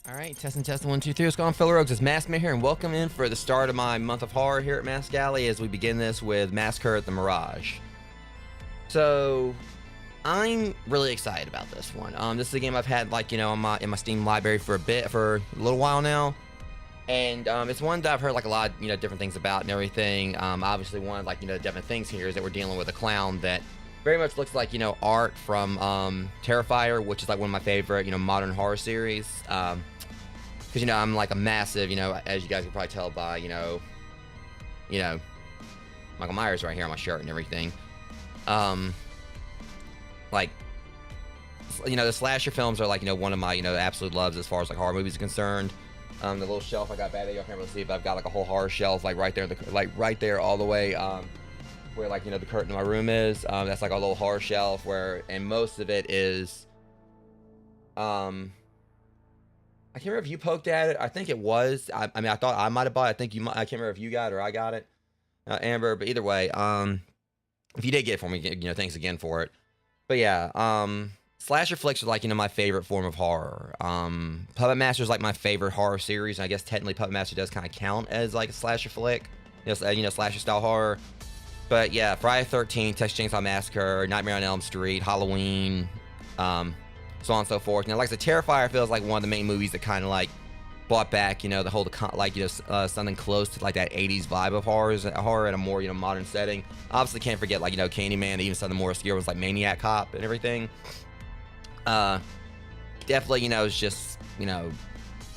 Alright, testing, 1, 2, 3. What's going on, fellow rogues? It's Massacre here, and welcome in for the start of my month of horror here at Mask Alley as we begin this with Massacre at the Mirage. So, I'm really excited about this one. This is a game I've had, like, you know, in my Steam library for a little while now. And it's one that I've heard like a lot, you know, different things about and everything. Obviously, one of, like, you know, different things here is that we're dealing with a clown that very much looks like, you know, art from Terrifier, which is like one of my favorite, you know, modern horror series. Because, you know, I'm like a massive, you know, as you guys can probably tell by, you know, Michael Myers right here on my shirt and everything. Like, you know, the slasher films are like, you know, one of my, you know, absolute loves as far as like horror movies are concerned. The little shelf I got back there, y'all can't really see, but I've got like a whole horror shelf like right there, right there all the way where, like, you know, the curtain in my room is. That's like a little horror shelf and most of it is I can't remember if you poked at it. I think it was. I mean, I thought I might have bought it. I think you might. I can't remember if you got it or I got it, Amber. But either way, if you did get it for me, you know, thanks again for it. But yeah, slasher flicks are like, you know, my favorite form of horror. Puppet Master is like my favorite horror series, and I guess technically Puppet Master does kind of count as like a slasher flick, you know, slasher style horror. But yeah, Friday the 13th, Texas Chainsaw Massacre, Nightmare on Elm Street, Halloween, so on and so forth. Now, like I said, Terrifier feels like one of the main movies that kind of like brought back, you know, the whole, like, you know, something close to like that 80s vibe of horror in a more, you know, modern setting. Obviously can't forget, like, you know, Candyman, even something more obscure was like Maniac Cop and everything. Definitely, you know, it's just, you know,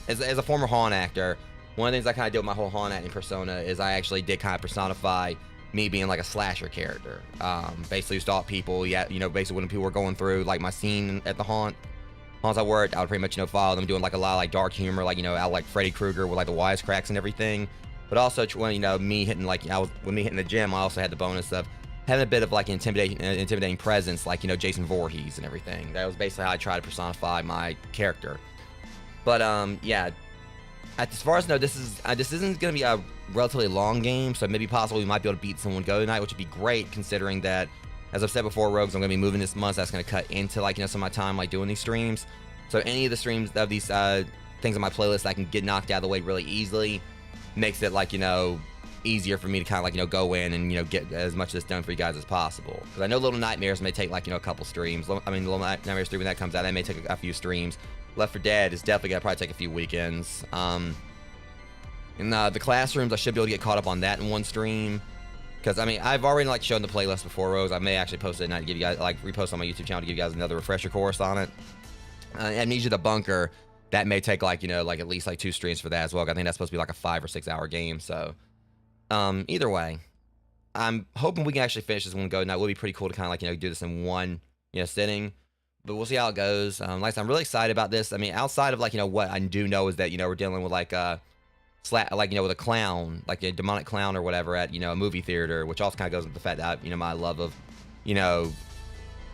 as a former haunt actor, one of the things I kind of did with my whole haunt acting persona is I actually did kind of personify me being like a slasher character. Basically stalk people, yeah, you know, basically when people were going through like my scene at the haunts I worked, I would pretty much, you know, follow them doing like a lot of like dark humor, like, you know, out like Freddy Krueger with like the wisecracks and everything. But also when, you know, me hitting like, when me hitting the gym, I also had the bonus of having a bit of like intimidating presence, like, you know, Jason Voorhees and everything. That was basically how I tried to personify my character. But yeah, as far as I know, this isn't going to be a relatively long game, so maybe possibly we might be able to beat someone go tonight, which would be great considering that, As I've said before, Rogues, I'm going to be moving this month, so that's going to cut into, like, some of my time, like, doing these streams. So any of the streams of these things on my playlist I can get knocked out of the way really easily makes it, like, easier for me to kind of, like, go in and, get as much of this done for you guys as possible. Because I know Little Nightmares may take, like, a couple streams. I mean, Little Nightmares 3, when that comes out, that may take a few streams. Left 4 Dead is definitely going to probably take a few weekends. In the Classrooms, I should be able to get caught up on that in one stream. Because, I mean, I've already, like, shown the playlist before, Rose. I may actually post it tonight to give you guys, like, repost on my YouTube channel to give you guys another refresher course on it. Amnesia the Bunker, that may take, like, like, at least, like, 2 streams for that as well. I think that's supposed to be, like, a 5 or 6 hour game, so. Either way, I'm hoping we can actually finish this one go. Now, it would be pretty cool to kind of, like, do this in one, sitting. But we'll see how it goes. Like I said, I'm really excited about this. I mean, outside of, like, what I do know is that, we're dealing with, like, with a clown, like a demonic clown or whatever at, a movie theater, which also kind of goes with the fact that, my love of,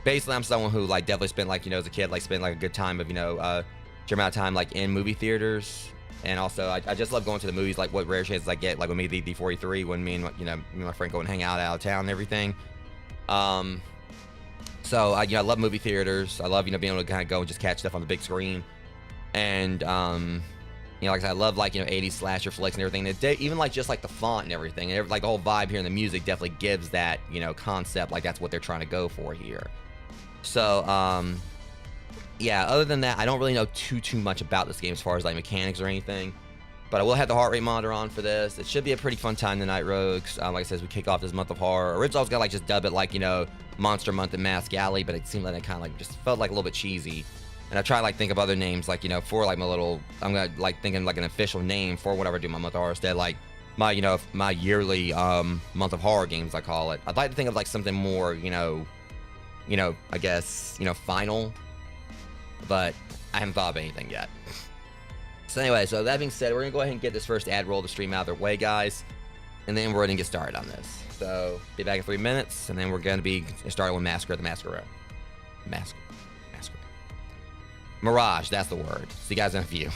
basically I'm someone who, like, definitely spent, like, as a kid, like, spent, like, a good time of, share amount of time, like, in movie theaters. And also, I just love going to the movies, like, what rare chances I get, like, with me, the D43, when me and, me and my friend go and hang out of town and everything. So, I love movie theaters. I love, being able to kind of go and just catch stuff on the big screen. And, like I said, I love, like, 80s slasher flicks and everything. And even, like, just, like, the font and everything. And, like, the whole vibe here in the music definitely gives that, concept. Like, that's what they're trying to go for here. So, yeah, other than that, I don't really know too much about this game as far as, like, mechanics or anything. But I will have the heart rate monitor on for this. It should be a pretty fun time tonight, Rogues. Like I said, as we kick off this month of horror. Originally, I was going to, like, just dub it, like, Monster Month in Mask Alley. But it seemed like it kind of, like, just felt like a little bit cheesy. And I try to, like, think of other names, like, for, like, my little, I'm going to, like, thinking, like, an official name for whenever I do my month of horror instead, like, my, my yearly, month of horror games, I call it. I'd like to think of, like, something more, I guess, final. But I haven't thought of anything yet. So anyway, so that being said, we're going to go ahead and get this first ad roll to stream out of their way, guys. And then we're going to get started on this. So, be back in 3 minutes, and then we're going to be starting with Massacre the Masquerade. Massacre. Mirage, that's the word. See you guys in a few.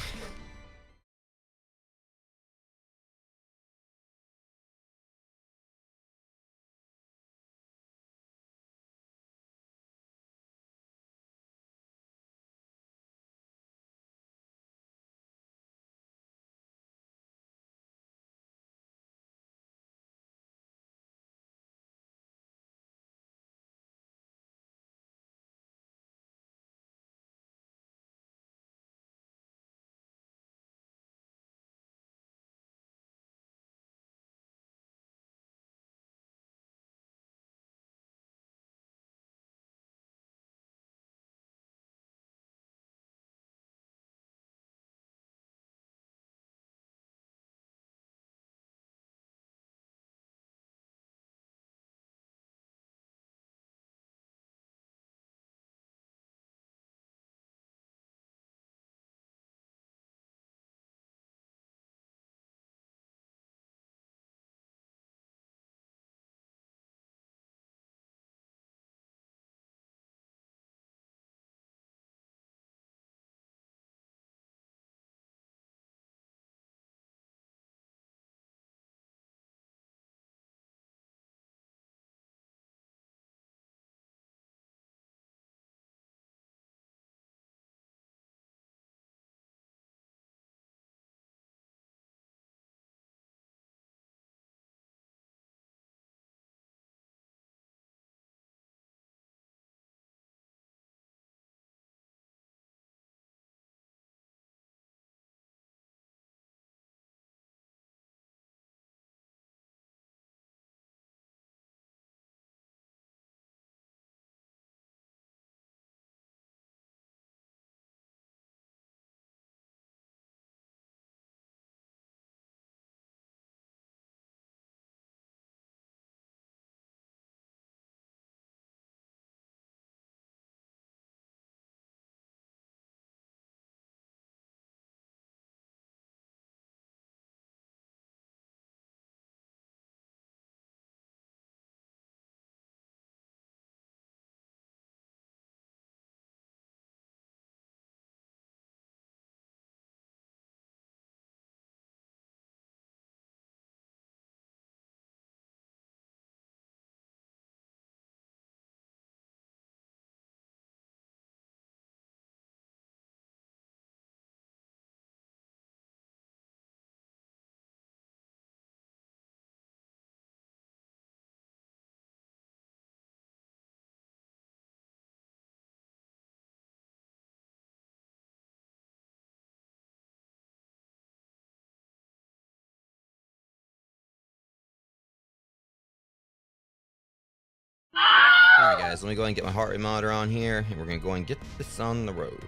Alright guys, let me go ahead and get my heart rate monitor on here, and we're gonna go and get this on the road.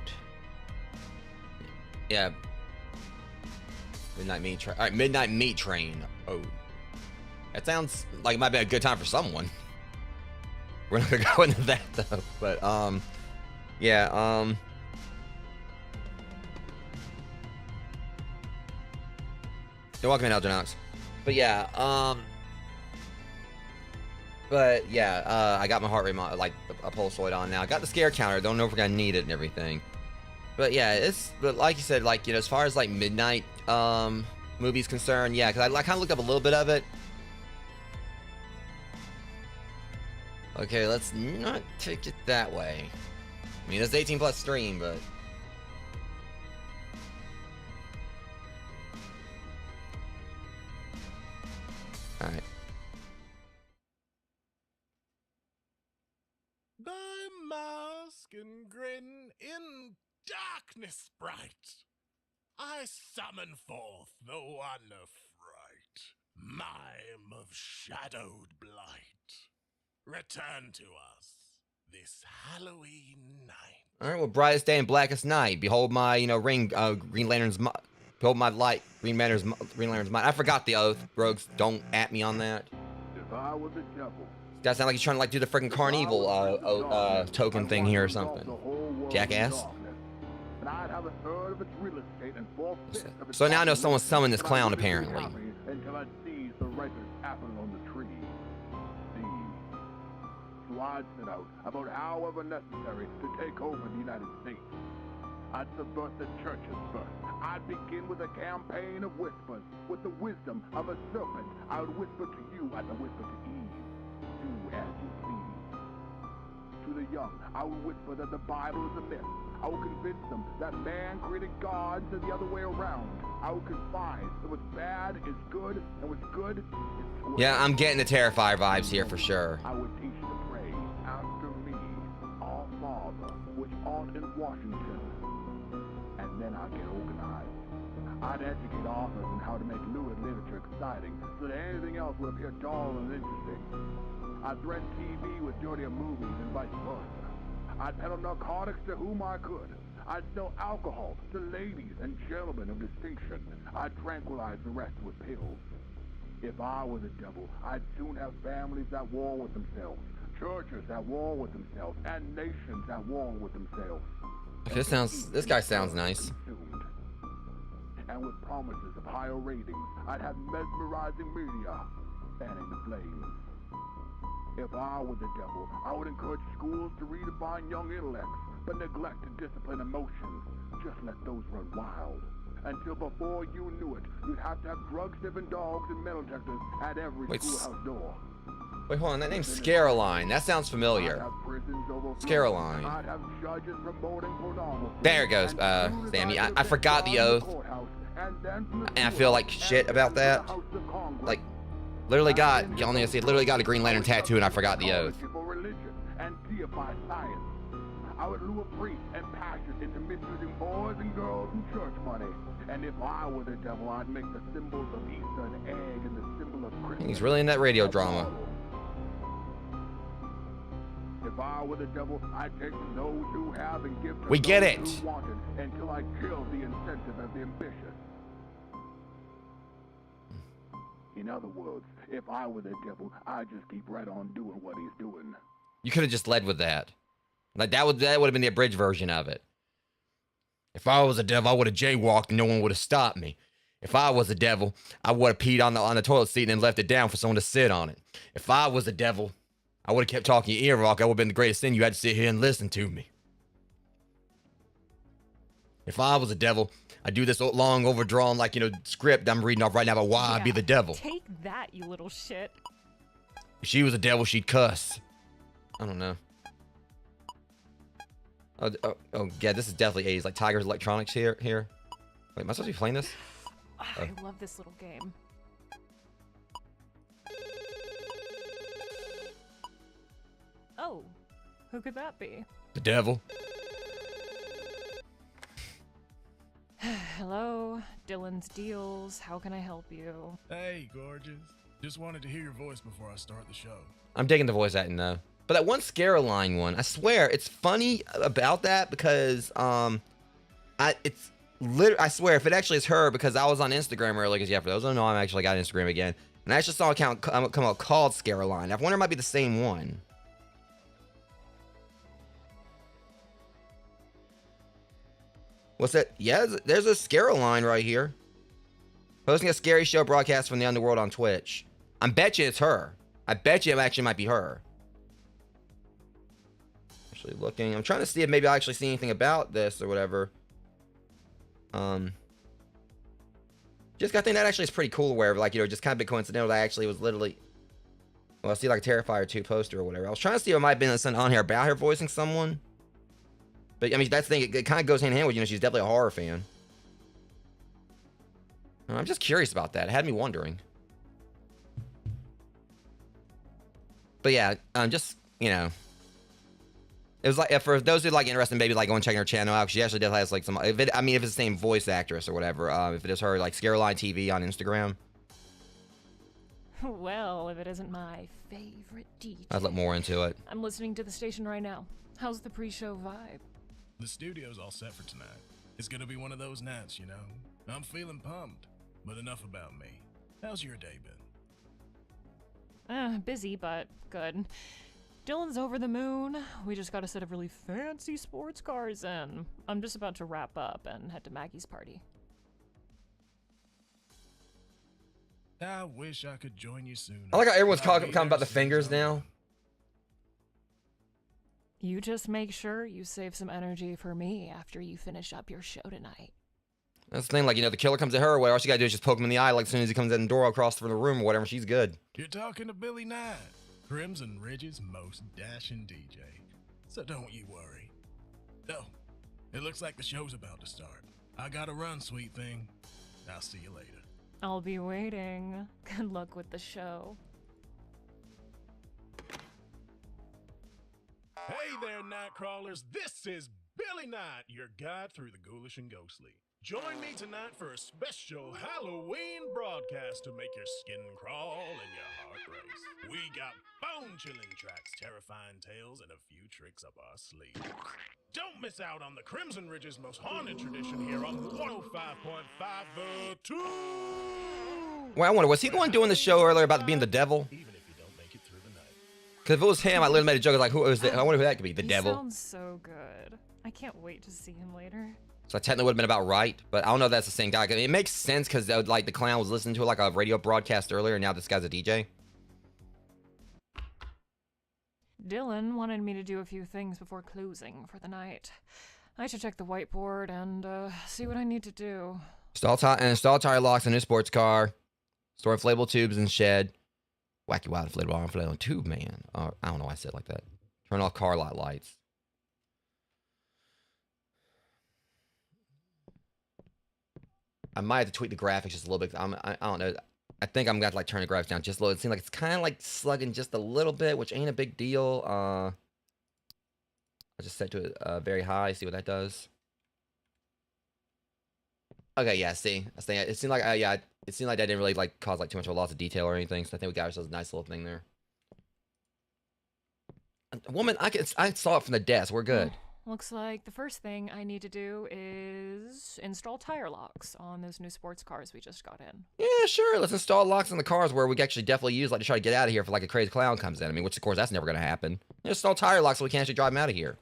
Yeah. Midnight meat train. Alright, midnight meat train. Oh. That sounds like it might be a good time for someone. We're not gonna go into that though. But yeah, you're welcome in, Algernox. But yeah, I got my heart rate like a pulsoid on now. I got the scare counter. Don't know if we're gonna need it and everything. But yeah, but like you said, like, you know, as far as like midnight movies concerned, yeah, because I kind of looked up a little bit of it. Okay, let's not take it that way. I mean, it's 18+ stream, but all right. Thy mask and grin in darkness bright, I summon forth the one affright, mime of shadowed blight. Return to us this Halloween night. All right, well, brightest day and blackest night. Behold my, you know, ring, Green Lantern's. Behold my light, Green Lantern's might. I forgot the oath, Rogues. Don't at me on that. If I was a devil, That sounds like he's trying to like do the freaking Carnival token thing here or something. Jackass. So now I know someone summoned this clown apparently. Until I seize the ripest apple on the tree. So I'd set out about however necessary to take over the United States. I'd subvert the churches first. I'd begin with a campaign of whispers. With the wisdom of a serpent, I would whisper to you as I whisper to Eve. Do as you please. To the young, I would whisper that the Bible is a myth. I would convince them that man created gods and the other way around. I would confide that what's bad is good and what's good is good. Yeah, I'm getting the Terrifier vibes here for sure. I would teach to pray after me, Our Father, which art in Washington. And then I'd get organized. I'd educate authors on how to make lewd literature exciting, so that anything else would appear dull and interesting. I'd threaten TV with dirtier movies and vice versa. I'd peddle narcotics to whom I could. I'd sell alcohol to ladies and gentlemen of distinction. I'd tranquilize the rest with pills. If I were the devil, I'd soon have families at war with themselves, churches at war with themselves, and nations at war with themselves. This guy sounds nice. And with promises of higher ratings, I'd have mesmerizing media fanning the flames. If I were the devil, I would encourage schools to redefine young intellects, but neglect to discipline emotions. Just let those run wild. Until before you knew it, you'd have to have drug-sniffing dogs and metal detectors at every schoolhouse door. Wait, hold on. That name's Scaroline. That sounds familiar. Scaroline. There it goes, Sammy. I forgot the oath. And I feel like shit about that. Like, literally got, y'all need to see, literally got a Green Lantern tattoo and I forgot the oath. I would lure priests and pastors into misusing boys and girls and church money. And if I were the devil, I'd make the symbols of Easter an egg and the symbol of Christmas. He's really in that radio drama. If I were the devil, I'd take those who have and give to we get it. Who wanted, until I kill the incentive of the ambitious. In other words, if I were the devil, I'd just keep right on doing what he's doing. You could have just led with that. Like that would have been the abridged version of it. If I was a devil, I would have jaywalked and no one would have stopped me. If I was a devil, I would have peed on the toilet seat and then left it down for someone to sit on it. If I was a devil, I would have kept talking your ear off. That would have been the greatest thing. You had to sit here and listen to me. If I was a devil, I'd do this long, overdrawn, like, you know, script I'm reading off right now about why I'd be the devil. Take that, you little shit. If she was a devil, she'd cuss. I don't know. Oh, yeah, this is definitely 80s. Like Tiger's Electronics here. Wait, am I supposed to be playing this? I love this little game. Oh, who could that be? The devil. Hello, Dylan's Deals. How can I help you? Hey, gorgeous. Just wanted to hear your voice before I start the show. I'm digging the voice acting though. But that one Scaroline one, I swear, it's funny about that because I swear if it actually is her, because I was on Instagram earlier. Because yeah, for those who don't know, I actually got Instagram again, and I actually saw an account come out called Scaroline. I wonder it might be the same one. What's that? Yeah, there's a Scaroline right here. Hosting a scary show broadcast from the underworld on Twitch. I bet you it's her. I bet you it actually might be her. Actually looking. I'm trying to see if maybe I actually see anything about this or whatever. Just I think that actually is pretty cool where like, you know, just kind of bit coincidental that I actually was literally, well, I see like a Terrifier 2 poster or whatever. I was trying to see if it might have been something on here about her voicing someone. But I mean, that's the thing, it kind of goes hand in hand with, you know, she's definitely a horror fan. And I'm just curious about that. It had me wondering. But yeah, just, you know, it was like, for those who like interested, maybe like go and check her channel out. She actually does has like some, I mean, if it's the same voice actress or whatever, if it is her, like Scareline TV on Instagram. Well, if it isn't my favorite DJ. I'd look more into it. I'm listening to the station right now. How's the pre-show vibe? The studio's all set for tonight. It's gonna be one of those nights, you know. I'm feeling pumped. But enough about me. How's your day been? Busy, but good. Dylan's over the moon. We just got a set of really fancy sports cars in. I'm just about to wrap up and head to Maggie's party. I wish I could join you soon. I like how everyone's talking about the fingers now. You just make sure you save some energy for me after you finish up your show tonight. That's the thing, like, you know, the killer comes at her, all she gotta do is just poke him in the eye, like, as soon as he comes in the door across from the room or whatever, she's good. You're talking to Billy Knight, Crimson Ridge's most dashing DJ. So don't you worry. Oh, it looks like the show's about to start. I gotta run, sweet thing. I'll see you later. I'll be waiting. Good luck with the show. Hey there, night crawlers. This is Billy Knight, your guide through the ghoulish and ghostly. Join me tonight for a special Halloween broadcast to make your skin crawl and your heart race. We got bone-chilling tracks, terrifying tales, and a few tricks up our sleeve. Don't miss out on the Crimson Ridge's most haunted tradition here on 105.5 The Tube. Well, I wonder, was he the one doing the show earlier about being the devil? Even if you don't make it through the night. Because if it was him, I literally made a joke, like, who is it? I wonder who that could be, the devil. Sounds so good. I can't wait to see him later. So I technically would have been about right, but I don't know if that's the same guy. It makes sense because like the clown was listening to like a radio broadcast earlier, and now this guy's a DJ. Dylan wanted me to do a few things before closing for the night. I should check the whiteboard and see what I need to do. Install tire locks in a sports car. Store inflatable tubes in shed. Wacky wild inflatable tube, man. I don't know why I said it like that. Turn off car lot lights. I might have to tweak the graphics just a little bit. I don't know. I think I'm going to like turn the graphics down just a little. It seems like it's kind of like slugging just a little bit, which ain't a big deal. I'll just set to it very high. See what that does. Okay, yeah. See, I think it seemed like yeah, it seemed like that didn't really like cause like too much of a loss of detail or anything. So I think we got ourselves a nice little thing there. Woman, I saw it from the desk. We're good. Looks like the first thing I need to do is install tire locks on those new sports cars we just got in. Yeah, sure. Let's install locks on the cars where we can actually definitely use like to try to get out of here if like a crazy clown comes in. I mean, which of course that's never going to happen. Install tire locks so we can actually drive them out of here.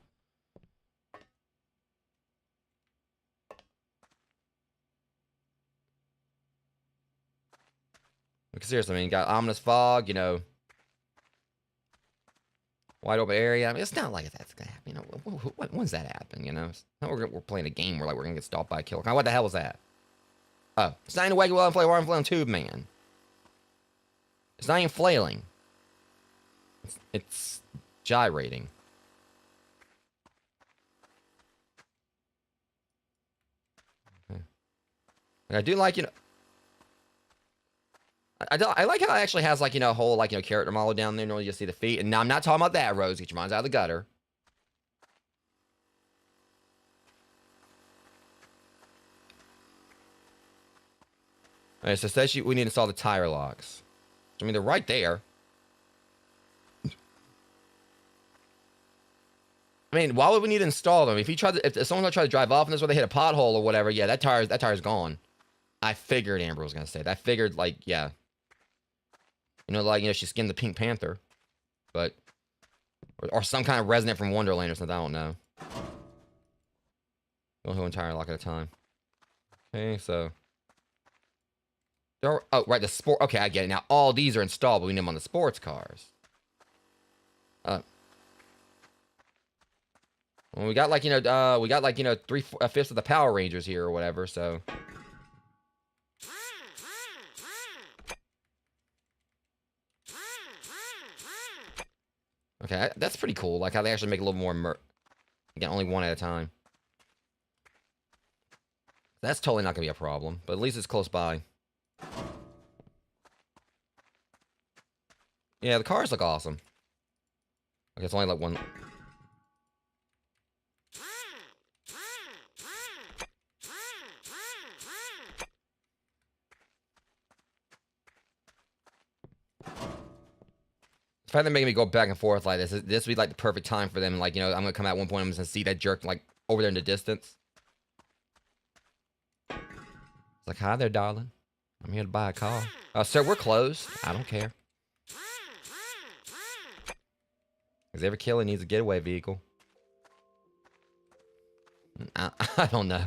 Because seriously, I mean, you got ominous fog, you know. Wide open area. I mean, it's not like that's gonna happen. You know, when's that happen? You know, it's not we're playing a game where like we're gonna get stopped by a killer. What the hell was that? Oh, it's not even wacky well and flailing tube, man. It's not even flailing. It's gyrating. Okay. I do like, you know. I like how it actually has like, you know, a whole like, you know, character model down there. Normally you just see the feet. And now I'm not talking about that, Rose. Get your minds out of the gutter. All right, so it says we need to install the tire locks. I mean, they're right there. mean, why would we need to install them? If someone tried to drive off and this where they hit a pothole or whatever, yeah, that tire's gone. I figured Amber was gonna say that. I figured, like, yeah. She skinned the Pink Panther. But, or some kind of resident from Wonderland or something, I don't know. One whole entire lock at a time. Okay, so. Oh, right, the sport. Okay, I get it. Now, all these are installed, but we need them on the sports cars. Well, we got like, 3/5 of the Power Rangers here or whatever, so. Okay, that's pretty cool. Like how they actually make a little more again, only one at a time. That's totally not gonna be a problem, but at least it's close by. Yeah, the cars look awesome. Okay, it's only like one. The fact they're making me go back and forth like this would be like the perfect time for them. Like, I'm gonna come at one point, I'm just gonna see that jerk like over there in the distance. It's like, hi there, darling. I'm here to buy a car. Sir, we're closed. I don't care. Because every killer needs a getaway vehicle. I don't know. I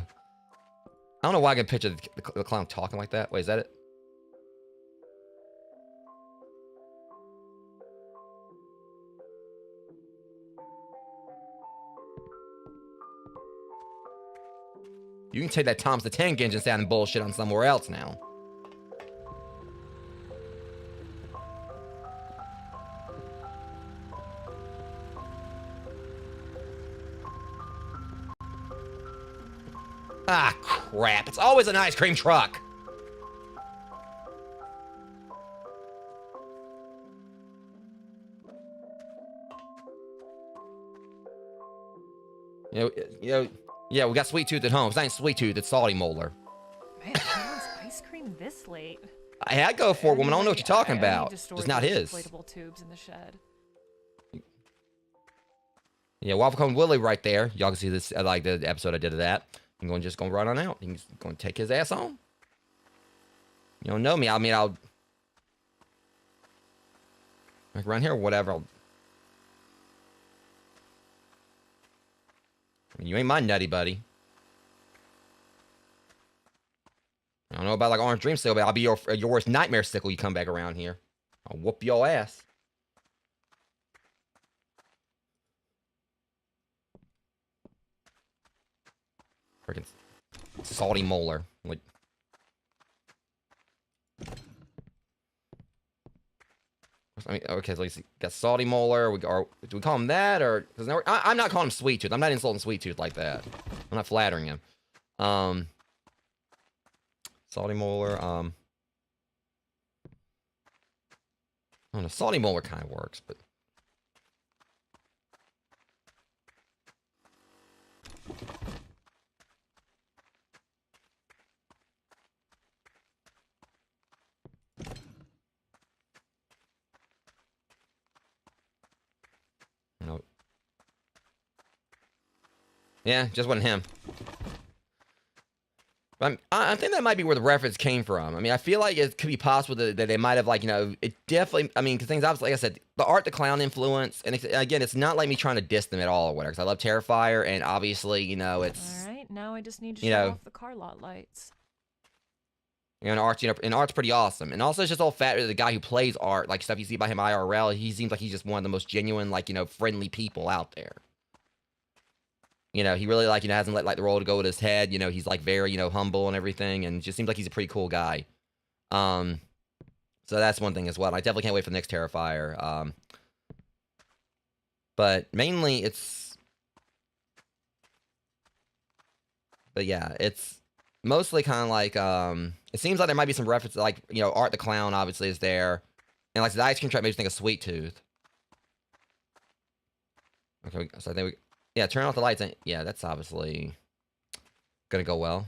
don't know why I can picture the clown talking like that. Wait, is that it? You can take that Thomas the Tank Engine sound and bullshit on somewhere else now. Ah, crap. It's always an ice cream truck. Yeah, we got Sweet Tooth at home. It's not Sweet Tooth, it's Salty Molar. Man, who wants ice cream this late? I'd go for it, woman. I don't know what you're talking about. It's not his. Inflatable tubes in the shed. Yeah, Waffle Cone Willie right there. Y'all can see this, like the episode I did of that. I'm going to just go right on out. He's going to take his ass on. You don't know me. I mean, I'll like around here or whatever. You ain't my nutty buddy. I don't know about like Orange Dream Sickle, but I'll be your worst nightmare sickle. You come back around here, I'll whoop your ass. Freaking Salty Molar, like. I mean, okay, so we got Salty Molar. Do we call him that, or because I'm not calling him Sweet Tooth. I'm not insulting Sweet Tooth like that. I'm not flattering him. Salty Molar. I don't know. Salty Molar kind of works, but. Nope. Yeah, just wasn't him. But I think that might be where the reference came from. I mean, I feel like it could be possible that they might have, like, it definitely, I mean, because things obviously, like I said, the Art the Clown influence, and again, it's not like me trying to diss them at all or whatever, because I love Terrifier, and obviously, it's... Alright, now I just need to shut off the car lot lights. And Art's pretty awesome. And also, it's just all fat. The guy who plays Art, like stuff you see by him IRL, he seems like he's just one of the most genuine, like, friendly people out there. He really, like, hasn't let, like, the roll go with his head. He's, like, very, humble and everything. And just seems like he's a pretty cool guy. So that's one thing as well. I definitely can't wait for the next Terrifier. But mainly, but yeah, it's mostly kind of like, it seems like there might be some references, like, Art the Clown obviously is there. And, like, the ice cream truck makes me think of Sweet Tooth. Okay, so I think yeah, turn off the lights. And, yeah, that's obviously gonna go well.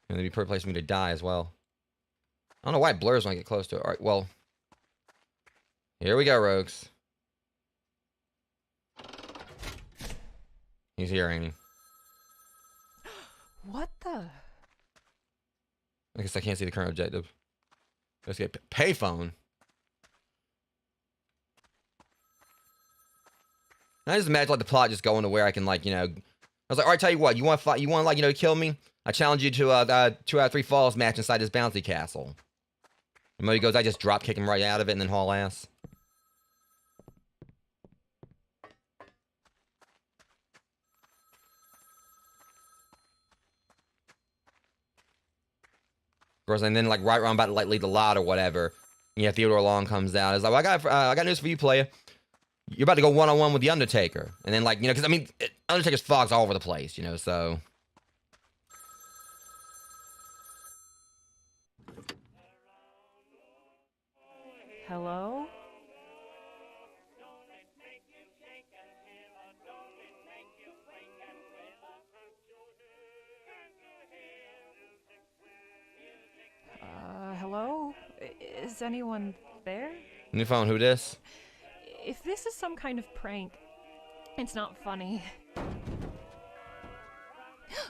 And it'd be a perfect place for me to die as well. I don't know why it blurs when I get close to it. All right, well. Here we go, rogues. He's here, ain't he? What the? I guess I can't see the current objective. Let's get payphone. And I just imagine like the plot just going to where I can like, you know, I was like, all right, tell you what, you want to fight, you want to like, you know, kill me? I challenge you to a 2 out of 3 falls match inside this bouncy castle. And Modi goes, I just drop kick him right out of it and then haul ass. Of course, and then like right around about to like lead the lot or whatever, yeah, Theodore Long comes out. It's like, well, I got news for you, player. You're about to go one-on-one with the Undertaker, and then like, you know, because I mean, Undertaker's fogs all over the place, you know, so. Hello? Hello? Is anyone there? New phone, who this? If this is some kind of prank, it's not funny.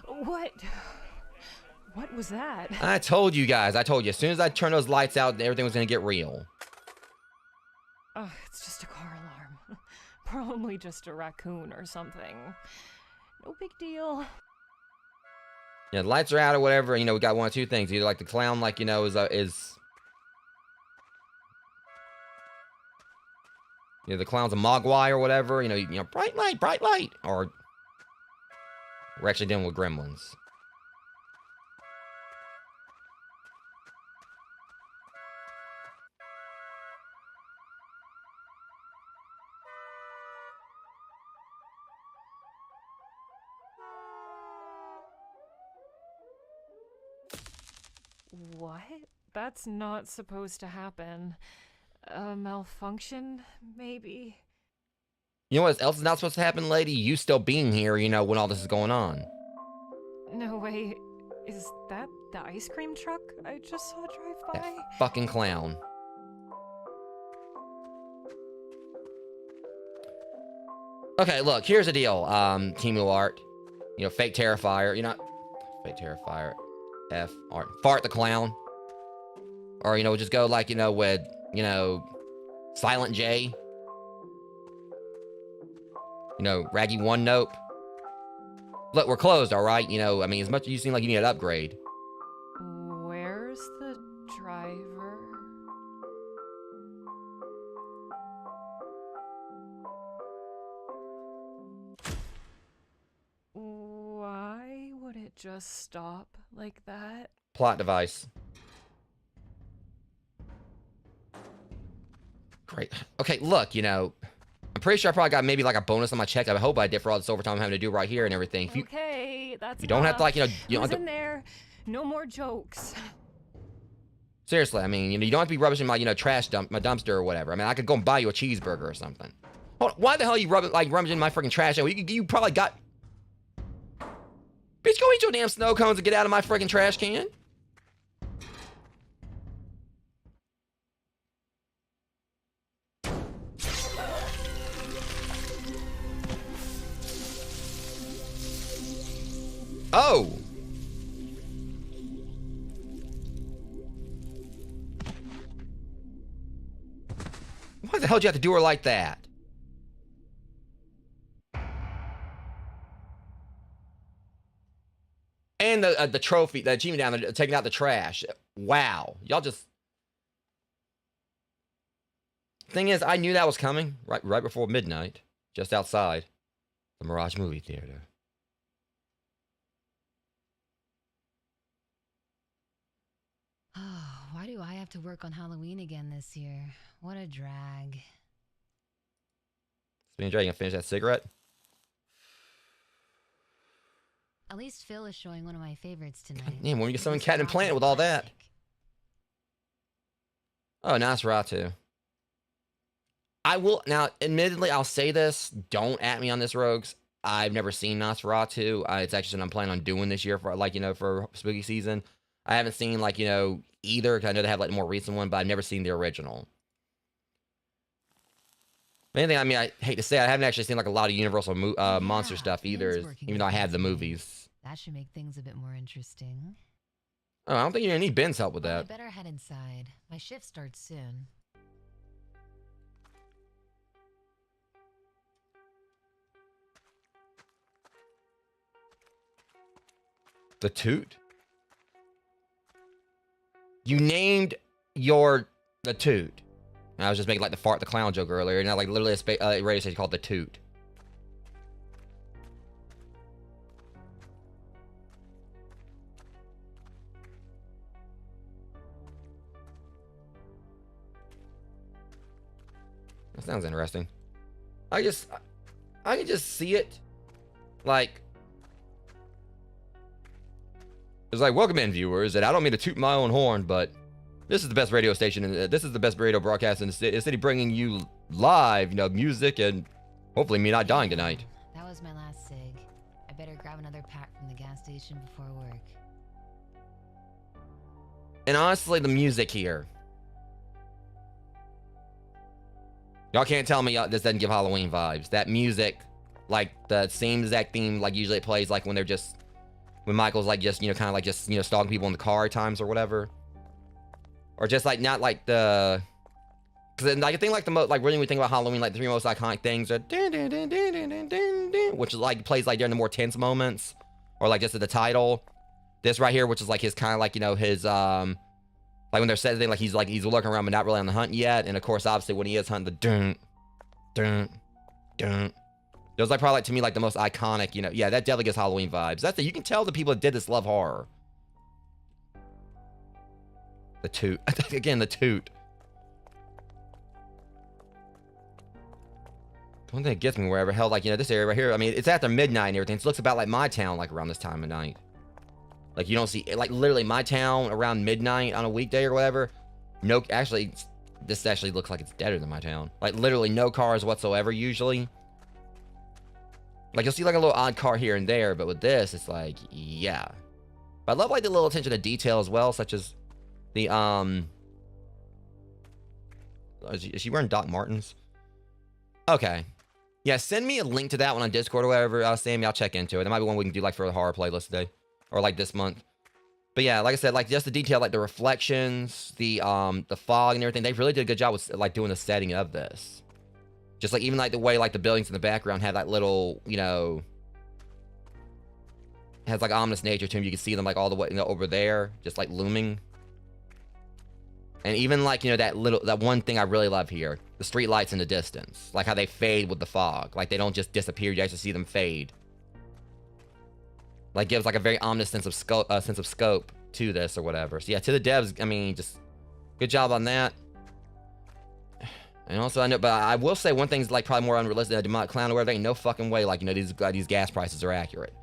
What? What was that? I told you guys, I told you, as soon as I turn those lights out, everything was gonna get real. Oh, it's just a car alarm. Probably just a raccoon or something. No big deal. Yeah, the lights are out or whatever, and, you know, we got one of two things. Either like the clown, like, you know, is you know, the clown's a mogwai or whatever, you know, bright light, or we're actually dealing with gremlins. What? That's not supposed to happen. A malfunction, maybe? You know what else is not supposed to happen, lady? You still being here, you know, when all this is going on. No way. Is that the ice cream truck I just saw drive by? That fucking clown. Okay, look, here's the deal, Team Art. You know, fake Terrifier. You're not... Fake Terrifier. F. Art. Fart the clown. Or, you know, just go like, you know, with, you know, Silent J. You know, Raggy One Nope. Look, we're closed, alright? You know, I mean, as much as you seem like you need an upgrade. Where's the driver? Why would it just stop like that? Plot device. Great. Okay, look, you know, I'm pretty sure I probably got maybe like a bonus on my check. I hope I did for all this overtime I'm having to do right here and everything. If you, Okay, that's you don't have to, like, you know, you don't Who's have to, in there? No more jokes. seriously, I mean, you know, you don't have to be rubbishing my, you know, trash dump, my dumpster or whatever. I mean, I could go and buy you a cheeseburger or something. Hold on, why the hell are you rummaging my freaking trash? You probably got... Bitch, go eat your damn snow cones and get out of my freaking trash can. Oh! Why the hell did you have to do her like that? And the trophy, the achievement down there, taking out the trash. Wow. Y'all just... Thing is, I knew that was coming right before midnight, just outside the Mirage movie theater. Oh, why do I have to work on Halloween again this year? What a drag. Speaking of drag, you gonna finish that cigarette? At least Phil is showing one of my favorites tonight. Damn, when you get something This Cat and Planet with all that. classic. Oh, Nosferatu. I will, now, admittedly, I'll say this. Don't at me on this, rogues. I've never seen Nosferatu. It's actually something I'm planning on doing this year for like, you know, for spooky season. I haven't seen like, you know, either, 'cause I know they have like the more recent one, but I've never seen the original. Anything, I mean, I hate to say, I haven't actually seen like a lot of Universal monster stuff either, even though I had the movies. That should make things a bit more interesting. Oh, I don't think you're gonna need Ben's help with Well, I that. better head inside. My shift starts soon. The Toot. You named your the Toot. I was just making like the fart the clown joke earlier, and now like literally a radio station called the Toot. That sounds interesting. I can just see it, like. It's like, welcome in, viewers, and I don't mean to toot my own horn, but this is the best radio station, and this is the best radio broadcast in the city, bringing you live, you know, music, and hopefully me not dying tonight. That was my last cig. I better grab another pack from the gas station before work. And honestly, the music here. Y'all can't tell me this doesn't give Halloween vibes. That music, like the same exact theme, like usually it plays like when they're just, when Michael's like just, you know, kind of like just, you know, stalking people in the car at times or whatever. Or just like, not like the, because like I think like the most, like really when we think about Halloween, like the three most iconic things are, which is like plays like during the more tense moments. Or like just at the title. This right here, which is like his kind of like, you know, his, like when they're setting, like he's lurking around but not really on the hunt yet. And of course, obviously when he is hunting, the dun, dun, dun. It was like probably like to me like the most iconic, you know. Yeah, that definitely gives Halloween vibes. That's you can tell the people that did this love horror. The Toot. Again, the Toot. One thing that gets me wherever hell, like, you know, this area right here, I mean, it's after midnight and everything. So it looks about like my town, like around this time of night. Like you don't see, like literally my town around midnight on a weekday or whatever. No, actually, this actually looks like it's deader than my town. Like literally no cars whatsoever usually. Like you'll see like a little odd car here and there, but with this, it's like, yeah. But I love like the little attention to detail as well, such as the, is she wearing Doc Martens? Okay. Yeah, send me a link to that one on Discord or whatever, Sammy. I'll check into it. There might be one we can do like for the horror playlist today. Or like this month. But yeah, like I said, like just the detail, like the reflections, the fog and everything. They really did a good job with like doing the setting of this. Just like even like the way like the buildings in the background have that little, you know, has like ominous nature to them. You can see them like all the way, you know, over there, just like looming. And even like, you know, that one thing I really love here, the street lights in the distance, like how they fade with the fog. Like they don't just disappear. You actually see them fade. Like gives like a very ominous sense of scope to this or whatever. So yeah, to the devs, I mean, just good job on that. And also I know, but I will say one thing's like probably more unrealistic than a demonic clown or whatever. There ain't no fucking way like, you know, these gas prices are accurate.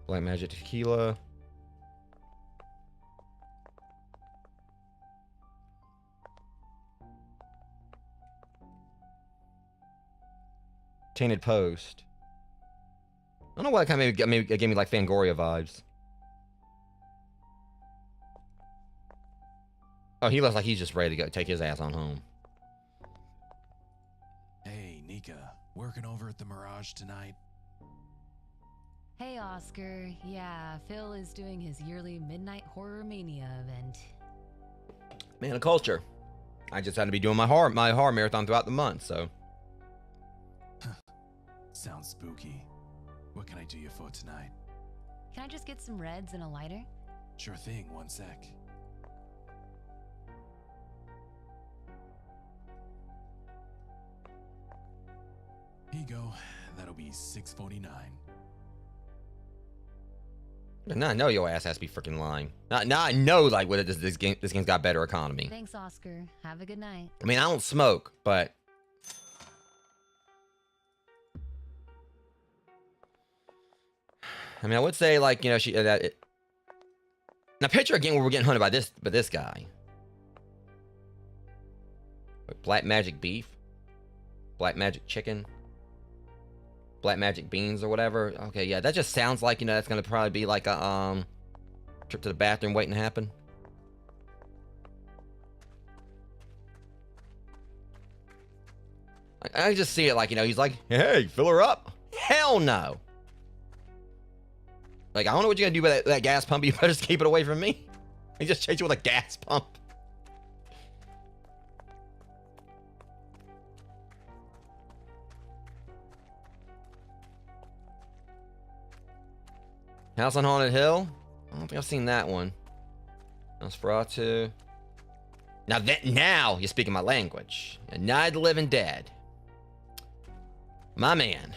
Black Magic Tequila. Tainted Post. I don't know why it kind of maybe it gave me like Fangoria vibes. Oh, he looks like he's just ready to go take his ass on home. Hey, Nika, working over at the Mirage tonight? Hey, Oscar. Yeah, Phil is doing his yearly Midnight Horror Mania event. Man of culture. I just had to be doing my horror marathon throughout the month, so. Sounds spooky. What can I do you for tonight? Can I just get some reds and a lighter? Sure thing, one sec. Here you go. That'll be $6.49. Now I know your ass has to be freaking lying. Now I know like what this game's got better economy. Thanks, Oscar. Have a good night. I mean, I don't smoke, but I mean, I would say like, you know, now picture again where we're getting hunted by this guy. Black magic beef, black magic chicken, black magic beans or whatever. Okay, yeah, that just sounds like, you know, that's gonna probably be like a trip to the bathroom waiting to happen. I just see it like, you know, he's like, hey, fill her up. Hell no. Like, I don't know what you're gonna do with that gas pump. You better just keep it away from me. He just chased you with a gas pump. House on Haunted Hill? I don't think I've seen that one. Nosferatu. Now you're speaking my language. Night of the Living Dead. My man.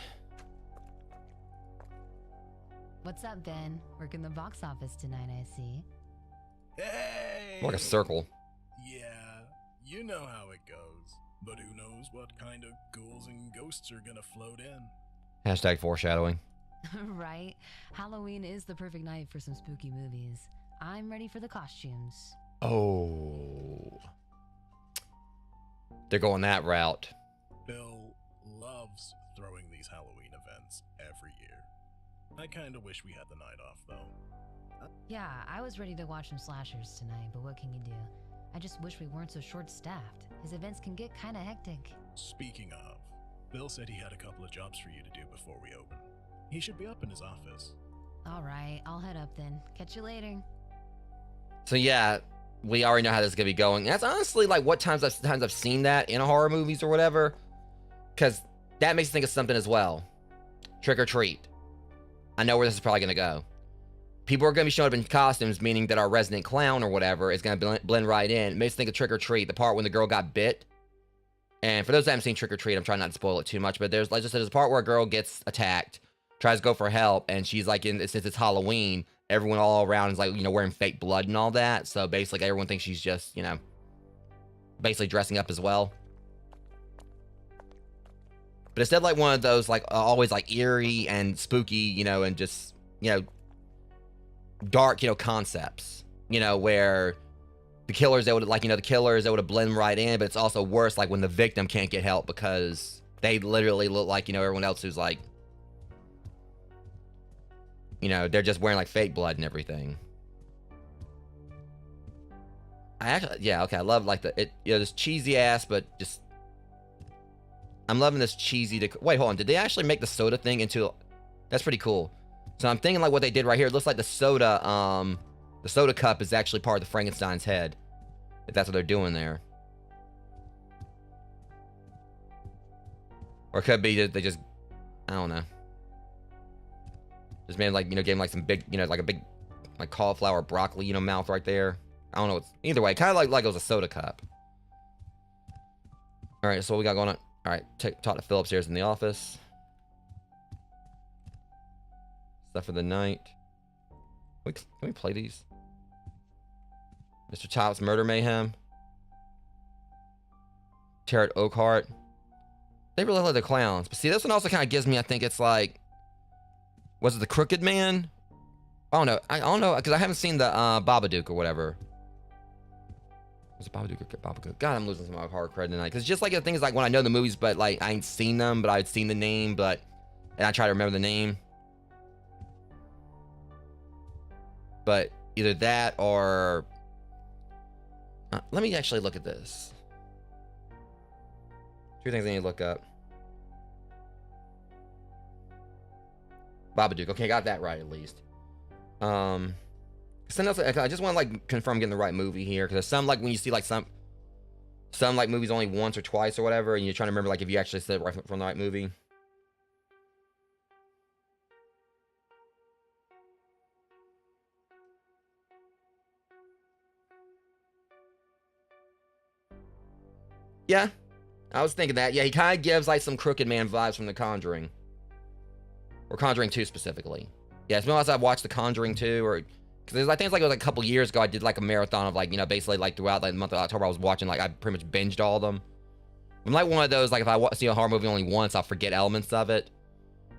What's up, Ben? Working the box office tonight, I see. Hey! More like a circle. Yeah, you know how it goes. But who knows what kind of ghouls and ghosts are gonna float in. Hashtag foreshadowing. Right? Halloween is the perfect night for some spooky movies. I'm ready for the costumes. Oh. They're going that route. Bill loves throwing these Halloween events every year. I kinda wish we had the night off, though. Yeah, I was ready to watch some slashers tonight, but what can you do? I just wish we weren't so short-staffed. His events can get kinda hectic. Speaking of, Bill said he had a couple of jobs for you to do before we open. He should be up in his office. Alright, I'll head up then. Catch you later. So yeah, we already know how this is gonna be going. That's honestly like what times I've seen that in horror movies or whatever, because that makes me think of something as well. Trick or treat. I know where this is probably gonna go. People are gonna be showing up in costumes, meaning that our resident clown or whatever is gonna blend right in. It makes me think of Trick or Treat, the part when the girl got bit. And for those that haven't seen Trick or Treat, I'm trying not to spoil it too much, but there's a part where a girl gets attacked, tries to go for help, and she's like, since it's Halloween, everyone all around is like, you know, wearing fake blood and all that. So basically everyone thinks she's just, you know, basically dressing up as well. But instead, like one of those, like always like eerie and spooky, you know, and just, you know, dark, you know, concepts, you know, where the killers, they would like, you know, the killers, they would have blend right in, but it's also worse, like when the victim can't get help because they literally look like, you know, everyone else who's like, you know, they're just wearing like fake blood and everything. I actually, yeah, okay, I love like you know, this cheesy ass, but just, I'm loving this cheesy, wait, hold on, did they actually make the soda thing into, that's pretty cool. So I'm thinking like what they did right here, it looks like the soda cup is actually part of the Frankenstein's head, if that's what they're doing there. Or it could be that they just, I don't know. Just made like, you know, gave him like some big, you know, like a big, like cauliflower broccoli, you know, mouth right there. I don't know. Either way, kind of like it was a soda cup. All right, so what we got going on? All right, talk to Phil upstairs in the office. Stuff for the night. Can we play these? Mr. Child's Murder Mayhem. Tarot Oakhart. They really love the clowns. But see, this one also kind of gives me, I think it's like, was it the Crooked Man? I don't know. I don't know, because I haven't seen the Babadook or whatever. Was it Babadook or Babadook? God, I'm losing some of my horror credit tonight. Because just like the thing is like when I know the movies, but like I ain't seen them, but I'd seen the name, and I try to remember the name. But either that or... let me actually look at this. 2 things I need to look up. Babadook. Okay, got that right at least. Something else, I just want to like confirm getting the right movie here, because some like when you see like some like movies only once or twice or whatever, and you're trying to remember like if you actually said it right from the right movie. Yeah, I was thinking that. Yeah, he kind of gives like some Crooked Man vibes from The Conjuring. Or Conjuring 2 specifically. Yeah, it's been since I watched The Conjuring 2, or because I think it's like it was like a couple years ago. I did like a marathon of like, you know, basically like throughout like the month of October, I was watching like I pretty much binged all of them. I'm like one of those, like if I see a horror movie only once, I'll forget elements of it.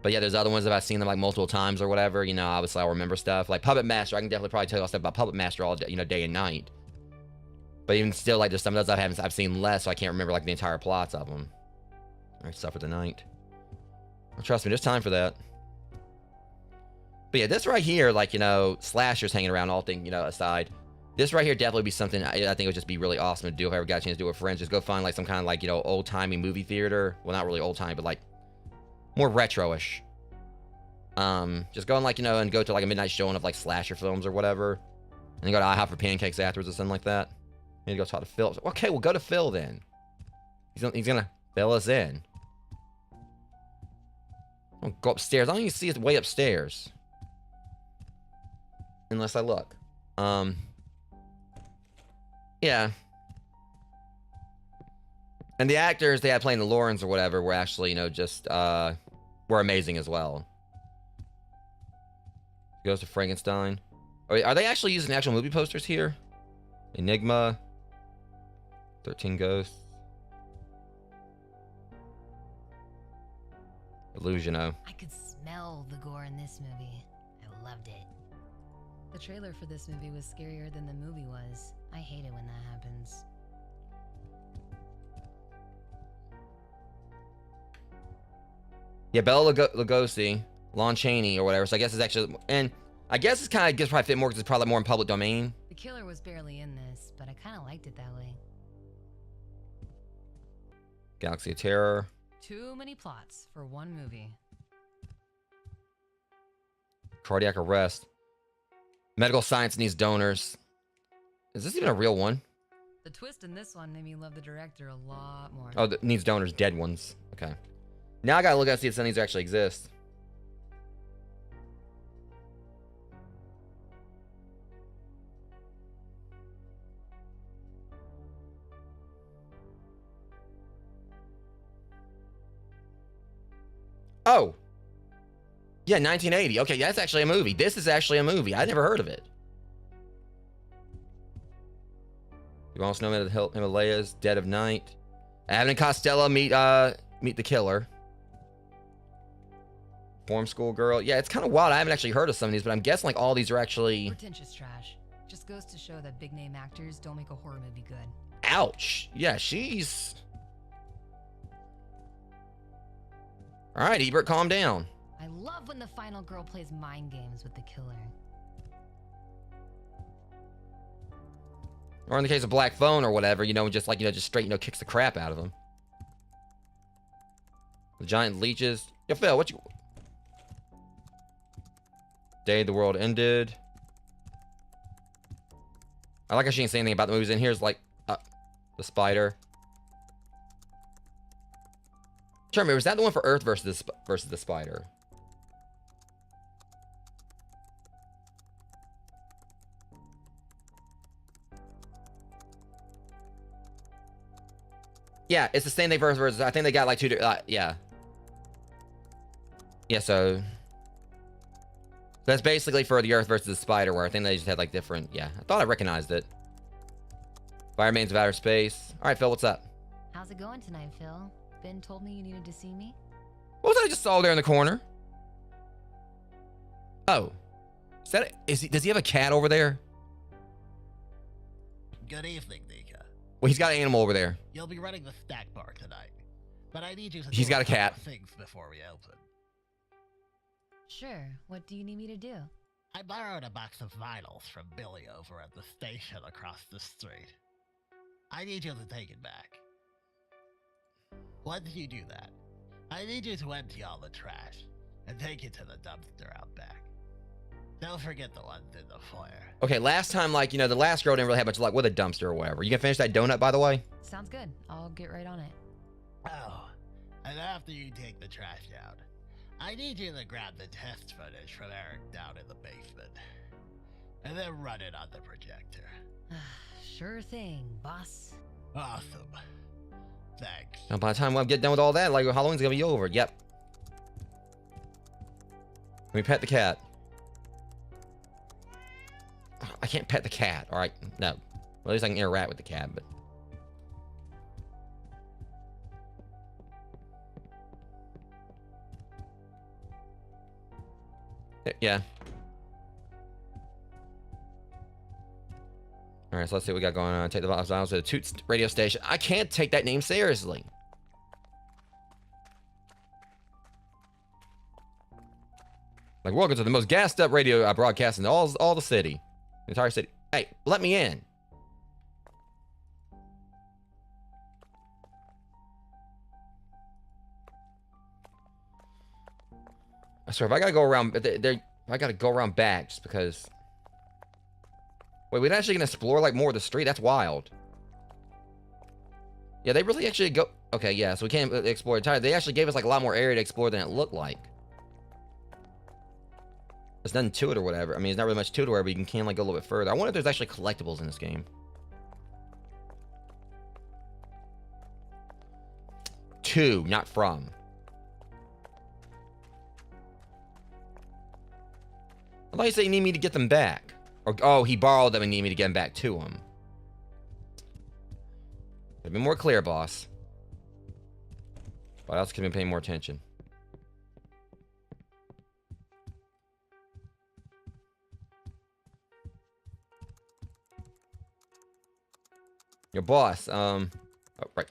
But yeah, there's other ones that I've seen them like multiple times or whatever. You know, obviously I'll remember stuff like Puppet Master. I can definitely probably tell you all stuff about Puppet Master all day, you know, day and night. But even still, like there's some of those I've seen less, so I can't remember like the entire plots of them. All right, stuff for the night. Well, trust me, there's time for that. But yeah, this right here, like, you know, slashers hanging around, all things, you know, aside. This right here definitely be something I think it would just be really awesome to do if I ever got a chance to do it with friends. Just go find like some kind of like, you know, old-timey movie theater. Well, not really old-timey, but like more retro-ish. Just go and like, you know, and go to like a midnight showing of like slasher films or whatever. And then go to IHOP for pancakes afterwards or something like that. You need to go talk to Phil. Okay, we'll go to Phil then. He's gonna fill us in. I'll go upstairs. I don't even see it way upstairs. Unless I look. Yeah. And the actors they had playing the Laurens or whatever were actually, you know, just, were amazing as well. Goes to Frankenstein. Are they actually using actual movie posters here? Enigma. 13 Ghosts. Illusiono. I could smell the gore in this movie. I loved it. The trailer for this movie was scarier than the movie was. I hate it when that happens. Yeah, Bela Lugosi, Lon Chaney or whatever. So I guess it's actually, and I guess it's kind of gets probably fit more because it's probably more in public domain. The killer was barely in this, but I kind of liked it that way. Galaxy of Terror. Too many plots for one movie. Cardiac Arrest. Medical Science Needs Donors. Is this even a real one? The twist in this one made me love the director a lot more. Oh, Needs Donors, dead ones. Okay. Now I gotta look at see if some of these actually exist. Oh. Yeah, 1980. Okay, that's actually a movie. This is actually a movie. I never heard of it. You also know the Himalayas, Dead of Night. Abbott and Costello meet the killer. Form School Girl. Yeah, it's kind of wild. I haven't actually heard of some of these, but I'm guessing like all these are actually. Pretentious trash. Just goes to show that big name actors don't make a horror movie good. Ouch. Yeah, she's. All right, Ebert, calm down. I love when the final girl plays mind games with the killer. Or in the case of Black Phone or whatever, you know, just like, you know, just straight, you know, kicks the crap out of him. The giant leeches. Yo, Phil, what you... Day the World Ended. I like how she didn't say anything about the movies in here. Is like, the spider. Trying to remember, was that the one for Earth versus the spider? Yeah, it's the same thing versus. I think they got like two. Yeah. Yeah, so that's basically for the Earth versus the spider, where I think they just had like different. Yeah, I thought I recognized it. Fire Remains of Outer Space. All right, Phil, what's up? How's it going tonight, Phil? Ben told me you needed to see me. What was that I just saw there in the corner? Oh, is that? Does he have a cat over there? Good evening, Nika. Well, he's got an animal over there. You'll be running the snack bar tonight, but I need you to. He's do got a couple cat. of things before we open. Sure. What do you need me to do? I borrowed a box of vinyls from Billy over at the station across the street. I need you to take it back. Once you do that, I need you to empty all the trash and take it to the dumpster out back. Don't forget the ones in the foyer. Okay, last time, like, you know, the last girl didn't really have much luck with a dumpster or whatever. You can finish that donut, by the way? Sounds good. I'll get right on it. Oh, and after you take the trash out, I need you to grab the test footage from Eric down in the basement, and then run it on the projector. Sure thing, boss. Awesome. Thanks. Now, by the time we get done with all that, like, Halloween's gonna be over. Yep. Let me pet the cat. I can't pet the cat. All right, no. Well, at least I can interact with the cat, but. Yeah. All right, so let's see what we got going on. Take the box down to the Toots radio station. I can't take that name seriously. Like, welcome to the most gassed up radio broadcast in all the city. The entire city. Hey, let me in. I swear, if I gotta go around, I gotta go around back just because. Wait, we're actually gonna explore like more of the street? That's wild. Yeah, they really actually go. Okay, yeah, so we can't explore entirely. They actually gave us like a lot more area to explore than it looked like. There's nothing to it or whatever. I mean, there's not really much to it or whatever, but you can like go a little bit further. I wonder if there's actually collectibles in this game. To, not from. I thought you said you need me to get them back. Or, oh, he borrowed them and need me to get them back to him. Could be more clear, boss. What else could be paying more attention? Your boss, oh, right.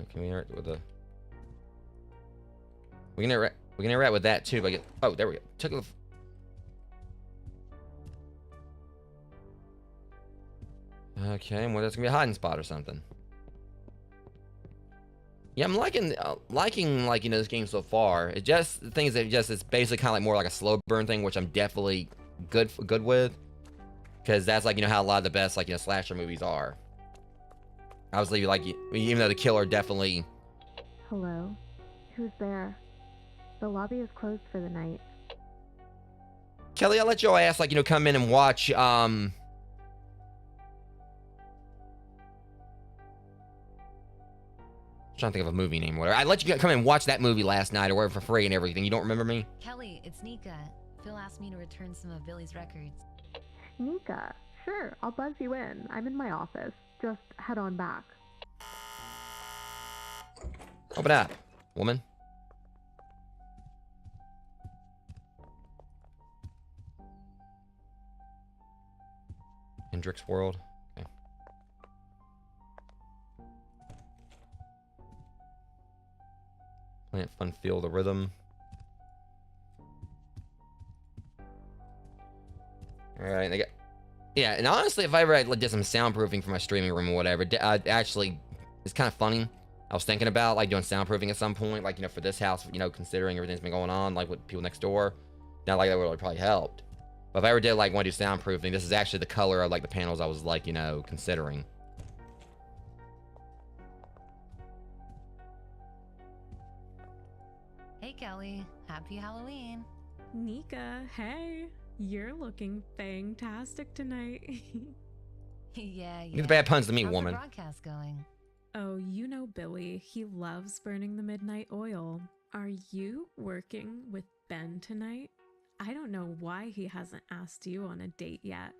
Can we interact with the... We can interact with that too, but oh, there we go. Took a... Okay, well, that's gonna be a hiding spot or something. Yeah, I'm liking like, you know, this game so far. It just, the thing is that it's basically kind of like more like a slow burn thing, which I'm definitely good with. Because that's like, you know, how a lot of the best, like, you know, slasher movies are. Obviously, like, even though the killer definitely... Hello? Who's there? The lobby is closed for the night. Kelly, I'll let your ass, like, you know, come in and watch, trying to think of a movie name or whatever. I let you come and watch that movie last night or whatever for free and everything. You don't remember me? Kelly, it's Nika. Phil asked me to return some of Billy's records. Nika, sure, I'll buzz you in. I'm in my office. Just head on back. Open up, woman. Hendrix World. Okay. Plant Fun Feel the Rhythm. Alright, they got... Yeah, and honestly, if I ever did some soundproofing for my streaming room or whatever, actually, it's kind of funny. I was thinking about, like, doing soundproofing at some point, like, you know, for this house, you know, considering everything's been going on, like, with people next door. Not like that would probably helped. But if I ever did, like, want to do soundproofing, this is actually the color of, like, the panels I was, like, you know, considering. Hey, Kelly. Happy Halloween. Nika, hey. You're looking fantastic tonight. Yeah. Leave the bad puns to me, How's woman. the broadcast going? Oh, you know Billy. He loves burning the midnight oil. Are you working with Ben tonight? I don't know why he hasn't asked you on a date yet.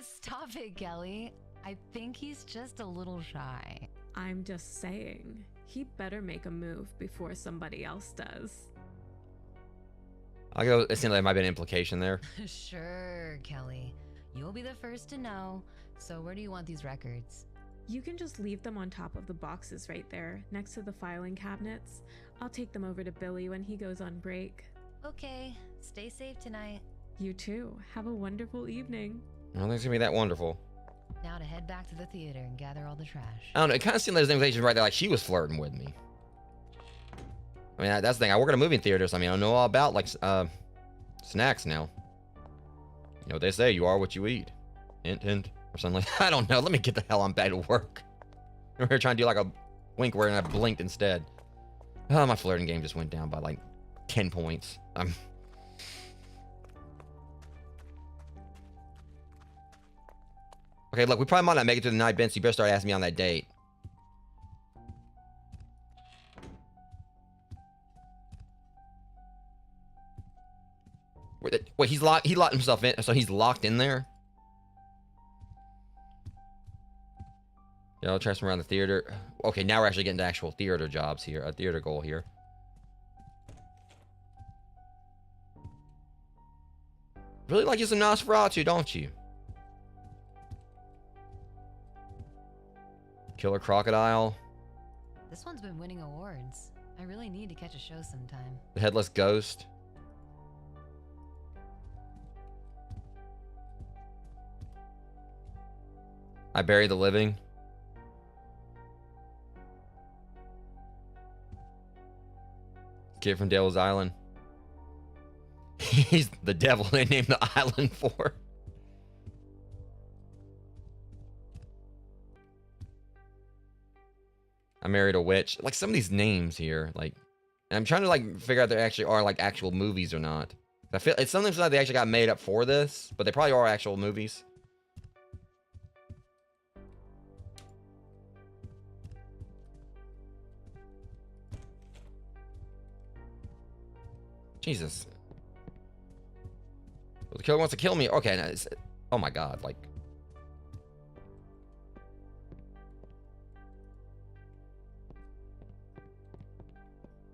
Stop it, Kelly. I think he's just a little shy. I'm just saying. He better make a move before somebody else does. I'll go, it seems like there might be an implication there. Sure, Kelly. You'll be the first to know. So where do you want these records? You can just leave them on top of the boxes right there, next to the filing cabinets. I'll take them over to Billy when he goes on break. Okay, stay safe tonight. You too. Have a wonderful evening. I don't think it's gonna be that wonderful. Now to head back to the theater and gather all the trash. I don't know, it kind of seemed like there's an invitation right there, like she was flirting with me. I mean, that's the thing. I work at a movie theater, so I mean, I know all about, like, snacks now. You know what they say, you are what you eat. Hint, hint. Or something like that. I don't know. Let me get the hell on back to work. We were trying to do like a wink where I blinked instead. Oh, my flirting game just went down by like 10 points. Okay, look, we probably might not make it to the night, Ben, so you better start asking me on that date. Wait, he's locked. He locked himself in, so he's locked in there. Yeah, I'll try some around the theater. Okay, now we're actually getting to actual theater jobs here. A theater goal here. Really like you some Nosferatu, don't you? Killer Crocodile. This one's been winning awards. I really need to catch a show sometime. The Headless Ghost. I Bury the Living. Kid from Devil's Island. He's the devil they named the island for. I Married a Witch. Like some of these names here, like, and I'm trying to like figure out if they actually are like actual movies or not. I feel it's sometimes like they actually got made up for this, but they probably are actual movies. Jesus. Well, the killer wants to kill me. Okay, no, oh my god, like.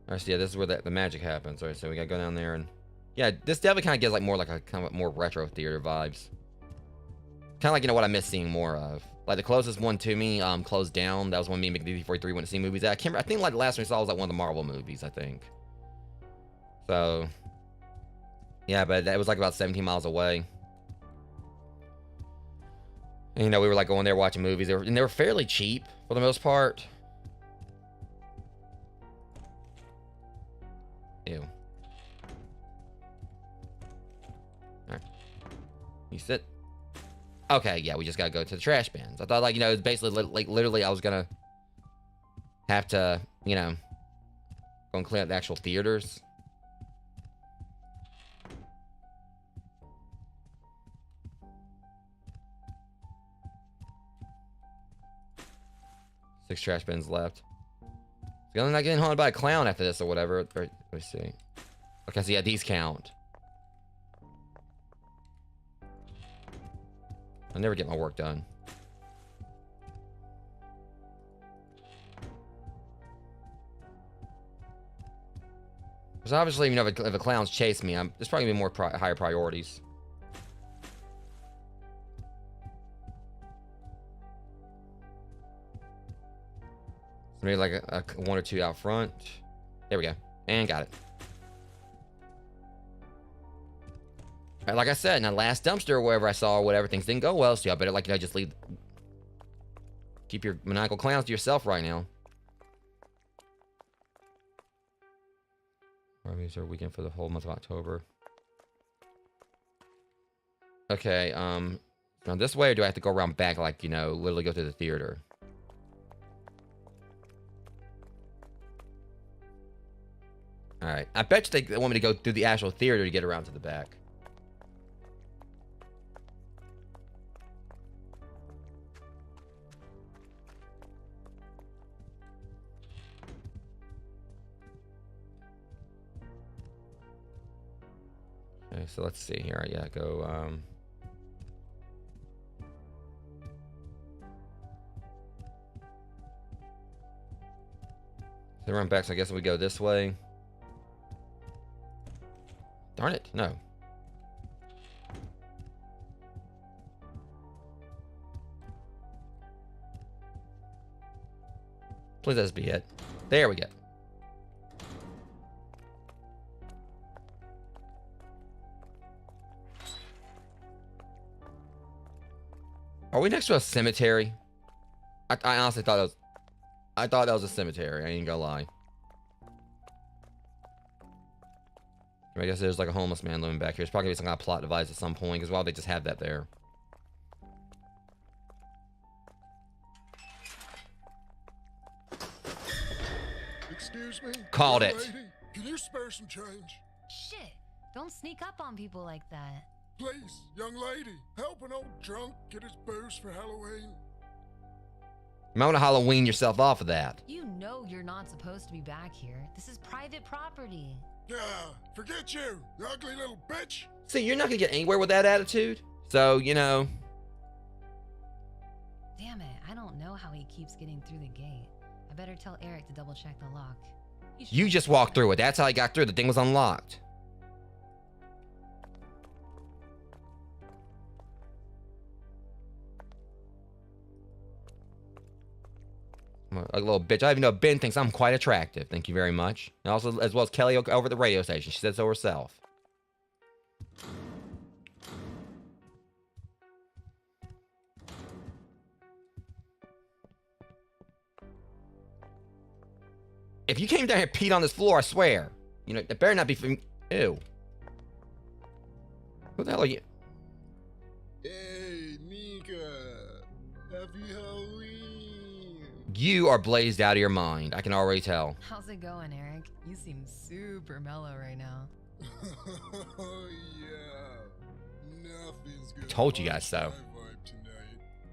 Alright, so yeah, this is where the magic happens. Alright, so we gotta go down there and... Yeah, this definitely kind of gives like more like a kind of more retro theater vibes. Kind of like, you know, what I miss seeing more of. Like the closest one to me, closed down. That was when me and McD43 went to see movies. I think like the last one we saw was like one of the Marvel movies, I think. So, yeah, but that was like about 17 miles away. And, you know, we were like going there watching movies. They were fairly cheap for the most part. Ew. Alright. You sit. Okay, yeah, we just gotta go to the trash bins. I thought, like, you know, it's basically like literally I was gonna have to, you know, go and clean up the actual theaters. Six trash bins left. I'm not getting haunted by a clown after this or whatever. Or, let me see. Okay, so yeah, these count. I never get my work done. Because obviously, you know, if a clown's chase me, there's probably gonna be more higher priorities. Maybe like a one or two out front. There we go. And got it. Right, like I said, in that last dumpster or wherever I saw or whatever, things didn't go well, so I better, like, you know, just leave. Keep your maniacal clowns to yourself right now. Movies are weekend for the whole month of October. Okay, now this way, or do I have to go around back, like, you know, literally go to the theater? Alright, I bet you they want me to go through the actual theater to get around to the back. Okay, so let's see here. Yeah, go, so run back, so I guess we go this way. Darn it, no. Please let this be it. There we go. Are we next to a cemetery? I honestly thought that was a cemetery. I ain't gonna lie. I guess there's like a homeless man living back here. It's probably gonna be some kind of plot device at some point, because why would they just have that there? Excuse me? Called young it. Lady, can you spare some change? Shit! Don't sneak up on people like that. Please, young lady, help an old drunk get his booze for Halloween. You might want to Halloween yourself off of that. You know you're not supposed to be back here. This is private property. Yeah, forget you ugly little bitch. See, you're not going to get anywhere with that attitude. So, you know. Damn it, I don't know how he keeps getting through the gate. I better tell Eric to double check the lock. You just walked through it. That's how he got through. The thing was unlocked. A little bitch. I even know Ben thinks I'm quite attractive. Thank you very much. And also, as well as Kelly over at the radio station. She said so herself. If you came down here and peed on this floor, I swear. You know, it better not be from... Ew. Who the hell are you? Hey, Nika. Happy Halloween. You are blazed out of your mind. I can already tell. How's it going, Eric? You seem super mellow right now. Oh, yeah. Nothing's good. Told you guys so.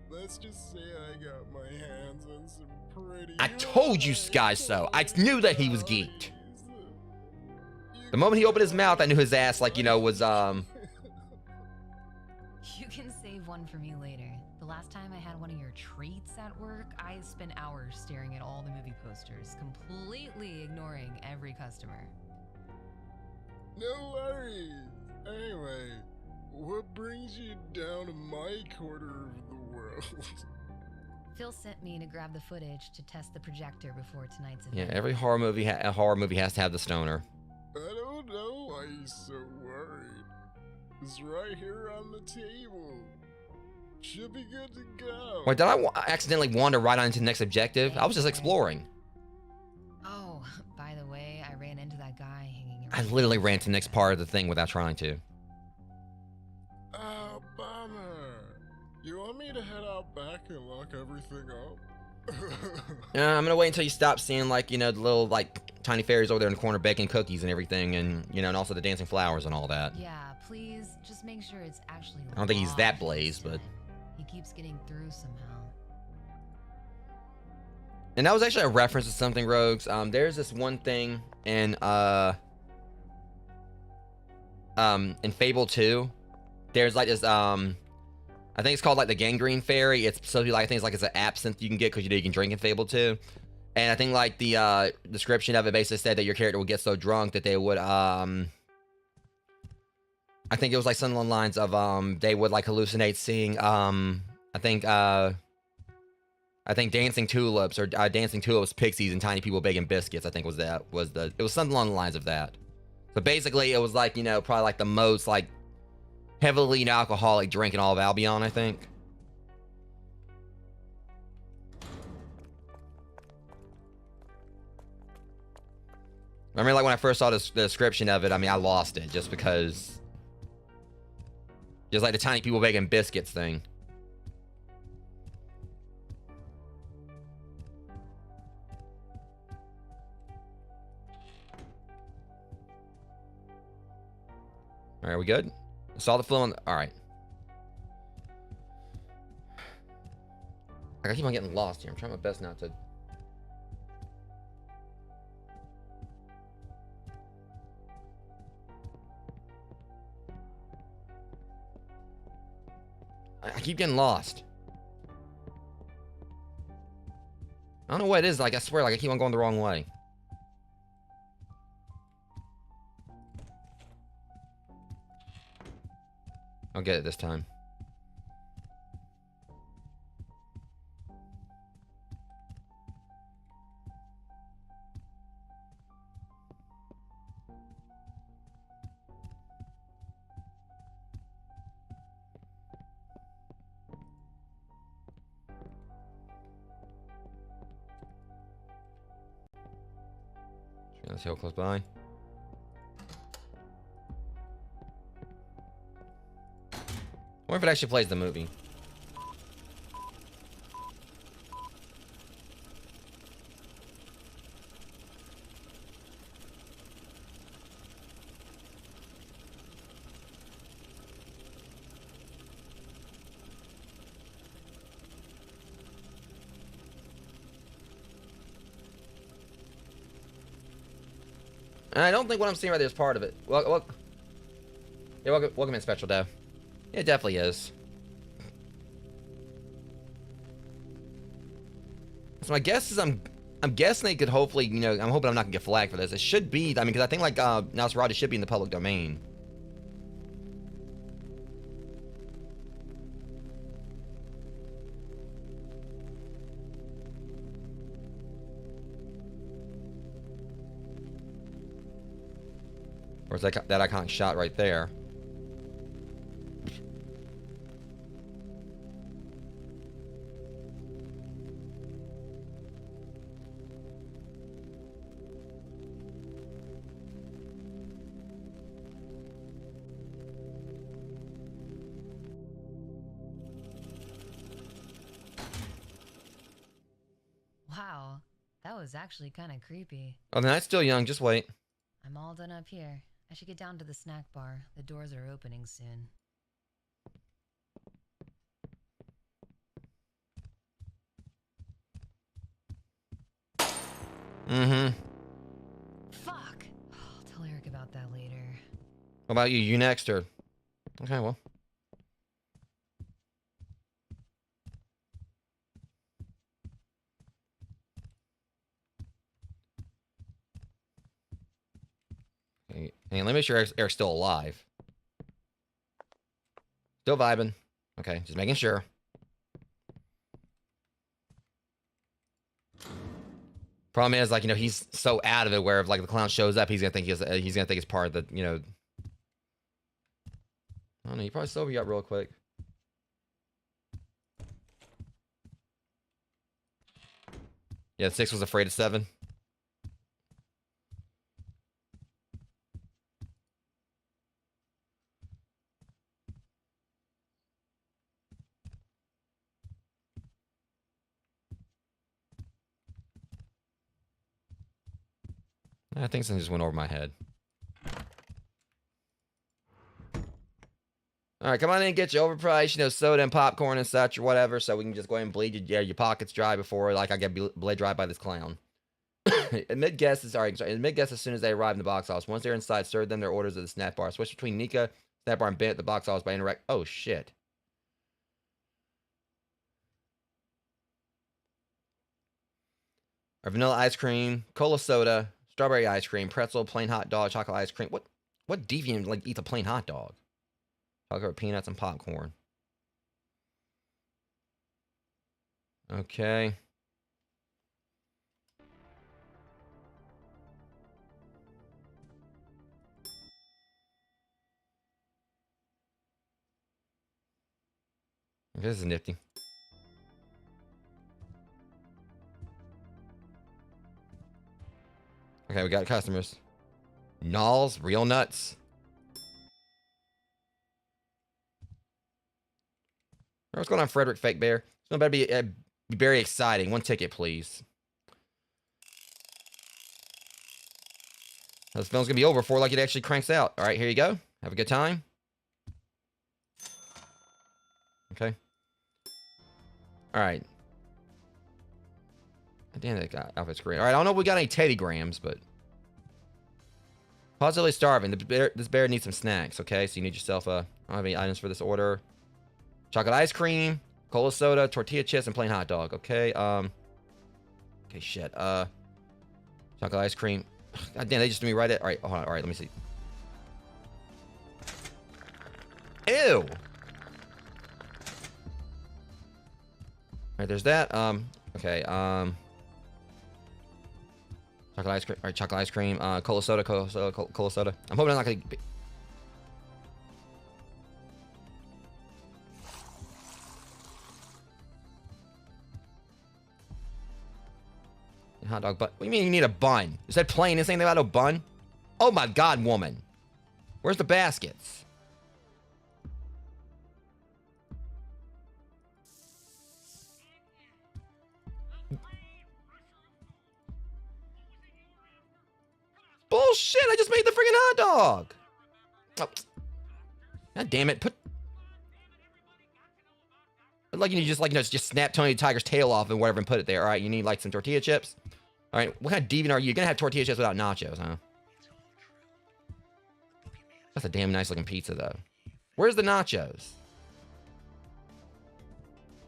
Let's just say I got my hands on some pretty... I told you guys so. I knew that he was geeked. The moment he opened his mouth, I knew his ass, like, you know, was, You can save one for me later. The last time I had one of your treats at work, I spent hours staring at all the movie posters, completely ignoring every customer. No worries. Anyway, what brings you down to my corner of the world? Phil sent me to grab the footage to test the projector before tonight's yeah, event. every horror movie has to have the stoner. I don't know why you're so worried. It's right here on the table. Should be good to go. Wait, did I accidentally wander right onto the next objective? I was just exploring. Oh, by the way, I ran into that guy hanging I around. literally ran to the next part of the thing without trying to. Oh, bummer. You want me to head out back and lock everything up? I'm gonna wait until you stop seeing, like, you know, the little, like, tiny fairies over there in the corner baking cookies and everything, and, you know, and also the dancing flowers and all that. Yeah, please, just make sure it's actually I don't think he's that locked blazed, this but... time. He keeps getting through somehow. And that was actually a reference to something, Rogues. There's this one thing in Fable 2. There's like this, I think it's called like the Gangrene Fairy. It's supposed to be like, I think it's like it's an absinthe you can get because you know you can drink in Fable 2. And I think like the description of it basically said that your character would get so drunk that they would, I think it was like something along the lines of, they would like hallucinate seeing, I think dancing tulips or dancing tulips, pixies, and tiny people baking biscuits. I think it was something along the lines of that. So basically, it was like, you know, probably like the most like heavily, you know, alcoholic drink in all of Albion, I think. I mean, like when I first saw the description of it, I mean, I lost it just because, just like the tiny people baking biscuits thing. All right, we good? Saw the film. All right. I keep on getting lost here. I'm trying my best not to. I keep getting lost. I don't know what it is. Like, I swear, like, I keep on going the wrong way. I'll get it this time. Let's see how close by. I wonder if it actually plays the movie. And I don't think what I'm seeing right there is part of it. Yeah, welcome in, Special Doe. It definitely is. So my guess is I'm guessing they could hopefully, you know, I'm hoping I'm not gonna get flagged for this. It should be, I mean, because I think like now Mirage should be in the public domain. Or is that iconic shot right there? Wow, that was actually kind of creepy. Oh, the night's still young. Just wait. I'm all done up here. I should get down to the snack bar. The doors are opening soon. Mm-hmm. Fuck! I'll tell Eric about that later. What about you? You next, or? Okay, well. Hey, let me make sure Eric's still alive. Still vibing. Okay, just making sure. Problem is, like, you know, he's so out of it where if like the clown shows up, he's gonna think he's gonna think it's part of the, you know. I don't know. He probably sobered you up real quick. Yeah, 6 was afraid of 7. I think something just went over my head. All right, come on in and get your overpriced, you know, soda and popcorn and such or whatever, so we can just go ahead and bleed your pockets dry before, like, I get bled dry by this clown. Admit guests, admit guests as soon as they arrive in the box office. Once they're inside, serve them their orders at the snack bar. Switch between Nika, snack bar, and Ben at the box office by interact. Oh, shit. Or vanilla ice cream, cola soda, strawberry ice cream, pretzel, plain hot dog, chocolate ice cream. What deviant like eats a plain hot dog? Chocolate, peanuts, and popcorn. Okay. This is nifty. Okay, we got customers. Nalls, real nuts. What's going on, Frederick Fake Bear? It's going to be very exciting. 1 ticket, please. This film's going to be over before like it actually cranks out. All right, here you go. Have a good time. Okay. All right. Damn, that got outfit's great. All right, I don't know if we got any Teddy Grams, but positively starving. This bear needs some snacks. Okay, so you need yourself a. I don't have any items for this order. Chocolate ice cream, cola soda, tortilla chips, and plain hot dog. Okay. Okay, shit. Chocolate ice cream. God damn, they just threw me right at. All right, hold on. All right, let me see. Ew. All right, there's that. Okay. Chocolate ice cream. All right, chocolate ice cream. Cola soda, cola soda. I'm hoping I'm not gonna. Hot dog bun. What do you mean you need a bun? Is that plain? Is anything about a bun? Oh my god, woman. Where's the baskets? Bullshit, I just made the freaking hot dog. Oh. God damn it. Like you just like, you know, just snap Tony the Tiger's tail off and whatever and put it there. All right, you need like some tortilla chips. All right, what kind of deviant are you? You're gonna have tortilla chips without nachos, huh? That's a damn nice looking pizza, though. Where's the nachos?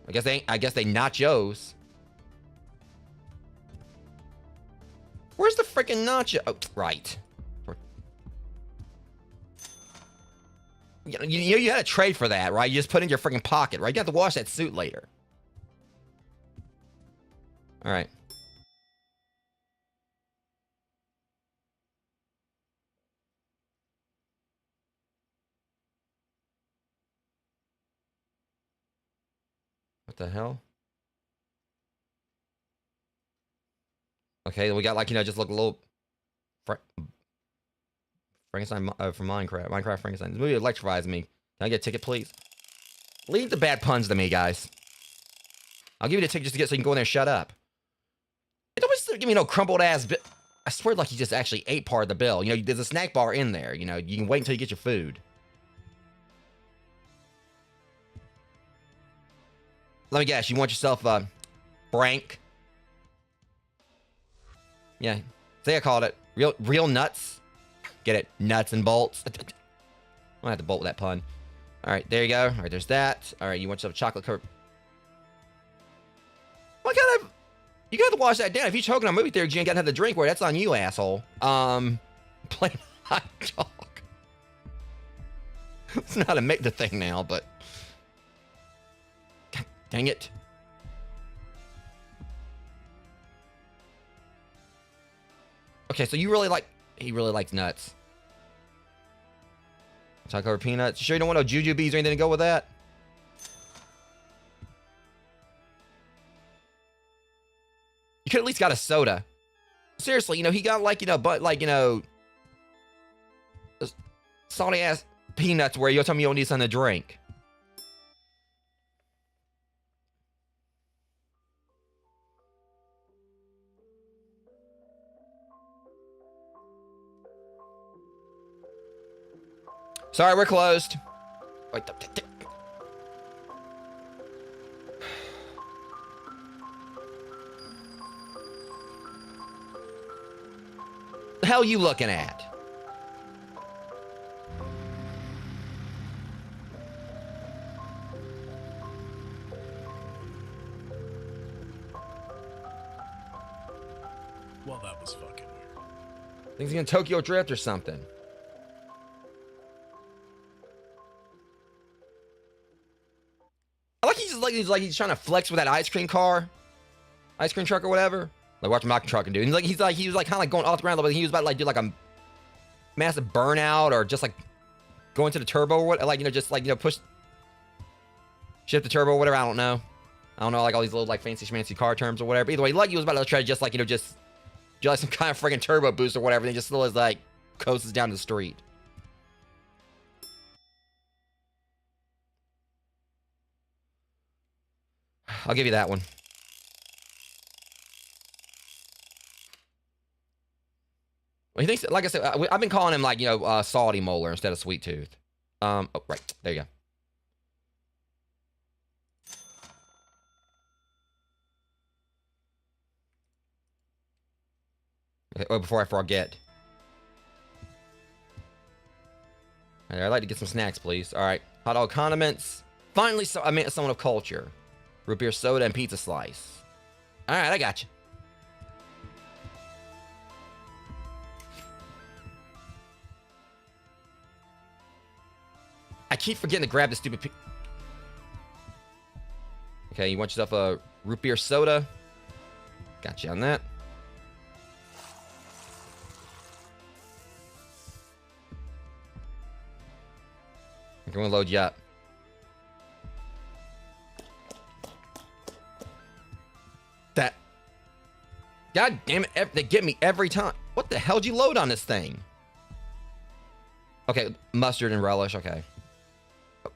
I guess they nachos. Where's the freaking nacho? Oh, right. You had a tray for that, right? You just put it in your freaking pocket, right? You have to wash that suit later. All right. What the hell? Okay, we got like, just look a little Frankenstein from Minecraft Frankenstein. This movie electrifies me. Can I get a ticket, please? Leave the bad puns to me, guys. I'll give you the ticket just to get so you can go in there and shut up. It always give me no crumbled ass bit. I swear like you just actually ate part of the bill. There's a snack bar in there. You can wait until you get your food. Let me guess, you want yourself a Frank? Yeah, say I called it. Real nuts. Get it? Nuts and bolts. I'm gonna have to bolt with that pun. All right, there you go. All right, there's that. All right, you want yourself a chocolate covered. What kind of... You gotta wash that down. If you're choking on movie theater, you ain't gotta have the drink where that's on you, asshole. Plain hot dog. It's not a make the thing now, but... God dang it. Okay, so you really like... He really likes nuts. Chocolate covered peanuts. You sure you don't want no jujubes or anything to go with that? You could at least got a soda. Seriously, he got like, salty ass peanuts where you'll tell me you don't need something to drink. Sorry, we're closed. Wait, the hell you looking at? Well, that was fucking weird. Think he's gonna Tokyo Drift or something. I like he's trying to flex with that ice cream truck or whatever. Like watch my truck and do. And he was kind of like going off the ground a little bit. He was about to like do like a massive burnout or just like go into the turbo or what, like push shift the turbo or whatever. I don't know like all these little like fancy schmancy car terms or whatever. Either way, like he was about to try to just like just do like some kind of friggin' turbo boost or whatever. And just still is like coasts down the street. I'll give you that one. Well, he thinks, like I said, I've been calling him like, salty molar instead of sweet tooth. Oh, right. There you go. Okay, oh, before I forget. I'd like to get some snacks, please. All right. Hot dog condiments. Finally, I met someone of culture. Root beer soda and pizza slice. All right, I got you. I keep forgetting to grab the stupid okay, you want yourself a root beer soda. Got you on that. I'm going to load you up. That. God damn it. They get me every time. What the hell did you load on this thing? Okay, mustard and relish. Okay. Oh,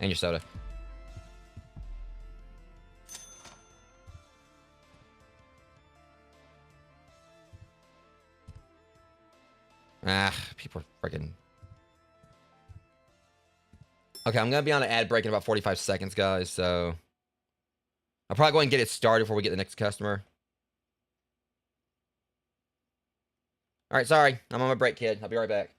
and your soda. Ah, people are freaking... Okay, I'm going to be on an ad break in about 45 seconds, guys, so... I'll probably go ahead and get it started before we get the next customer. Alright, sorry. I'm on my break, kid. I'll be right back.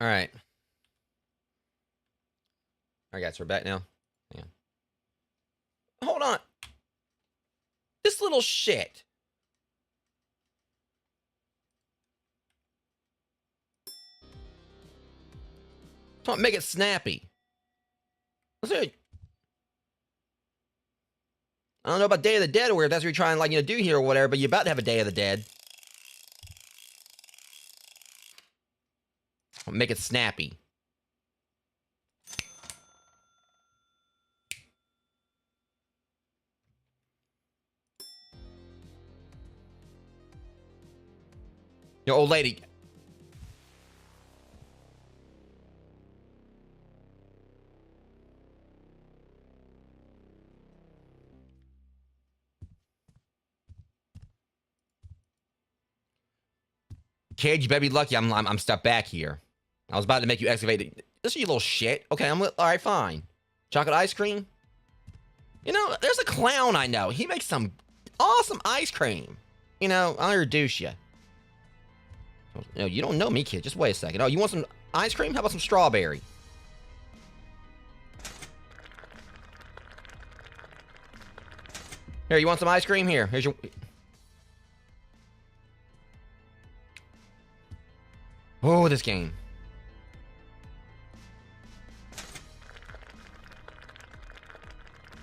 All right. All right, guys, we're back now. Hang on. Hold on. This little shit. Don't make it snappy. Let's see. I don't know about Day of the Dead or if that's what you're trying, like, you know, do here or whatever, but you're about to have a Day of the Dead. Make it snappy. Yo, old lady. Kid, you better be lucky I'm stuck back here. I was about to make you excavate it. This is you little shit. Okay, all right, fine. Chocolate ice cream? You know, there's a clown I know. He makes some awesome ice cream. You know, I'll introduce you. No, you don't know me, kid. Just wait a second. Oh, you want some ice cream? How about some strawberry? Here, you want some ice cream? Here, here's your... Oh, this game.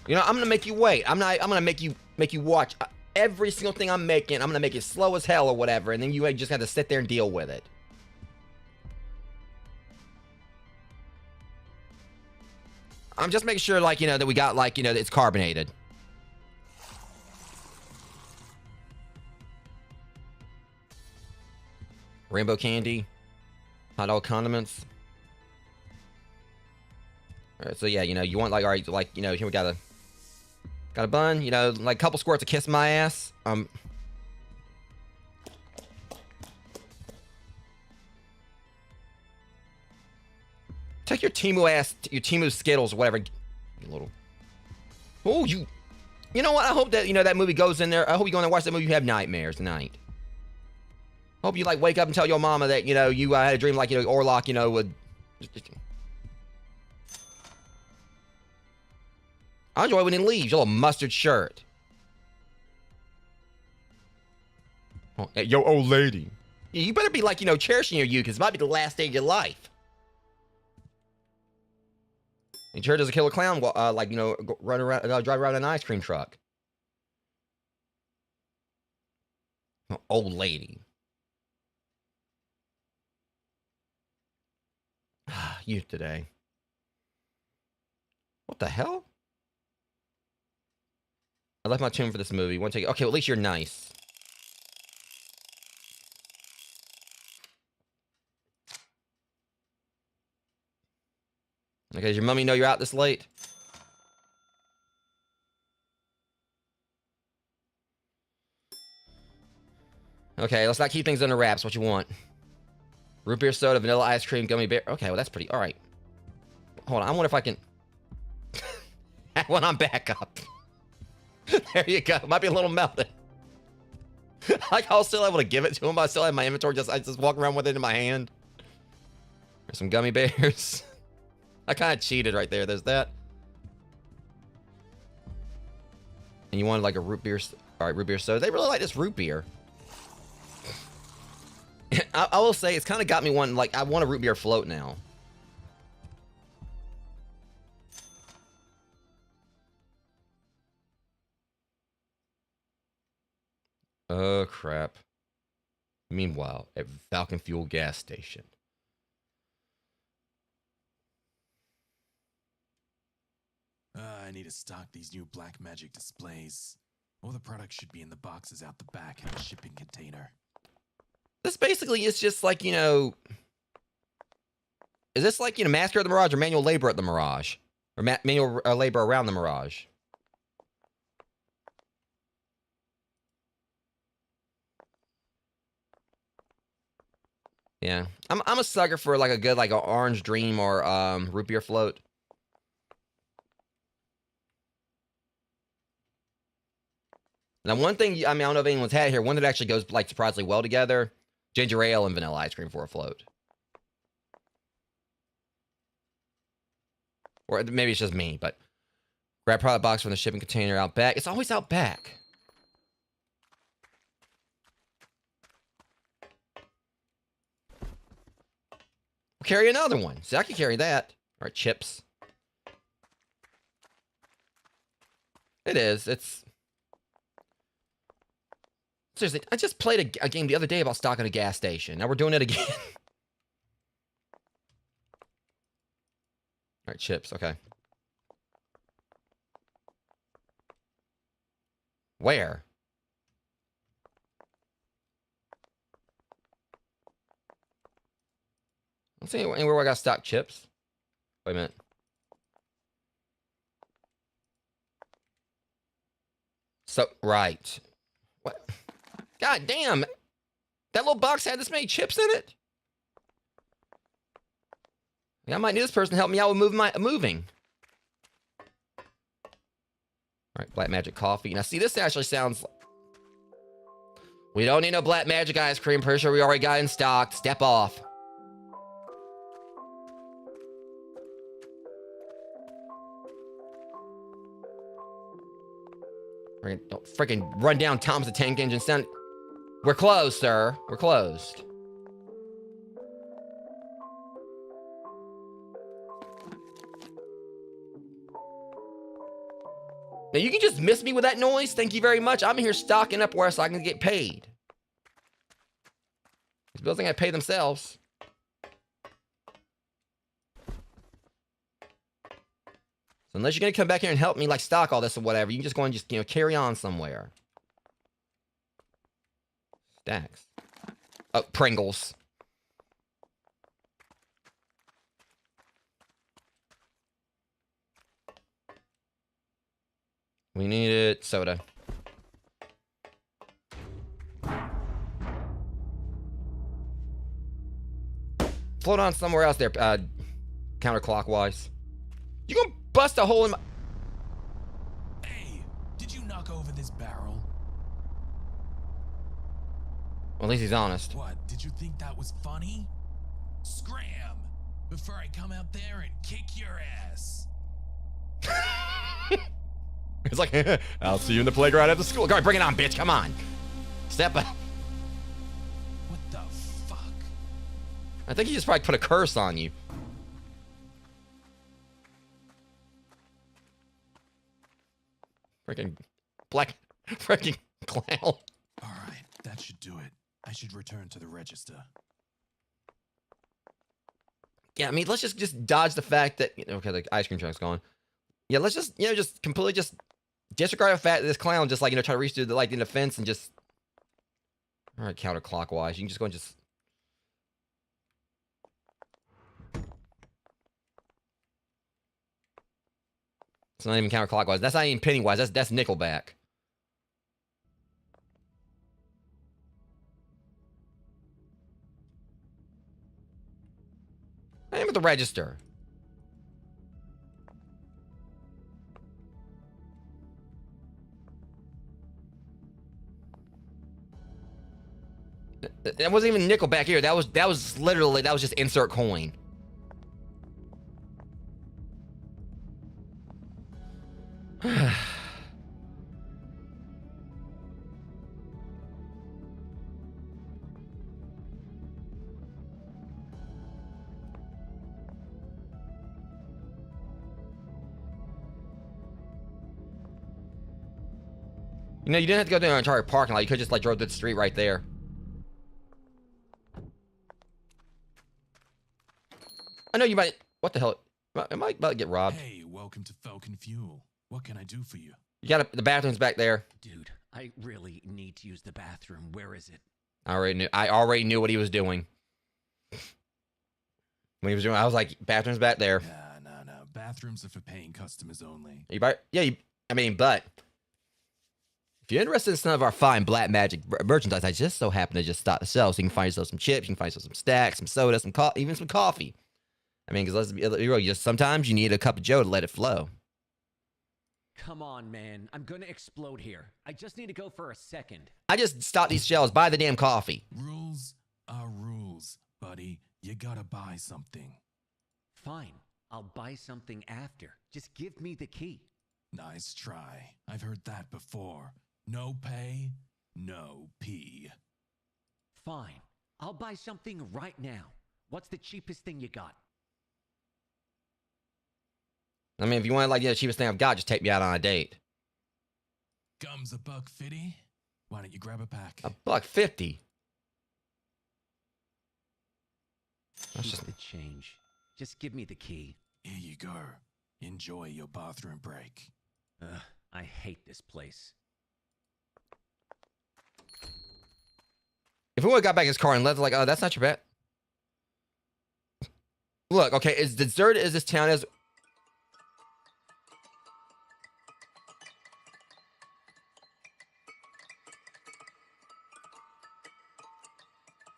You know, I'm gonna make you wait. I'm gonna make you watch every single thing I'm making. I'm gonna make it slow as hell or whatever, and then you just have to sit there and deal with it. I'm just making sure, like, you know, that we got, like, you know, that it's carbonated. Rainbow candy. Hot dog condiments. Alright, so yeah, you know, you want, like, alright, like, you know, here we got a bun, you know, like a couple squirts of Kiss My Ass. Take your Timu Skittles or whatever. You little. Oh, you know what? I hope that, you know, that movie goes in there. I hope you go in there and watch that movie. You have nightmares tonight. Hope you, like, wake up and tell your mama that, you know, you had a dream, like, you know, Orlok, you know, would... I enjoy when he leaves, your little mustard shirt. Oh, hey, yo, old lady. You better be, like, you know, cherishing your youth, because it might be the last day of your life. And sure does a killer clown, like, you know, run around, drive around in an ice cream truck. Oh, old lady. Youth today. What the hell? I left my tune for this movie. Want to take? Okay, well, at least you're nice. Okay, does your mummy know you're out this late? Okay, let's not keep things under wraps. What you want? Root beer soda, vanilla ice cream, gummy bear. Okay, well, that's pretty. All right. Hold on. I wonder if I can... when I'm back up. There you go. Might be a little melted. Like, I was still able to give it to him, but I still have my inventory. I just walk around with it in my hand. There's some gummy bears. I kind of cheated right there. There's that. And you wanted, like, a root beer... All right, root beer soda. They really like this root beer. I will say, it's kind of got me wanting, like, I want a root beer float now. Oh, crap. Meanwhile, at Falcon Fuel gas station. I need to stock these new black magic displays. All the products should be in the boxes out the back in the shipping container. This basically is just like, you know... Is this like, you know, Massacre at the Mirage or manual labor at the Mirage? Or manual labor around the Mirage? Yeah. I'm a sucker for, like, a good, like, an orange dream or root beer float. Now, one thing, I mean, I don't know if anyone's had here, one that actually goes, like, surprisingly well together. Ginger ale and vanilla ice cream for a float. Or maybe it's just me, but grab product box from the shipping container out back. It's always out back. We'll carry another one. See, I can carry that. All right, chips. It is. It's... Seriously, I just played a game the other day about stocking a gas station. Now we're doing it again. All right, chips. Okay. Where? Let's see anywhere where I got stock chips. Wait a minute. So, right. What? God damn. That little box had this many chips in it? Yeah, I might need this person to help me out with moving. All right, Black Magic coffee. Now, see, this actually sounds... We don't need no Black Magic ice cream. Pretty sure we already got it in stock. Step off. Don't freaking run down Tom's the Tank Engine sound. We're closed, sir. We're closed. Now, you can just miss me with that noise. Thank you very much. I'm here stocking up where so I can get paid. These bills ain't gonna pay themselves. So unless you're gonna come back here and help me, like, stock all this or whatever, you can just go and just, carry on somewhere. Stacks. Oh, Pringles. We needed soda. Float on somewhere else there, counterclockwise. You gonna bust a hole in my... Hey, did you knock over this barrel? Well, at least he's honest. What, did you think that was funny? Scram! Before I come out there and kick your ass. It's like, I'll see you in the playground after school. Go ahead, bring it on, bitch. Come on. Step up. What the fuck? I think he just probably put a curse on you. Freaking black, freaking clown. All right, that should do it. I should return to the register. Yeah, I mean, let's just dodge the fact that, okay, the ice cream truck's gone. Yeah, let's just, just completely just disregard the fact that this clown just, like, try to reach through the, like, in the fence and just... All right, counterclockwise. You can just go and just... It's not even counterclockwise. That's not even pennywise. That's Nickelback. I am at the register. That wasn't even Nickelback here. That was just insert coin. You didn't have to go through an entire parking lot. You could just, like, drove to the street right there. I know you might... What the hell? Am I about to get robbed? Hey, welcome to Falcon Fuel. What can I do for you? You got the bathroom's back there. Dude, I really need to use the bathroom. Where is it? I already knew what he was doing. When he was doing, I was like, bathroom's back there. No. Bathrooms are for paying customers only. But if you're interested in some of our fine Black Magic merchandise, I just so happen to just stock the shelves. So you can find yourself some chips, you can find yourself some stacks, some soda, even some coffee. I mean, because let's be real, just sometimes you need a cup of Joe to let it flow. Come on, man. I'm gonna explode here. I just need to go for a second. I just stocked these shelves. Buy the damn coffee. Rules are rules, buddy. You gotta buy something. Fine. I'll buy something after. Just give me the key. Nice try. I've heard that before. No pay, no pee. Fine. I'll buy something right now. What's the cheapest thing you got? I mean, if you want like the cheapest thing I've got, just take me out on a date. Gum's $1.50. Why don't you grab a pack? $1.50. That's Keep just the change. Just give me the key. Here you go. Enjoy your bathroom break. I hate this place. If we would have got back his car and left, like, oh, that's not your bet. Look, okay, as deserted as this town is.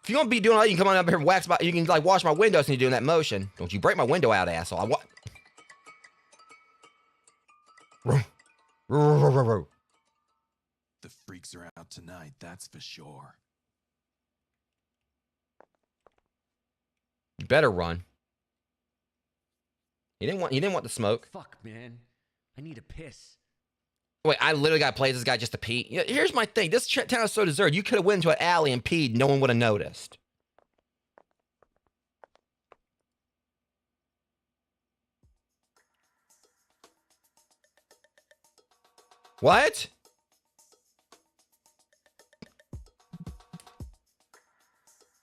If you want to be doing all that, you can come on up here and wax my, you can like wash my windows and you're doing that motion. Don't you break my window out, asshole. The freaks are out tonight, that's for sure. You better run. You didn't want the smoke. Fuck, man. I need a piss. Wait, I literally got to play this guy just to pee. You know, here's my thing. This town is so deserted. You could have went into an alley and peed. No one would have noticed. What?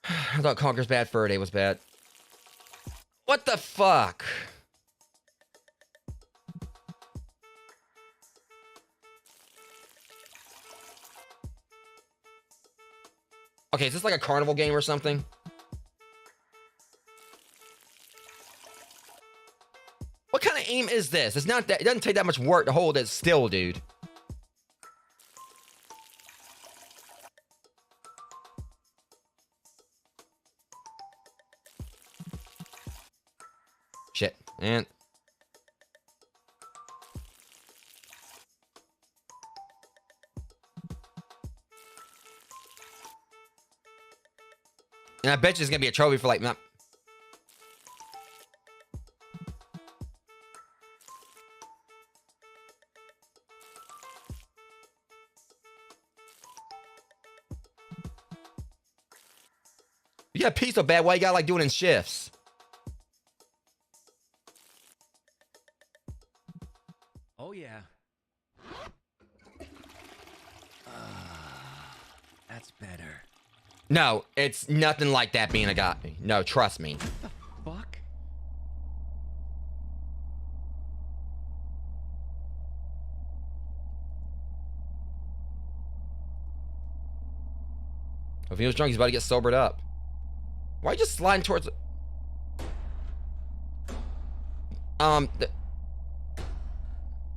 I thought Conker's Bad Fur Day was bad. What the fuck? Okay, is this like a carnival game or something? What kind of aim is this? It's not that. It doesn't take that much work to hold it still, dude. Shit, man. And I bet you there's gonna be a trophy for like. You got pee so bad, why you gotta like do it in shifts? Oh, yeah. That's better. No, it's nothing like that being a guy. No, trust me. Fuck? If he was drunk, he's about to get sobered up. Why are you just sliding towards...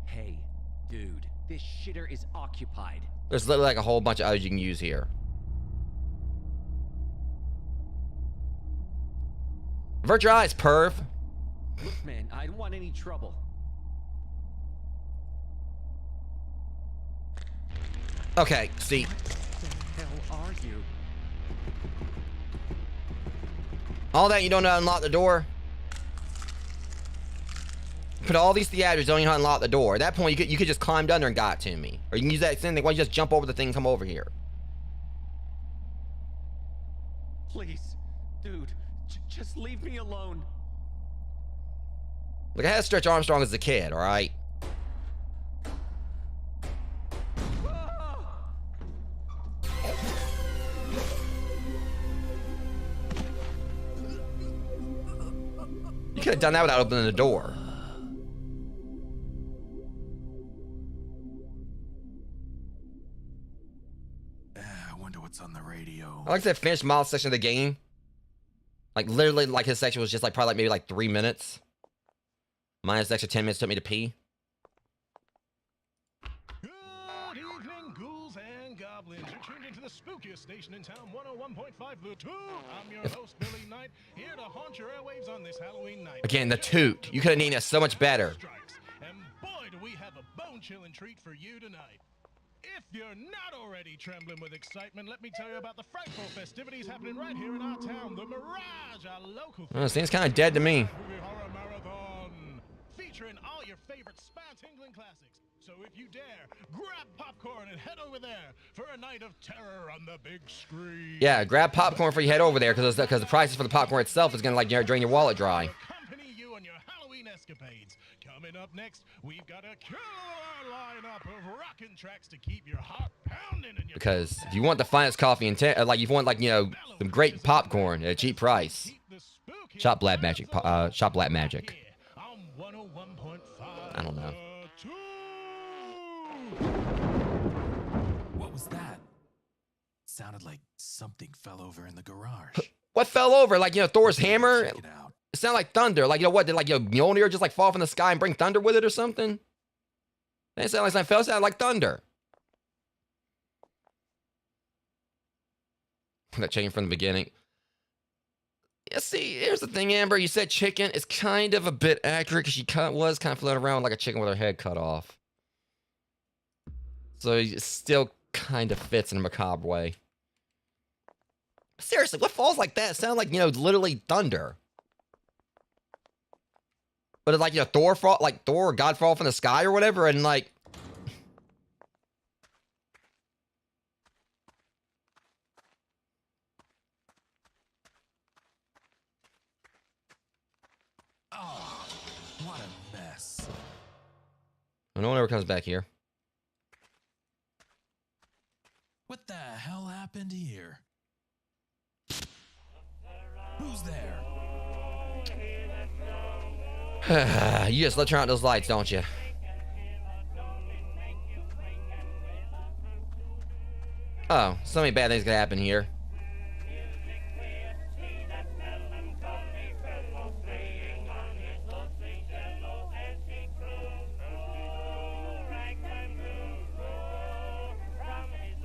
Hey, dude, this shitter is occupied. There's literally like a whole bunch of others you can use here. Avert your eyes, perv. Look, man, I don't want any trouble. Okay, see. What the hell are you? All that, you don't know how to unlock the door? Put all these theatrics, don't even know how to unlock the door. At that point, you could just climbed under and got to me. Or you can use that same thing. Why don't you just jump over the thing and come over here? Please, dude, just leave me alone. Look, I had Stretch Armstrong as a kid, alright? You could have done that without opening the door. I wonder what's on the radio. I like that finished Miles section of the game. Like, literally, like, his section was just, like, probably, like, maybe, like, 3 minutes. Minus the extra 10 minutes took me to pee. Good evening, ghouls and goblins. You're tuned into the spookiest station in town, 101.5 The Toot. I'm your host, Billy Knight, here to haunt your airwaves on this Halloween night. Again, the Toot. You could have named it so much better. And boy, do we have a bone-chilling treat for you tonight. If you're not already trembling with excitement, let me tell you about the frightful festivities happening right here in our town. The Mirage, our local... Well, it seems kind of dead to me. Movie horror marathon. featuring all your favorite spine-tingling classics. So if you dare, grab popcorn and head over there for a night of terror on the big screen. Yeah, grab popcorn before you head over there, because the prices for the popcorn itself is gonna like drain your wallet dry. Accompany you on your Halloween escapades. Coming up next, we've got a killer lineup of rockin' tracks to keep your heart pounding and your Because if you want the finest coffee and like you want some great popcorn at a cheap price, shop Black Magic. Shop Black Magic. I don't know. What was that? Sounded like something fell over in the garage. What fell over? Like Thor's hammer? It sounded like thunder. Like what? Did Mjolnir just like fall from the sky and bring thunder with it or something? It didn't sound like something fell. It sounded like thunder. That changed from the beginning. Yeah, see, here's the thing, Amber. You said chicken. It's kind of a bit accurate because she was kind of floating around like a chicken with her head cut off. So it still kind of fits in a macabre way. Seriously, what falls like that? It sounds like, literally thunder. But it's like, Thor or God fall from the sky or whatever, and like... Oh, what a mess. No one ever comes back here. What the hell happened here? Who's there? You just let turn out those lights, don't you? Oh, so many bad things could happen here.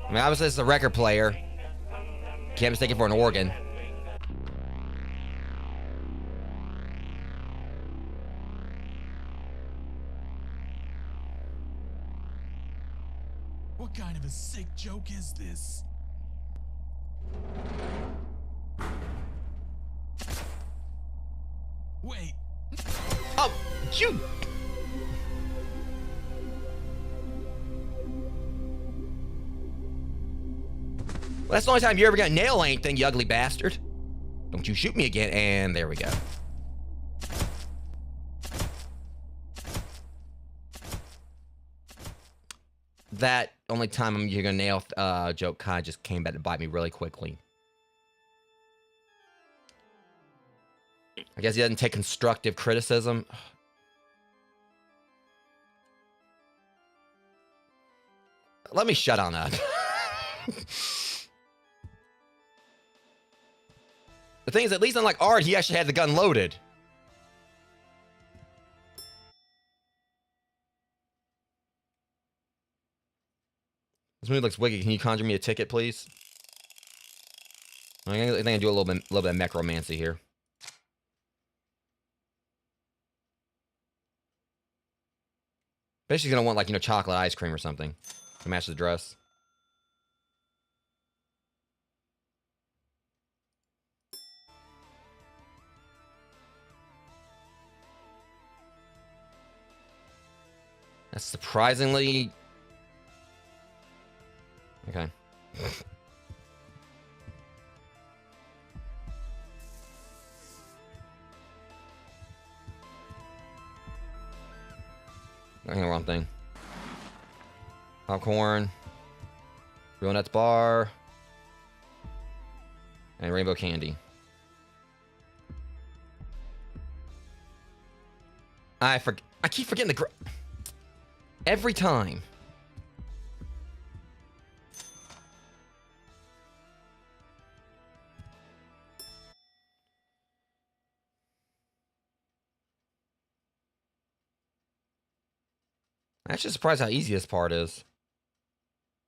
I mean, obviously, it's a record player. Can't mistake it for an organ. What kind of a sick joke is this? Wait. Oh, you... Well, that's the only time you're ever gonna nail anything, you ugly bastard. Don't you shoot me again. And there we go. That only time you're gonna nail joke kind of just came back to bite me really quickly. I guess he doesn't take constructive criticism. Let me shut on up. The thing is, at least unlike Art, he actually had the gun loaded. This movie looks wicked. Can you conjure me a ticket, please? I think I do a little bit of necromancy here. Bet she's gonna want like chocolate ice cream or something to match the dress. That's surprisingly... Okay. I think the wrong thing. Popcorn. Real Nuts bar. And rainbow candy. I keep forgetting the... Every time. I'm actually surprised how easy this part is.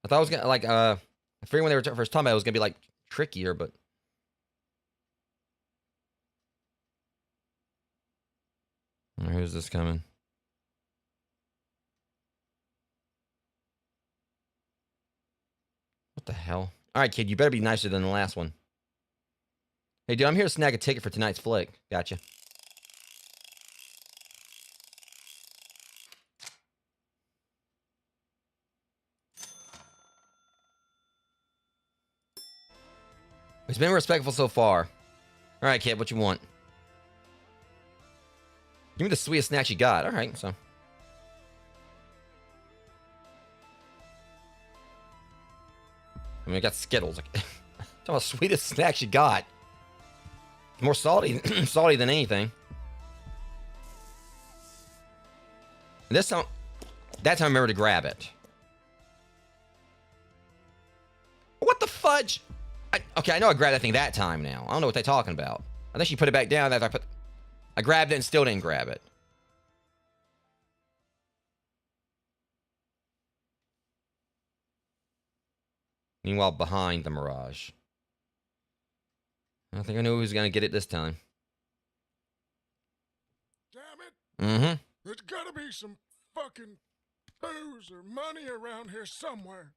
I thought it was gonna like I figured when they were first talking about it was gonna be like trickier, but who's this coming? What the hell? All right, kid, you better be nicer than the last one. Hey, dude, I'm here to snag a ticket for tonight's flick. Gotcha. He's been respectful so far. All right, kid, what you want? Give me the sweetest snacks you got. All right, so. I mean, I got Skittles. Talking about sweetest snacks you got. More salty, salty than anything. And this time, that's how I remember to grab it. What the fudge? Okay, I know I grabbed that thing that time now. I don't know what they're talking about. I think she put it back down after I grabbed it and still didn't grab it. Meanwhile, behind the Mirage. I think I knew who was going to get it this time. Damn it. Mm-hmm. There's gotta be some fucking booze or money around here somewhere.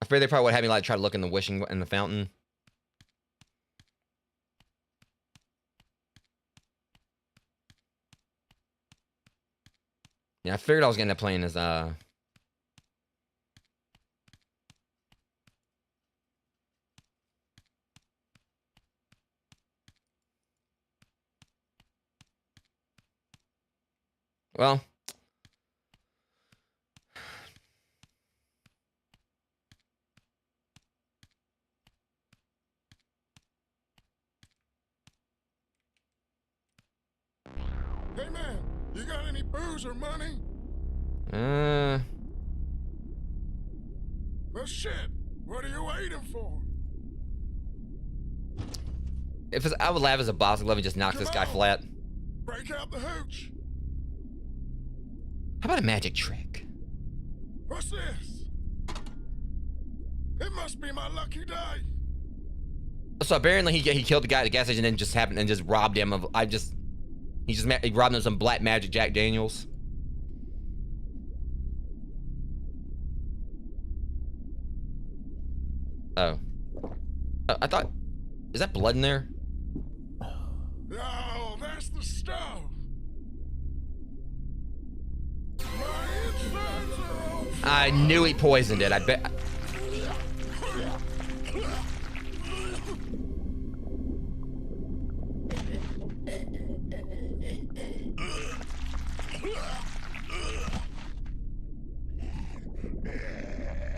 I fear they probably would have me like try to look in the fountain. Yeah, I figured I was gonna end up playing as well. Hey man, you got any booze or money? Well shit, what are you waiting for? If it's, I would laugh as a boss glove and just knocks this guy flat. Break out the hooch. How about a magic trick? What's this? It must be my lucky day. So apparently he killed the guy at the gas station and then just happened and just robbed him of he robbed him of some black magic Jack Daniels. Oh. I thought, is that blood in there? Oh, that's the stuff. I knew he poisoned it. I bet.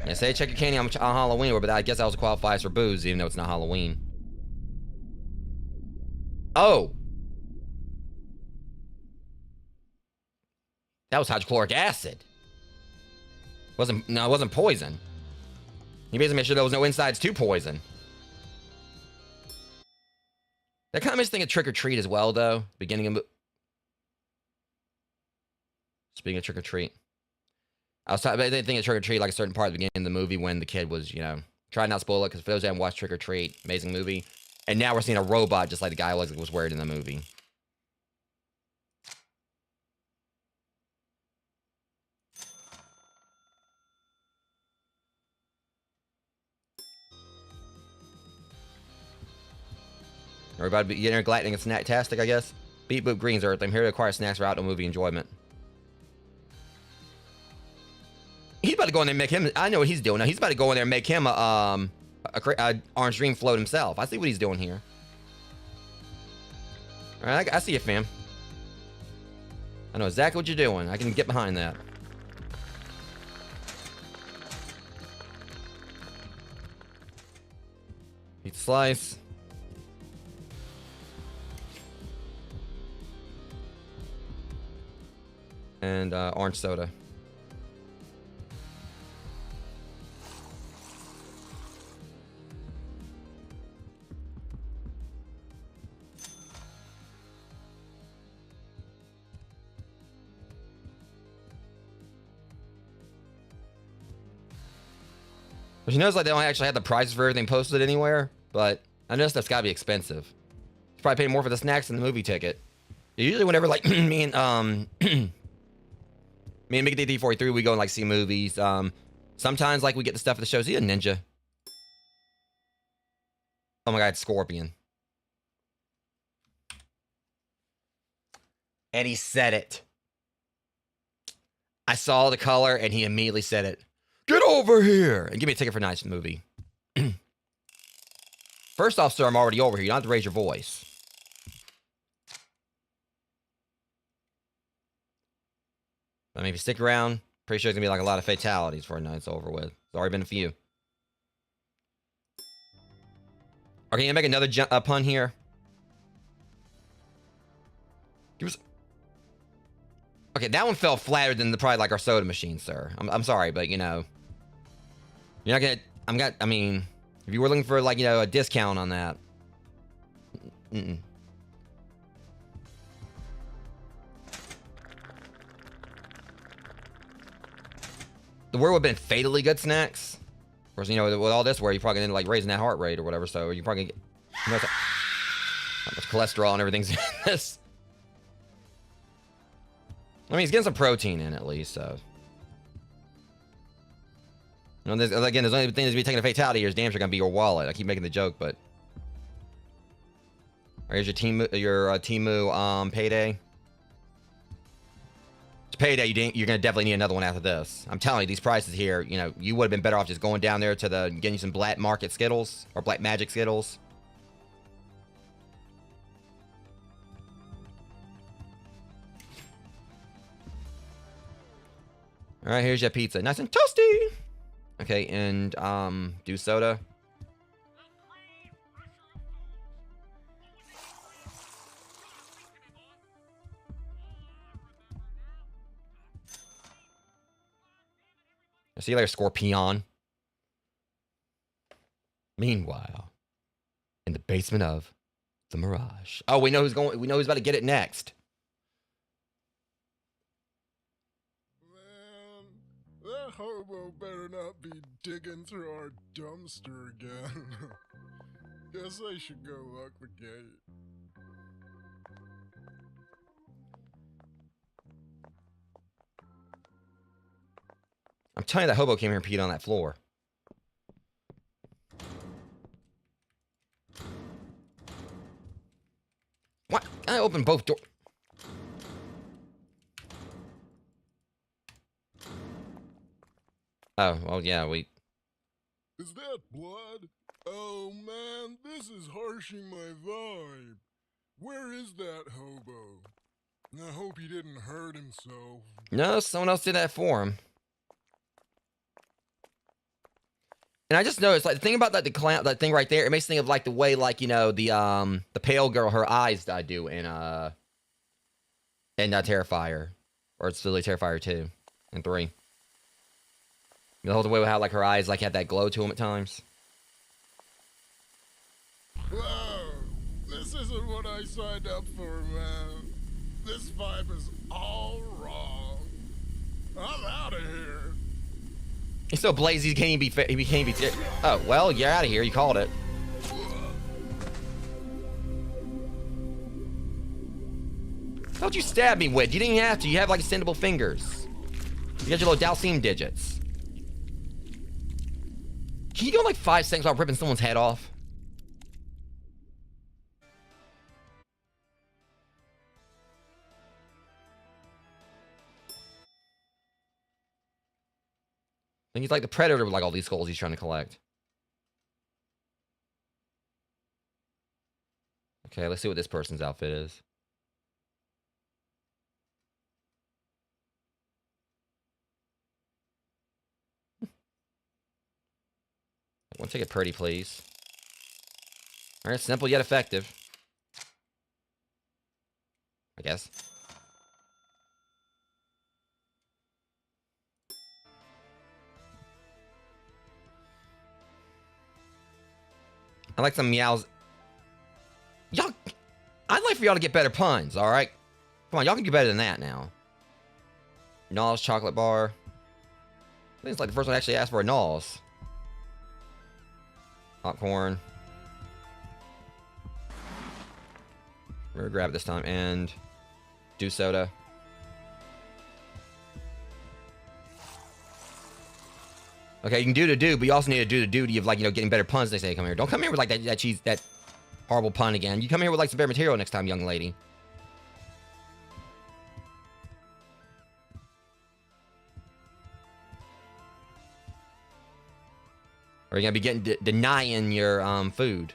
Yeah, say check your candy on Halloween, but I guess I was qualifies for booze, even though it's not Halloween. Oh. That was hydrochloric acid. No, it wasn't poison. You basically made sure there was no insides to poison. That kind of makes me think of Trick or Treat as well, though. Speaking of Trick or Treat. I was talking about the thing of Trick or Treat, like a certain part at the beginning of the movie when the kid was, you know, try not to spoil it, because for those who haven't watched Trick or Treat, amazing movie. And now we're seeing a robot just like the guy was wearing in the movie. Everybody be intergalactic and snacktastic, I guess. Beat Boop Greens Earth. I'm here to acquire snacks for outdoor movie enjoyment. He's about to go in there and make him. I know what he's doing now. He's about to go in there and make him a orange dream float himself. I see what he's doing here. All right, I see you, fam. I know exactly what you're doing. I can get behind that. Pizza slice. And orange soda. But you notice like they don't actually have the prices for everything posted anywhere, but I noticed that's gotta be expensive. You probably pay more for the snacks than the movie ticket. Usually whenever like me and Mickey D43, we go and like see movies. Sometimes like we get the stuff for the shows. He's a ninja. Oh my god, Scorpion. And he said it. I saw the color, and he immediately said it. Get over here and give me a ticket for tonight's movie. First off, sir, I'm already over here. You don't have to raise your voice. I mean, if you stick around, pretty sure there's going to be like a lot of fatalities before tonight's over with. There's already been a few. Okay, you make another pun here? Okay, that one fell flatter than probably like our soda machine, sir. I'm sorry, but you know, you're not gonna. I mean, if you were looking for like a discount on that. The word would have been fatally good snacks. Of course, with all this, where you're probably gonna like raising that heart rate or whatever, so you're probably gonna get how much cholesterol and everything's in this. I mean, he's getting some protein in at least, so. There's only thing that's be taking a fatality here is damn sure gonna be your wallet. I keep making the joke, but. Here's your Temu payday. It's payday. You're gonna definitely need another one after this. I'm telling you, these prices here, you would have been better off just going down there to getting you some black market Skittles or black magic Skittles. All right, here's your pizza. Nice and toasty. Okay, and do soda. I'll see you later, Scorpion. Meanwhile, in the basement of the Mirage. Oh, we know who's about to get it next. That hobo better not be digging through our dumpster again. Guess I should go lock the gate. I'm telling you, that hobo came here and peed on that floor. What? I opened both doors. Oh, well, yeah, Is that blood? Oh, man, this is harshing my vibe. Where is that hobo? I hope he didn't hurt himself. No, someone else did that for him. And I just noticed, like, the thing about that thing right there, it makes me think of like the way, like, the pale girl, her eyes I do in Terrifier, or it's really Terrifier 2 and 3. The whole way with how like her eyes like have that glow to them at times. Whoa, this isn't what I signed up for, man. This vibe is all wrong. I'm out of here. He's so blazy he can't even be. Oh well, you're out of here. You called it. How'd you stab me with? You didn't even have to. You have like extendable fingers. You got your little Dalsim digits. Can you go in like 5 seconds without ripping someone's head off? I think he's like the Predator with like all these skulls he's trying to collect. Okay, let's see what this person's outfit is. One ticket pretty, please. All right, simple yet effective. I guess. I like some meows. Y'all, I'd like for y'all to get better puns, all right? Come on, y'all can do better than that now. Knowles chocolate bar. I think it's like the first one I actually asked for a Knowles. Popcorn. We're gonna grab it this time and do soda. Okay, you can do the do, but you also need to do the duty of like, getting better puns next time you come here. Don't come here with like that horrible pun again. You come here with like some better material next time, young lady. Or you're gonna be getting denying your food.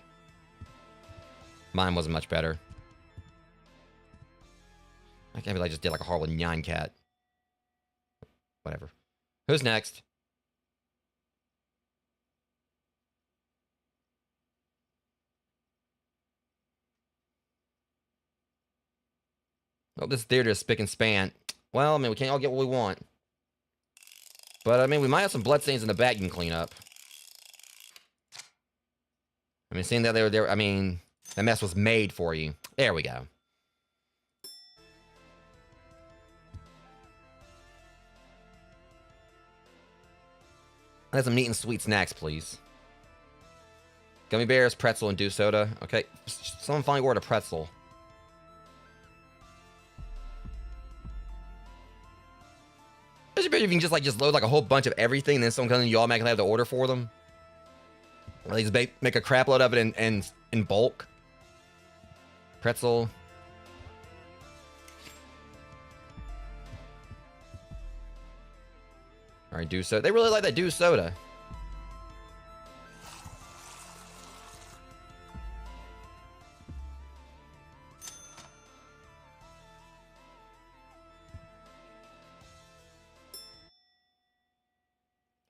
Mine wasn't much better. I can't believe I just did like a horrible 9 cat. Whatever. Who's next? Oh, this theater is spick and span. Well, I mean, we can't all get what we want. But, I mean, we might have some bloodstains in the back you can clean up. I mean, seeing that they were there, I mean, that mess was made for you. There we go. I have some neat and sweet snacks, please. Gummy bears, pretzel, and dew soda. Okay, someone finally ordered a pretzel. There's a bit if you can just load like a whole bunch of everything, and then someone comes in, you automatically have to order for them. Or they just make a crap load of it in bulk. Pretzel. All right, dew soda. They really like that dew soda.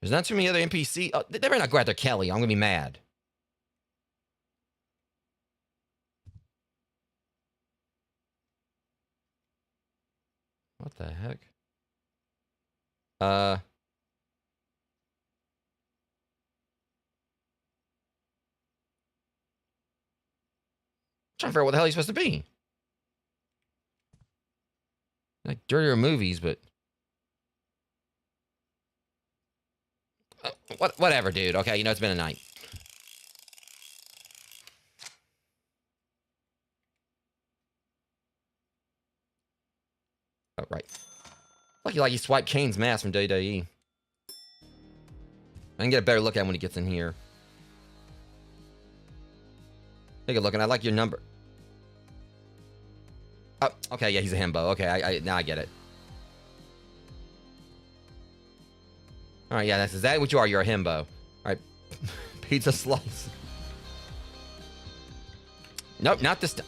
There's not too many other NPC. Oh, they better not go after Kelly. I'm gonna be mad. What the heck? Trying to figure out what the hell he's supposed to be. Like dirtier movies, but whatever, dude. Okay, you know it's been a night. Oh, right. Lucky like he swiped Kane's mask from WWE. I can get a better look at him when he gets in here. Take a look, and I like your number. Oh, okay, yeah, he's a himbo. Okay, now I get it. All right, yeah, that's exactly what you are. You're a himbo. All right, pizza slice. Nope, not this time.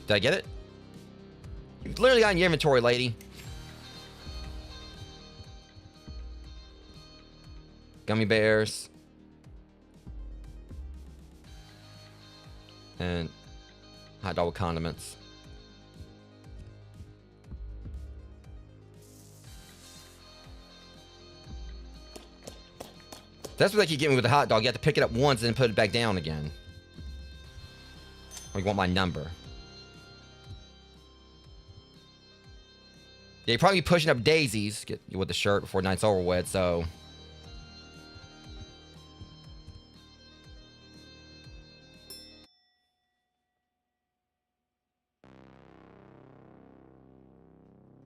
Did I get it? You've literally got in your inventory, lady. Gummy bears. And hot dog with condiments. That's what they keep getting me with the hot dog. You have to pick it up once and then put it back down again. Or you want my number. Yeah, you're probably pushing up daisies. Get you with the shirt before night's over with, so.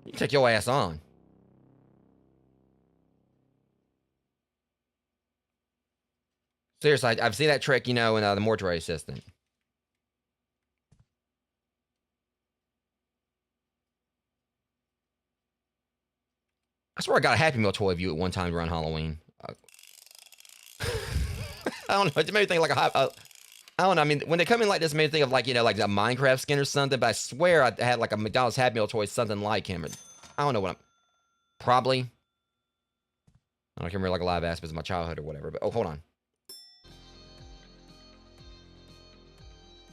You can take your ass on. Seriously, I've seen that trick, you know, in the mortuary assistant. I swear I got a Happy Meal toy of you at one time around Halloween. I don't know. It made me think like I don't know. I mean, when they come in like this, it made me think of like, you know, like a Minecraft skin or something. But I swear I had like a McDonald's Happy Meal toy, something like him. I don't know what I'm. Probably. I don't remember like a live aspects of my childhood or whatever. But oh, hold on.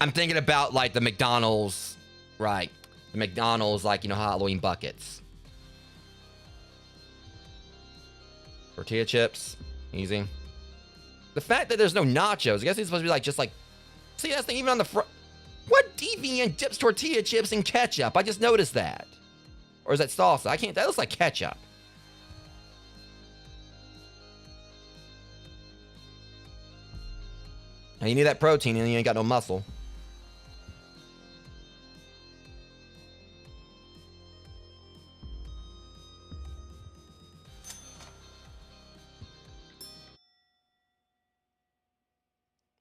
I'm thinking about like the McDonald's, right? The McDonald's, like, you know, Halloween buckets. Tortilla chips, easy. The fact that there's no nachos, I guess it's supposed to be like just like. See, that's not even on the front. What deviant dips tortilla chips in ketchup? I just noticed that. Or is that salsa? I can't. That looks like ketchup. Now you need that protein and you ain't got no muscle.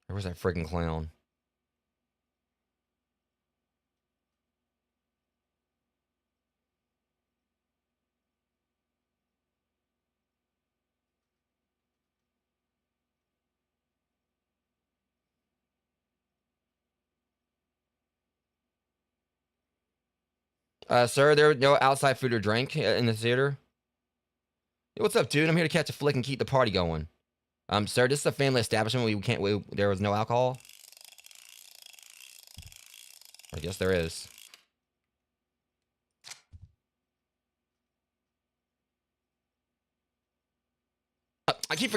Where's that freaking clown? Sir, there no outside food or drink in the theater. Hey, what's up, dude? I'm here to catch a flick and keep the party going. Sir, this is a family establishment. There was no alcohol. I guess there is. I keep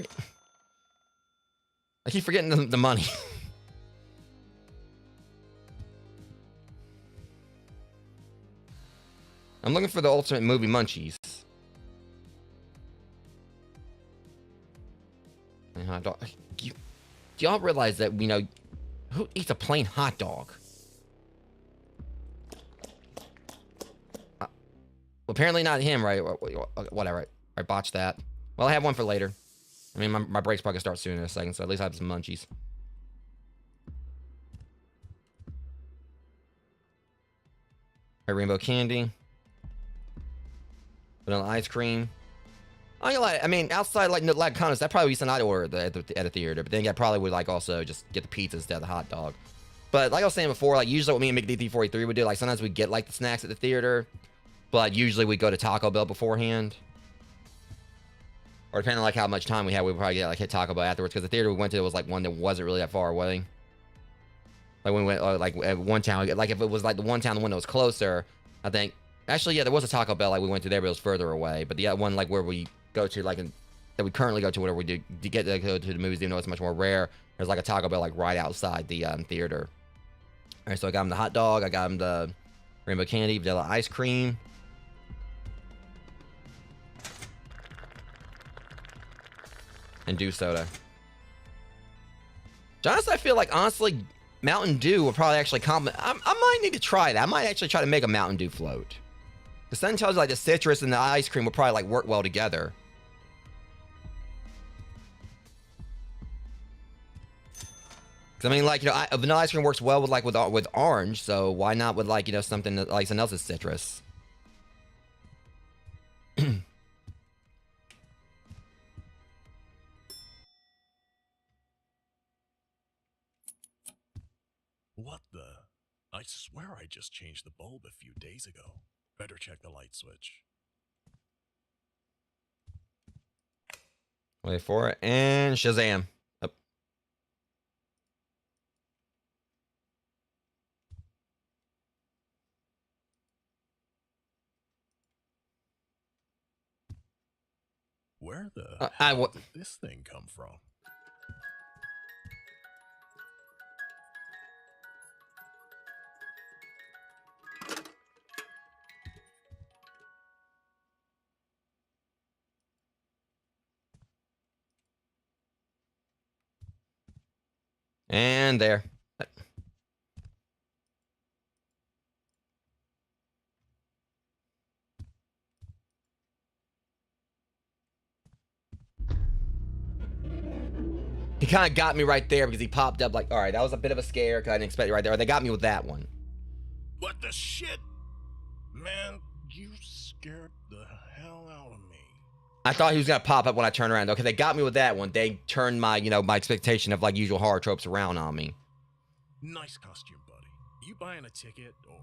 forgetting the money. I'm looking for the ultimate movie munchies. And hot dog. Do y'all realize that, you know, who eats a plain hot dog? Well, apparently not him, right? Whatever. I botched that. Well, I have one for later. I mean, my break's probably gonna start soon in a second, so at least I have some munchies. A rainbow candy. Vanilla ice cream. I mean, outside like condos, that probably be something I'd order at a theater. But then I probably would like also just get the pizza instead of the hot dog. But like I was saying before, like usually what me and Mickey D343 would do, like sometimes we get like the snacks at the theater, but usually we go to Taco Bell beforehand. Or depending on like how much time we had, we would probably get like hit Taco Bell afterwards, because the theater we went to was like one that wasn't really that far away. Like when we went like at one town, like if it was like the one town, the one that was closer, I think. Actually, yeah, there was a Taco Bell like we went to there, but it was further away. But the other one like where we go to, like that we currently go to, whatever we do to get to go to the movies, even though it's much more rare, there's like a Taco Bell like right outside the theater. All right, so I got him the hot dog, I got him the rainbow candy, vanilla ice cream. And Dew soda. Honestly, I feel like, honestly, Mountain Dew will probably actually I might need to try that. I might actually try to make a Mountain Dew float. Because then tells you like the citrus and the ice cream will probably like work well together. Because I mean, like, you know, vanilla ice cream works well with like with orange, so why not with like, you know, something that, like something else is citrus? What the? I swear I just changed the bulb a few days ago. Better check the light switch. Wait for it, and Shazam. Up. Where the hell did this thing come from? And there. He kind of got me right there because he popped up like, all right, that was a bit of a scare because I didn't expect it right there. They got me with that one. What the shit? Man, you scared the hell out of me. I thought he was going to pop up when I turned around. Okay, they got me with that one. They turned my, you know, my expectation of like usual horror tropes around on me. Nice costume, buddy. You buying a ticket or...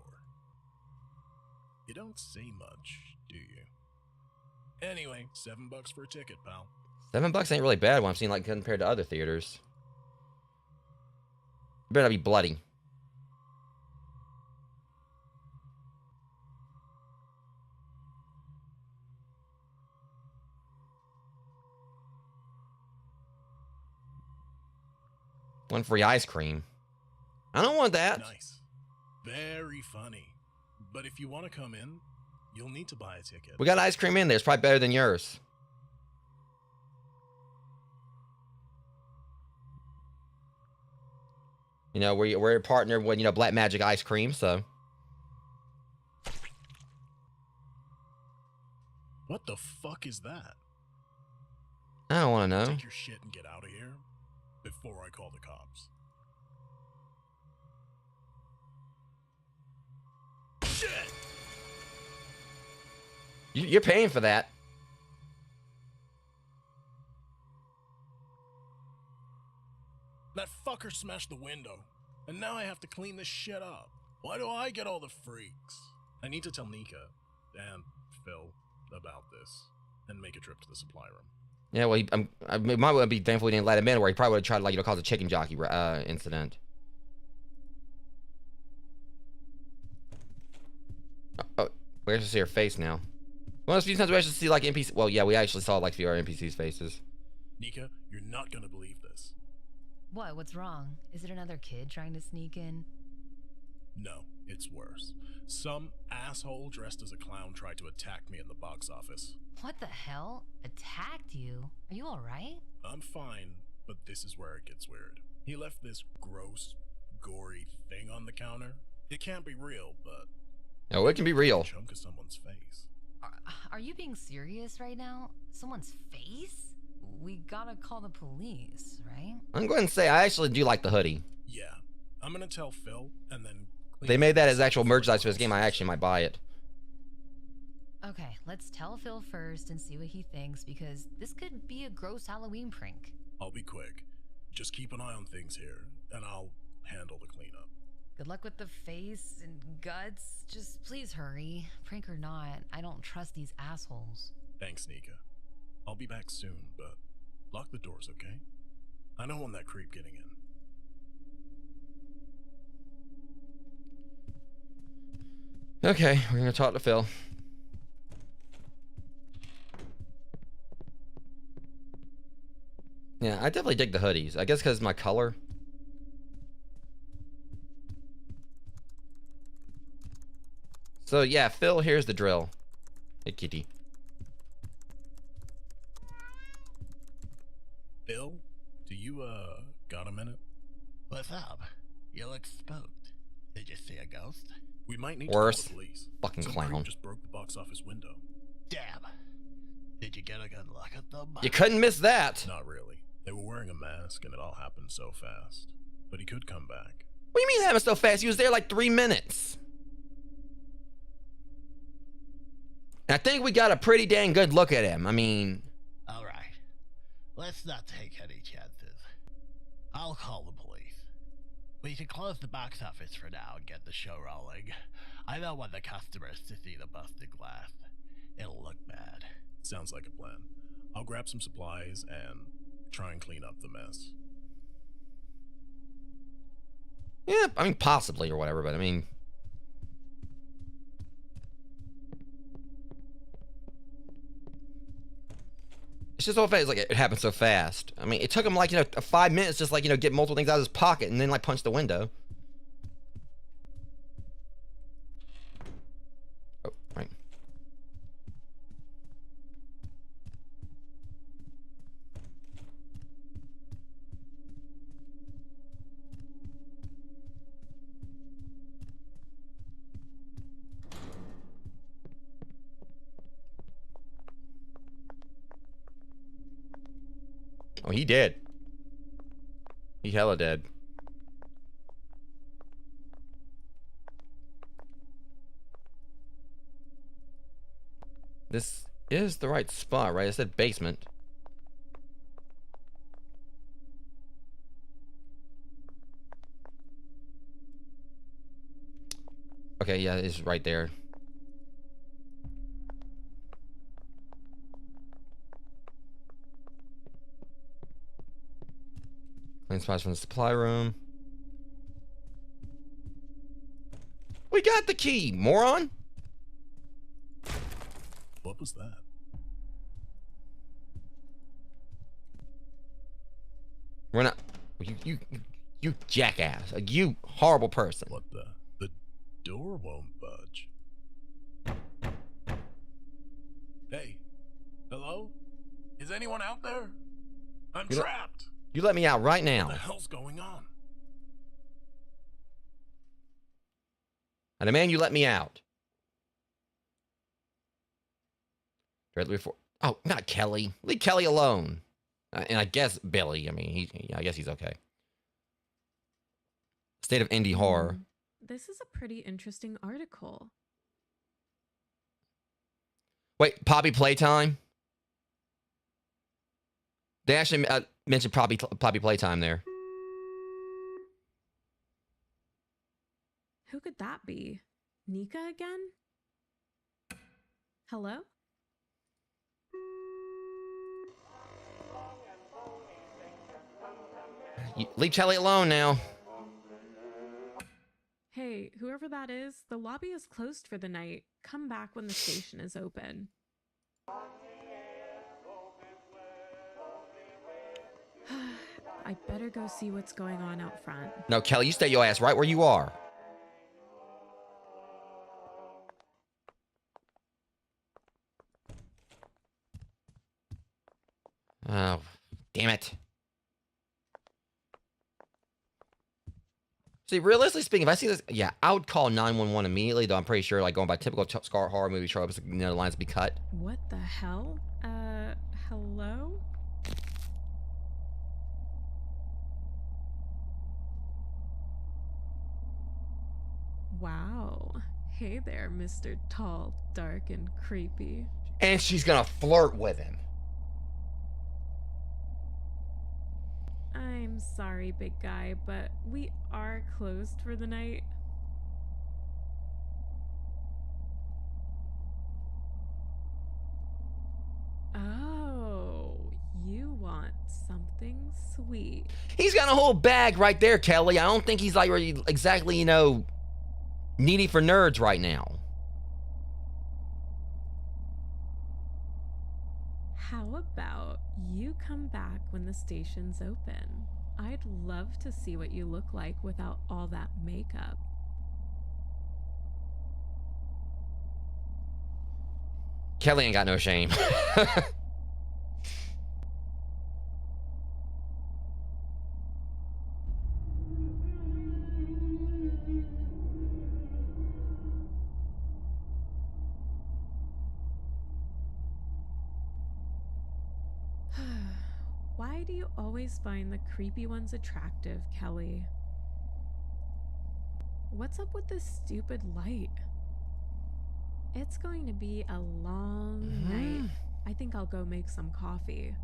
You don't say much, do you? Anyway, $7 for a ticket, pal. $7 ain't really bad when I'm seeing like compared to other theaters. It better not be bloody. One free ice cream. I don't want that. Nice. Very funny. But if you want to come in, you'll need to buy a ticket. We got ice cream in there. It's probably better than yours. You know, we're partnered with, you know, Black Magic Ice Cream, so. What the fuck is that? I don't want to know. Take your shit and get out of here before I call the cops. Shit! You're paying for that. That fucker smashed the window, and now I have to clean this shit up. Why do I get all the freaks? I need to tell Nika and Phil about this and make a trip to the supply room. Yeah, well, I might be thankful we didn't let him in, where he probably would have tried to, like, cause a chicken jockey incident. Oh, we actually see her face now. One of those few times we actually see, like, NPC. Well, yeah, we actually saw, like, a few of our NPCs' faces. Nika, you're not gonna believe this. What? What's wrong? Is it another kid trying to sneak in? No, it's worse. Some asshole dressed as a clown tried to attack me in the box office. What the hell? Attacked you? Are you alright? I'm fine, but this is where it gets weird. He left this gross, gory thing on the counter. It can't be real, but... No, it can be real. A chunk of someone's face. Are you being serious right now? Someone's face? We gotta call the police, right? I'm going to say I actually do like the hoodie. Yeah. I'm gonna tell Phil, and then... If they made that as actual merchandise for this game, I actually might buy it. Okay, let's tell Phil first and see what he thinks, because this could be a gross Halloween prank. I'll be quick. Just keep an eye on things here, and I'll handle the cleanup. Good luck with the face and guts. Just please hurry. Prank or not, I don't trust these assholes. Thanks, Nika. I'll be back soon, but lock the doors, okay? I don't want that creep getting in. Okay, we're gonna talk to Phil. Yeah, I definitely dig the hoodies. I guess because my color. So yeah, Phil, here's the drill. Hey, kitty. Phil, do you, got a minute? What's up? You look spooked. Did you see a ghost? We might need Worse. to call the police. Fucking Some clown. creep just broke the box office window. Damn. Did you get a good look at them? You couldn't miss that. Not really. They were wearing a mask and it all happened so fast. But he could come back. What do you mean that happened so fast? He was there like 3 minutes. And I think we got a pretty dang good look at him. I mean... Alright. Let's not take any chances. I'll call the police. We can close the box office for now and get the show rolling. I don't want the customers to see the busted glass. It'll look bad. Sounds like a plan. I'll grab some supplies and try and clean up the mess. Yeah, I mean, possibly or whatever, but I mean... It's just so fast, like, it happened so fast. I mean, it took him, like, 5 minutes just, like, get multiple things out of his pocket and then, like, punch the window. Oh, right. Oh, he dead. He hella dead. This is the right spot, right? I said basement. Okay, yeah, it's right there. Clean spots from the supply room. We got the key, moron! What was that? We're not... You jackass. You horrible person. What the? The door won't budge. Hey. Hello? Is anyone out there? I'm trapped. You let me out right now. What the hell's going on? I demand you let me out. Directly before. Oh, not Kelly. Leave Kelly alone. And I guess Billy. I mean, I guess he's okay. State of indie horror. This is a pretty interesting article. Wait, Poppy Playtime? They actually mentioned Poppy Playtime there. Who could that be? Nika again? Hello? Leave Kelly alone now. Hey, whoever that is, the lobby is closed for the night. Come back when the station is open. I better go see what's going on out front. No, Kelly, you stay your ass right where you are. Oh, damn it. See, realistically speaking, if I see this, yeah, I would call 911 immediately, though I'm pretty sure, like, going by typical Scar horror movie tropes, you know, the lines be cut. What the hell? Hello? Wow. Hey there, Mr. Tall, Dark, and Creepy. And she's gonna flirt with him. I'm sorry, big guy, but we are closed for the night. Oh, you want something sweet. He's got a whole bag right there, Kelly. I don't think he's, like, really exactly, you know, needy for nerds right now. How about you come back when the station's open? I'd love to see what you look like without all that makeup. Kelly ain't got no shame. Why do you always find the creepy ones attractive, Kelly? What's up with this stupid light? It's going to be a long night. I think I'll go make some coffee.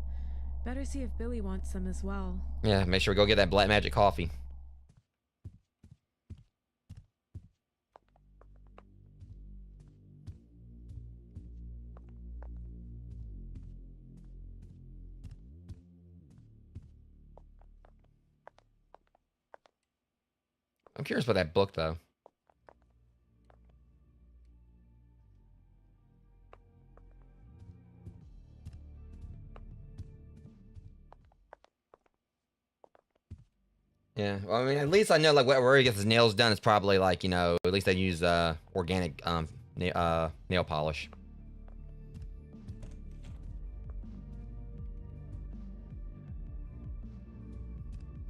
Better see if Billy wants some as well. Yeah, make sure we go get that black magic coffee. I'm curious about that book, though. Yeah, well, I mean, at least I know, like, where he gets his nails done is probably, like, you know, at least they use organic nail polish.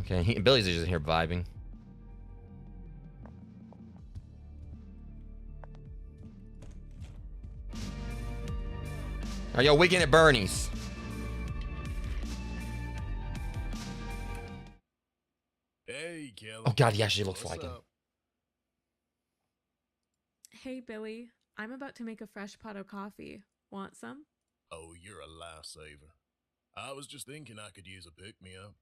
Okay, Billy's just here vibing. Are y'all weekend at Bernie's? Hey, Kelly. Oh God, he actually looks What's like him. up? Hey, Billy. I'm about to make a fresh pot of coffee. Want some? Oh, you're a lifesaver. I was just thinking I could use a pick-me-up.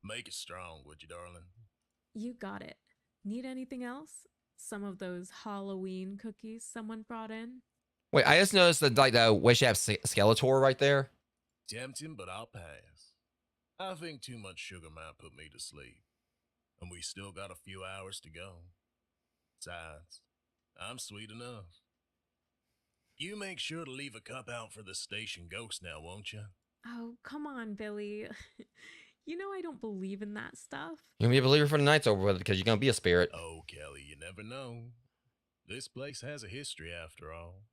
Make it strong, would you, darling? You got it. Need anything else? Some of those Halloween cookies someone brought in? Wait, I just noticed that, like, the way she has Skeletor right there. Tempting, but I'll pass. I think too much sugar might put me to sleep. And we still got a few hours to go. Besides, I'm sweet enough. You make sure to leave a cup out for the station ghost now, won't you? Oh, come on, Billy. You know I don't believe in that stuff. You're gonna be a believer for the night's over with because you're gonna be a spirit. Oh, Kelly, you never know. This place has a history after all.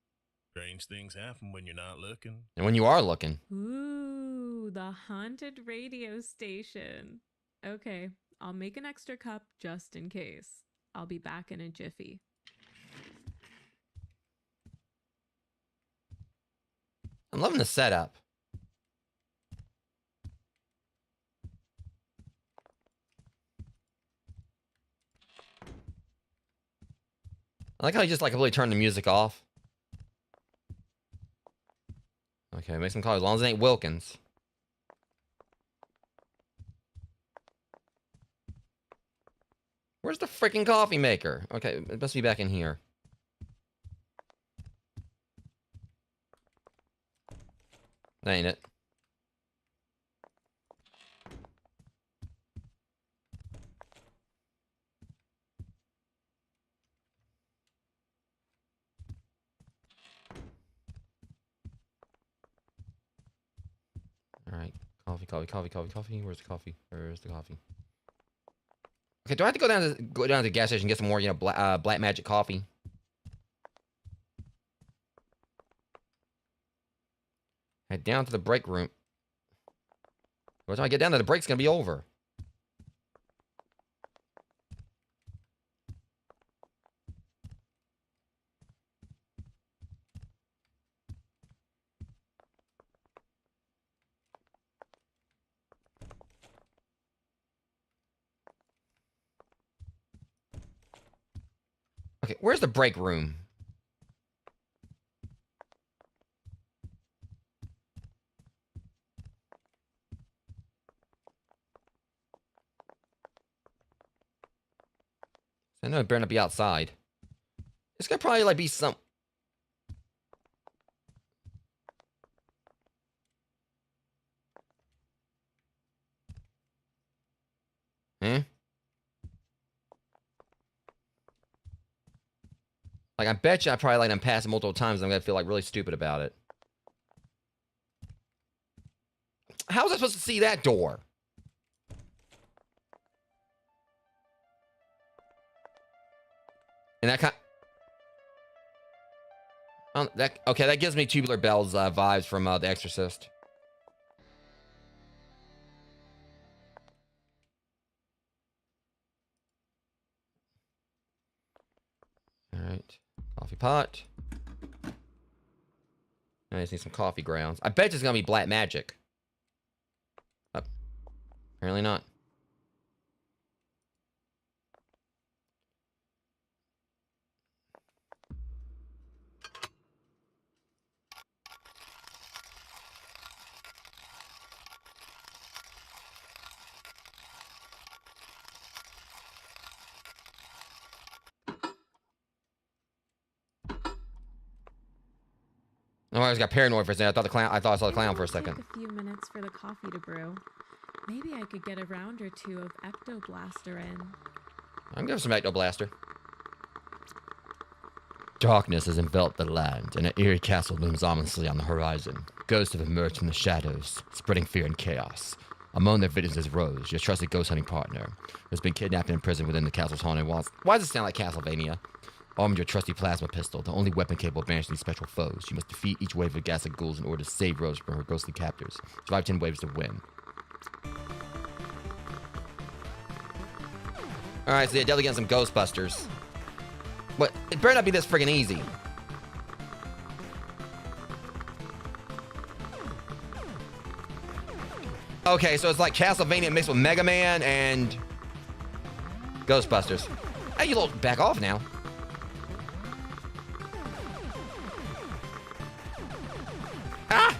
Strange things happen when you're not looking. And when you are looking. Ooh, the haunted radio station. Okay, I'll make an extra cup just in case. I'll be back in a jiffy. I'm loving the setup. I like how he just, like, completely turned the music off. Okay, make some coffee. As long as it ain't Wilkins. Where's the freaking coffee maker? Okay, it must be back in here. That ain't it. All right. Coffee. Where's the coffee? Where's the coffee? Okay, do I have to go down to the gas station and get some more, black magic coffee? Head down to the break room. By the time I get down there, the break's gonna be over. Okay, where's the break room? I know it better not be outside. It's gonna probably like be some. Hmm? Like, I bet you I probably I'm past it multiple times and I'm gonna feel like really stupid about it. How was I supposed to see that door? And that kind. Okay, that gives me Tubular Bells vibes from The Exorcist. All right, coffee pot. I just need some coffee grounds. I bet it's gonna be black magic. Oh, apparently not. Oh, I just got paranoid for a second. I thought I saw the clown for a second. Take a few minutes for the coffee to brew. Maybe I could get a round or two of Ectoblaster in. I'm gonna have some Ectoblaster. Darkness has enveloped the land, and an eerie castle looms ominously on the horizon. Ghosts have emerged from the shadows, spreading fear and chaos. Among their victims is Rose, your trusted ghost hunting partner, who has been kidnapped and imprisoned within the castle's haunted walls. Why does it sound like Castlevania? Armed with your trusty plasma pistol, the only weapon capable of banishing these spectral foes, you must defeat each wave of ghastly ghouls in order to save Rose from her ghostly captors. Survive 10 waves to win. Alright, so yeah, definitely getting some Ghostbusters. But it better not be this friggin' easy. Okay, so it's like Castlevania mixed with Mega Man and Ghostbusters. Hey, you little back off now. Ah!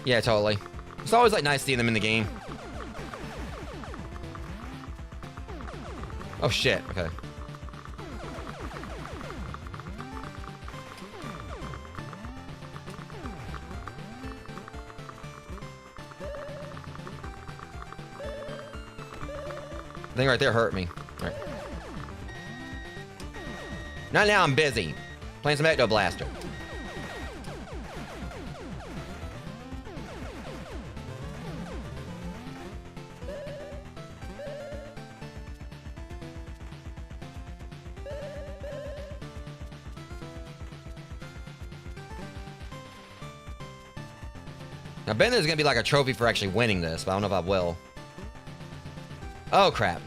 Yeah, totally. It's always like nice seeing them in the game. Oh shit, okay. The thing right there hurt me. All right. Not now, I'm busy. Playing some Ectoblaster. Now, Ben, there's gonna be like a trophy for actually winning this, but I don't know if I will. Oh, crap.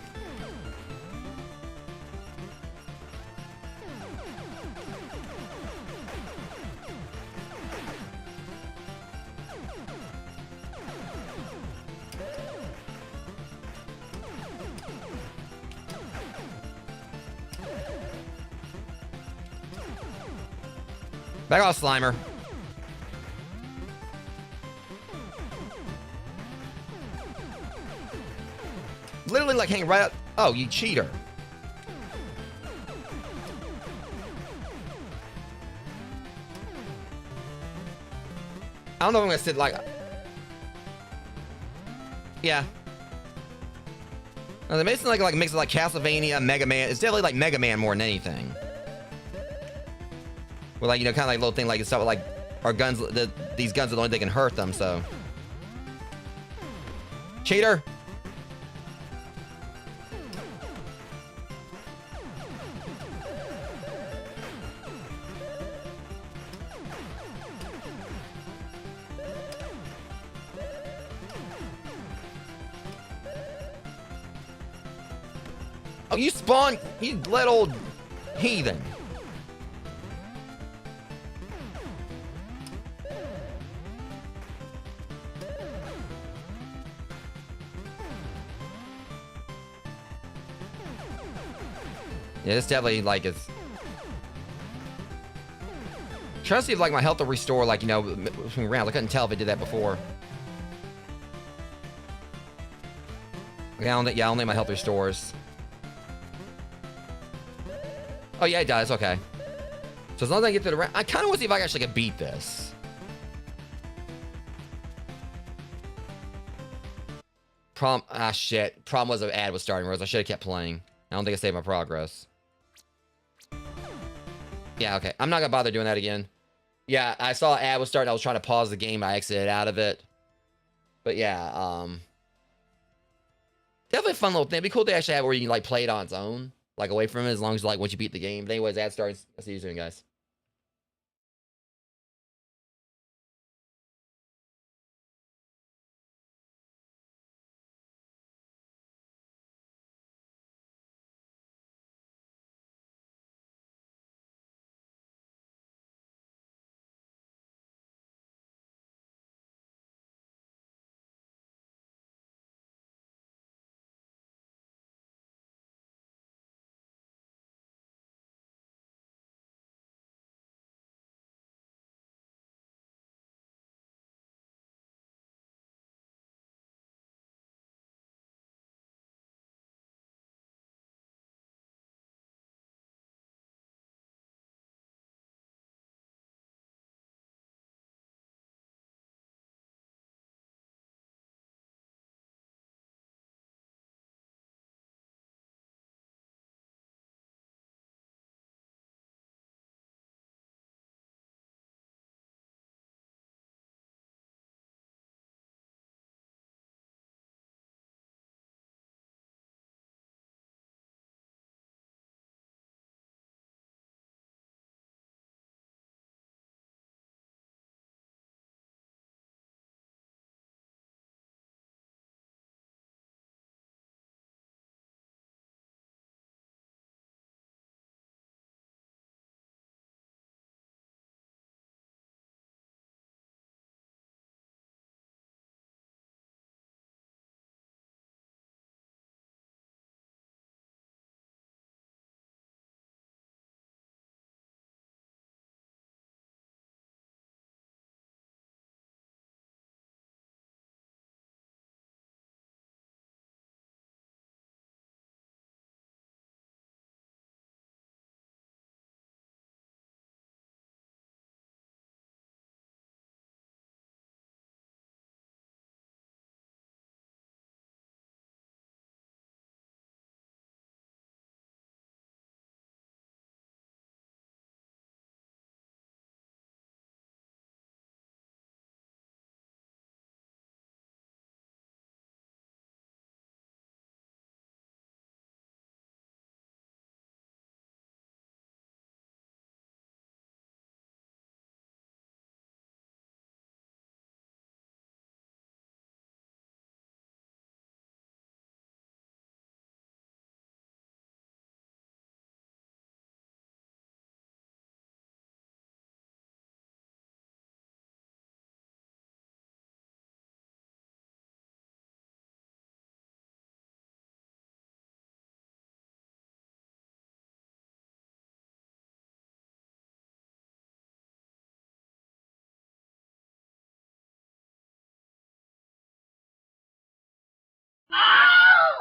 Back off, Slimer. literally like hanging right up. Oh, you cheater. I don't know if I'm gonna sit like. Yeah. Now, they made it like a mix of like Castlevania, Mega Man. It's definitely like Mega Man more than anything. With like, you know, kind of like little thing like it's stuff with like our guns. These guns are the only thing that can hurt them. So. Cheater. Oh, you spawned, you little heathen. Yeah, this definitely like is. Trying to see if like my health will restore, like, you know, between rounds. I couldn't tell if it did that before. Yeah, I don't think my health restores. Oh yeah, it does. Okay. So as long as I get to the round, I kind of want to see if I actually can beat this. Shit. Problem was the ad was starting, whereas I should have kept playing. I don't think I saved my progress. Yeah, okay. I'm not gonna bother doing that again. Yeah, I saw an ad was starting. I was trying to pause the game. I exited out of it. But yeah, definitely a fun little thing. It'd be cool to actually have where you can like play it on its own, like away from it, as long as like once you beat the game. But anyways, ad starts. I'll see you soon, guys.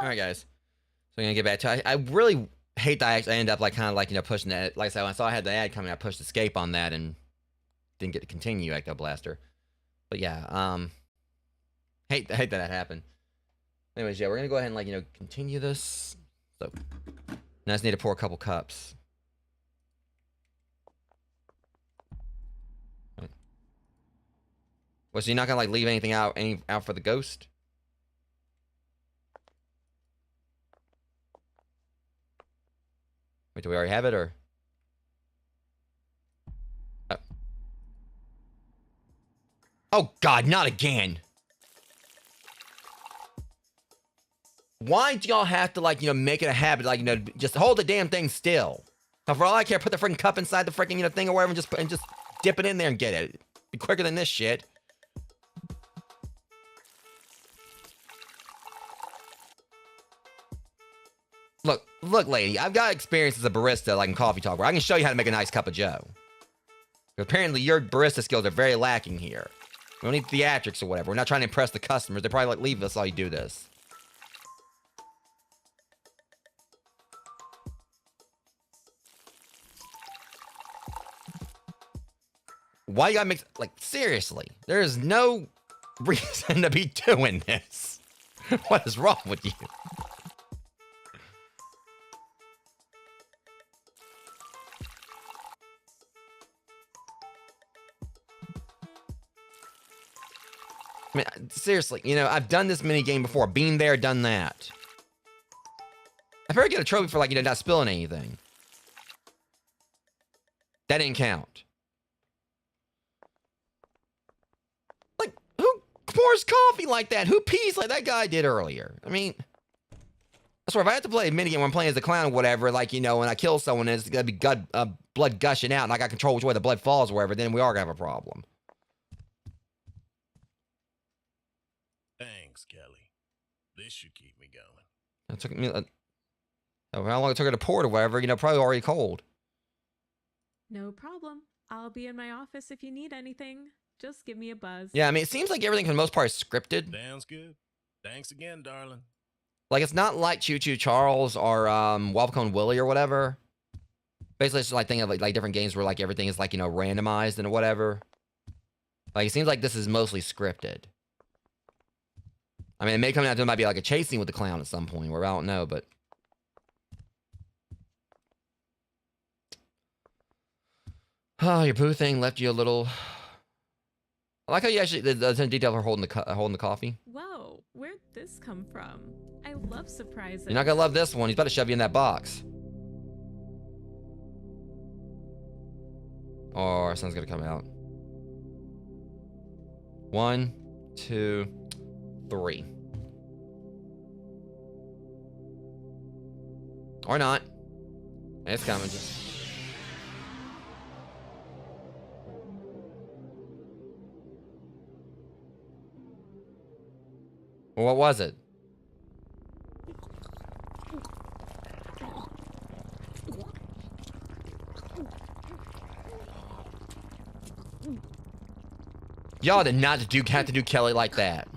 All right, guys. So I'm gonna get back to. I really hate that I end up like kind of like pushing that. Like I said, when I saw I had the ad coming, I pushed escape on that and didn't get to continue Ecto Blaster. But yeah, hate that happened. Anyways, yeah, we're gonna go ahead and like continue this. So now I just need to pour a couple cups. Right. Well, so you're not gonna like leave anything out for the ghost? Wait, do we already have it or? Oh God, not again. Why do y'all have to like, make it a habit, like, just hold the damn thing still? Now, for all I care, put the freaking cup inside the freaking, thing or whatever and just dip it in there and get it. Be quicker than this shit. Look, lady, I've got experience as a barista, like in Coffee Talk, where I can show you how to make a nice cup of joe. Apparently, your barista skills are very lacking here. We don't need theatrics or whatever. We're not trying to impress the customers. They probably like leave us while you do this. Why you gotta make, like, seriously, there is no reason to be doing this. What is wrong with you? I mean, seriously, I've done this mini game before. Been there, done that. I better get a trophy for, like, not spilling anything. That didn't count. Like, who pours coffee like that? Who pees like that guy did earlier? I mean, I swear, if I have to play a minigame when I'm playing as a clown or whatever, like, when I kill someone and it's gonna be blood gushing out and I got control which way the blood falls or whatever, then we are gonna have a problem. Thanks, Kelly. This should keep me going. It took me, how long it took her to pour it or whatever, probably already cold. No problem. I'll be in my office if you need anything. Just give me a buzz. Yeah, I mean, it seems like everything for the most part is scripted. Sounds good. Thanks again, darling. Like, it's not like Choo Choo Charles or Wapcone Willie or whatever. Basically, it's just like thinking of like different games where like everything is like, randomized and whatever. Like, it seems like this is mostly scripted. I mean, it may come out to it might be like a chase scene with the clown at some point where I don't know, but. Oh, your poo thing left you a little. I like how you actually, the attention detail for holding the coffee. Whoa, where'd this come from? I love surprises. You're not gonna love this one. He's about to shove you in that box. Oh, our sun's gonna come out. 1, 2, 3. Or not. It's coming. Well, what was it? Y'all did not have to do Kelly like that.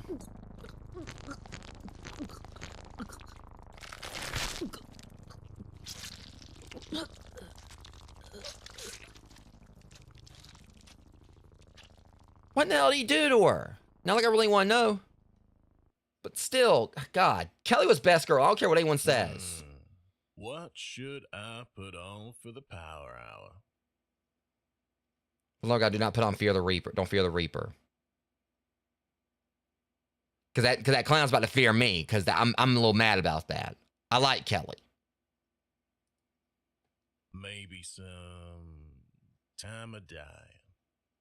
What the hell did he do to her? Not like I really want to know. But still, God, Kelly was best girl. I don't care what anyone says. What should I put on for the power hour? Lord God, do not put on Fear the Reaper. Don't fear the Reaper. Because that clown's about to fear me. Because I'm a little mad about that. I like Kelly. Maybe some Time of Dying.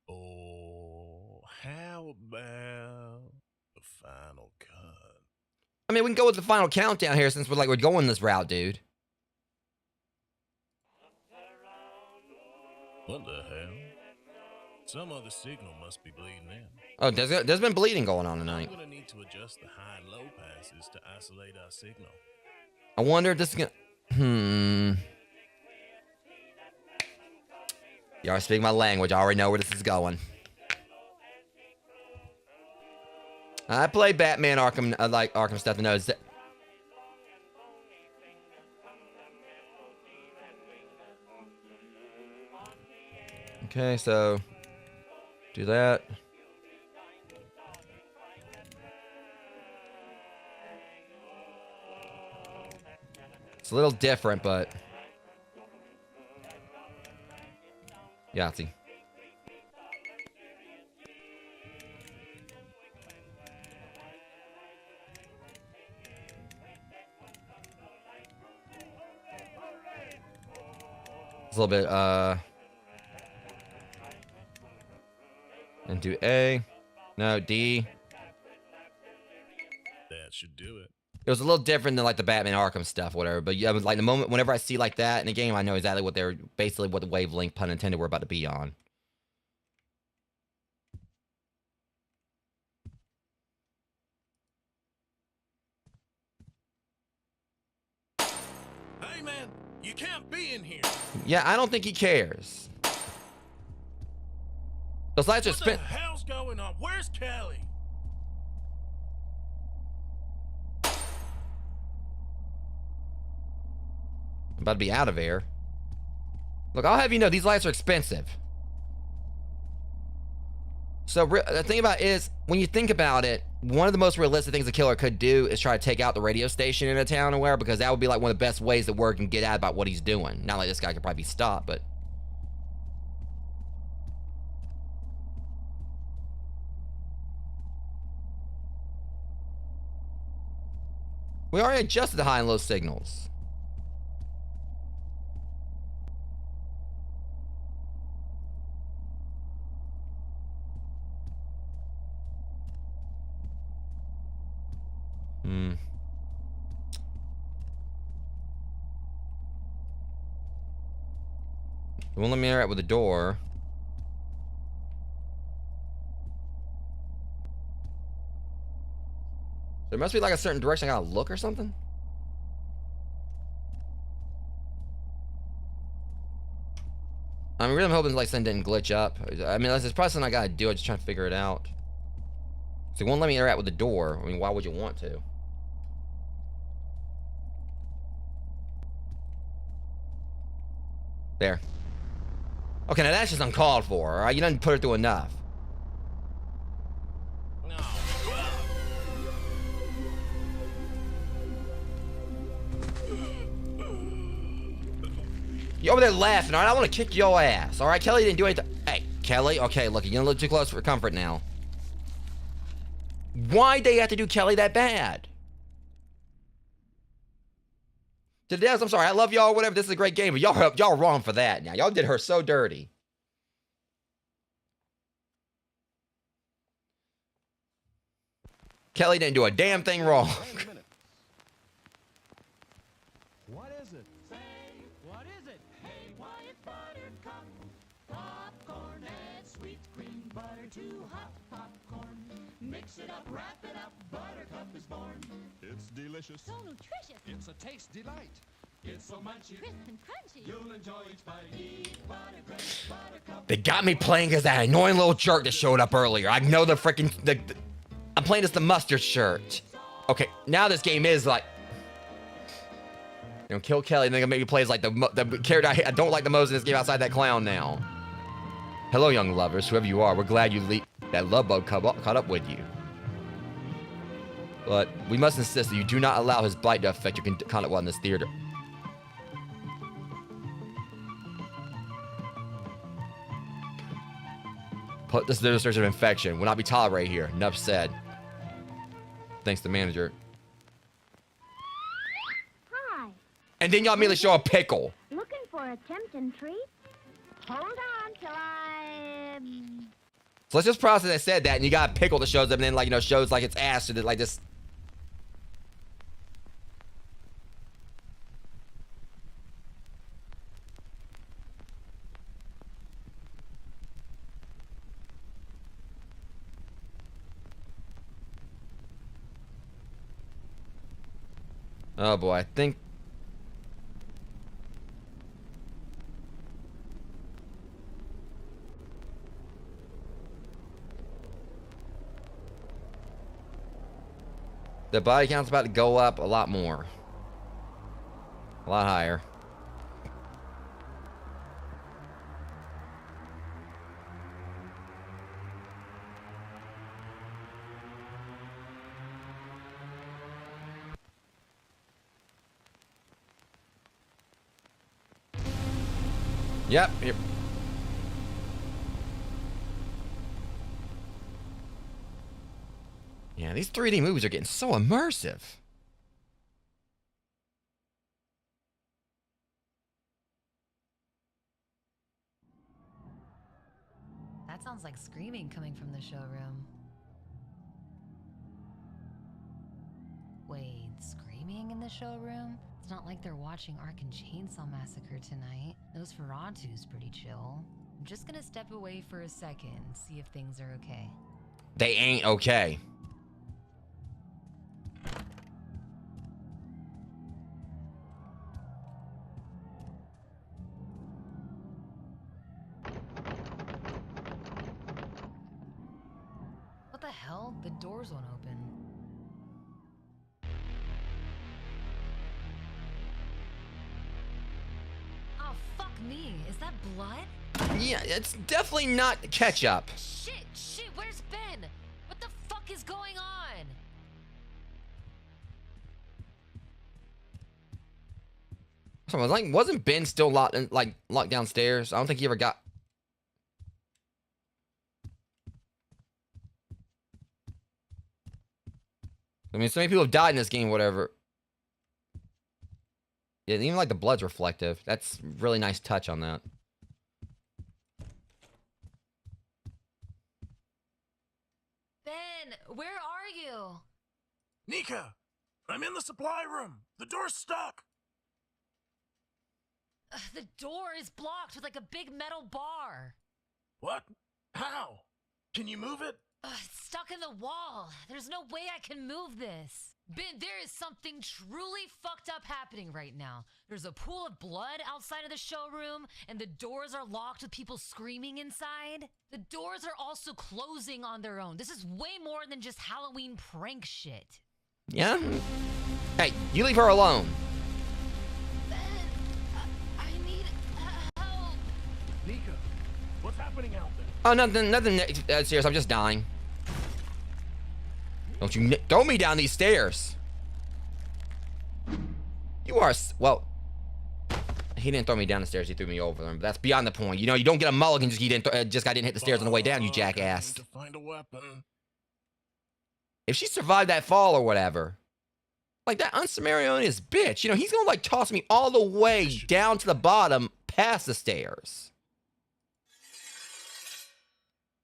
Or how about the final cut? I mean, we can go with the final countdown here since we're going this route, dude. What the hell? Some other signal must be bleeding in. Oh, there's been bleeding going on tonight. I'm gonna need to adjust the high and low passes to isolate our signal. I wonder if this is gonna... You already speak my language. I already know where this is going. I play Batman Arkham, like Arkham stuff, and knows that. Okay, so do that. It's a little different, but Yahtzee. It's a little bit, and do A. No, D. That should do it. It was a little different than like the Batman Arkham stuff, whatever. But yeah, it was like the moment whenever I see like that in a game, I know exactly what they're basically what the wavelength, pun intended, we're about to be on. Hey man, you can't be in here. Yeah, I don't think he cares. Those lights are What the hell's going on? Where's Kelly? I'm about to be out of air. Look, I'll have you know, these lights are expensive. So the thing about it is, when you think about it, one of the most realistic things a killer could do is try to take out the radio station in a town or where, because that would be like one of the best ways that word can get out about what he's doing. Not like this guy could probably be stopped, but... we already adjusted the high and low signals. It won't let me interact with the door. There must be like a certain direction I gotta look or something. I'm really hoping like something didn't glitch up. I mean, that's probably something I gotta do. I'm just trying to figure it out. So it won't let me interact with the door. I mean, why would you want to? There. Okay, now that's just uncalled for, alright? You didn't put it through enough. You over there laughing, alright? I want to kick your ass, alright? Kelly didn't do anything. Hey, Kelly, okay, look, you're gonna look too close for comfort now. Why'd they have to do Kelly that bad? To the devs, I'm sorry, I love y'all, whatever, this is a great game, but y'all wrong for that now. Y'all did her so dirty. Kelly didn't do a damn thing wrong. What is it? Say, what is it? Hey, Wyatt Buttercup. Popcorn and sweet cream butter too hot popcorn. Mix it up, wrap it up, Buttercup is born. It's delicious. So nutritious. It's a taste delight. It's so munchy. Crisp and crunchy. You'll enjoy each bite. Eat Buttercup, Buttercup. They got me playing as that annoying little jerk that showed up earlier. I know the freaking... I'm playing as the mustard shirt. Okay, now this game is like... You know, kill Kelly, and then make me play as like the character I don't like the most in this game outside that clown now. Hello, young lovers, whoever you are. We're glad that love bug caught up with you. But we must insist that you do not allow his bite to affect your conduct while in this theater. Put this demonstration of infection will not be tolerated here. Enough said. Thanks to the manager. Hi. And then y'all immediately show a pickle. Looking for a tempting treat? Hold on till I... So let's just process I said that, and you got a pickle that shows up, and then like, you know, shows like its ass to like this. Oh boy, I think. The body count's about to go up a lot more. A lot higher. Yep. Here. Yeah, these 3D movies are getting so immersive. That sounds like screaming coming from the showroom. Wait, screaming in the showroom? It's not like they're watching Ark and Chainsaw Massacre tonight. Nosferatu's pretty chill. I'm just gonna step away for a second, see if things are okay. They ain't okay. What the hell? The doors won't open. Oh, fuck me. Is that blood? Yeah, it's definitely not ketchup. Shit, where's Ben? What the fuck is going on? So like, wasn't Ben still locked downstairs? I don't think he ever got. I mean, so many people have died in this game, whatever. Yeah, even like the blood's reflective. That's really nice touch on that. Ben, where are you? Nika, I'm in the supply room. The door's stuck. The door is blocked with like a big metal bar. What? How? Can you move it? It's stuck in the wall. There's no way I can move this. Ben, there is something truly fucked up happening right now. There's a pool of blood outside of the showroom, and the doors are locked with people screaming inside. The doors are also closing on their own. This is way more than just Halloween prank shit. Yeah? Hey, you leave her alone. Ben, I need help. Nika, what's happening out there? Oh, nothing serious. I'm just dying. Don't you throw me down these stairs. You are, well, he didn't throw me down the stairs. He threw me over them. But that's beyond the point. You know, you don't get a mulligan just I didn't hit the stairs on the way down, you jackass. To find a weapon. If she survived that fall or whatever, like that unceremonious bitch, you know, he's gonna like toss me all the way down to the bottom past the stairs.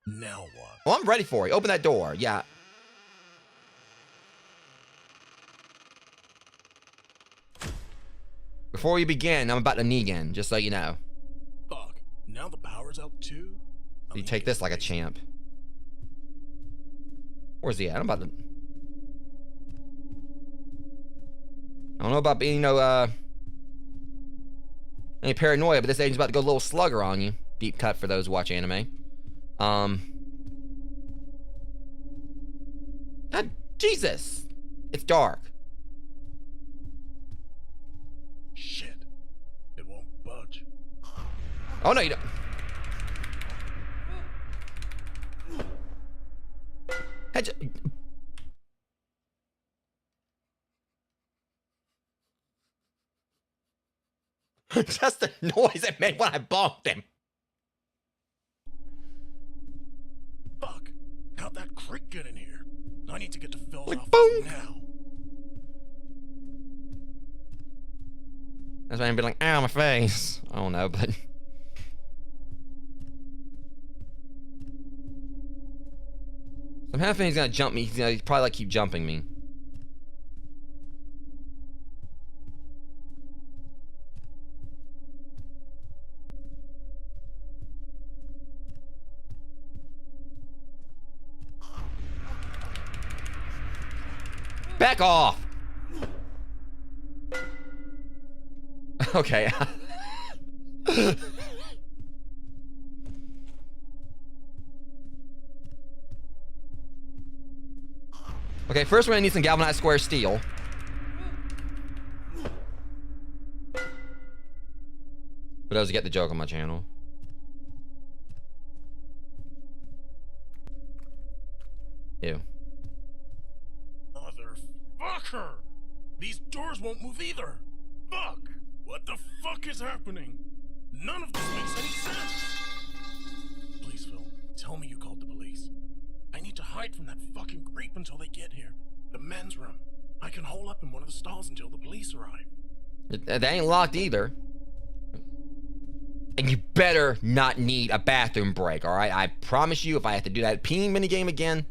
Now what? Well, I'm ready for you. Open that door. Yeah. Before we begin, I'm about to Negan, just so you know. Fuck. Now the power's out too? You take this like a champ. Where's he at? I'm about to... I don't know about being, you know, any paranoia, but this agent's about to go a little slugger on you. Deep cut for those who watch anime. God, Jesus! It's dark. Shit. It won't budge. Oh, no, you don't. Just the noise it made when I bonked him. Fuck. How'd that creek get in here? I need to get to Phil's Like, office boom. now. That's why I'm be like, ow, my face. I don't know, but... I'm half thinking he's gonna jump me. He's gonna probably like keep jumping me. Back off! Okay. Okay, first we're gonna need some galvanized square steel. For those who get the joke on my channel. Ew. Motherfucker! These doors won't move either! Fuck! What the fuck is happening? None of this makes any sense. Please, Phil, tell me you called the police. I need to hide from that fucking creep until they get here. The men's room. I can hole up in one of the stalls until the police arrive. They ain't locked either. And you better not need a bathroom break, all right? I promise you, if I have to do that peeing minigame again.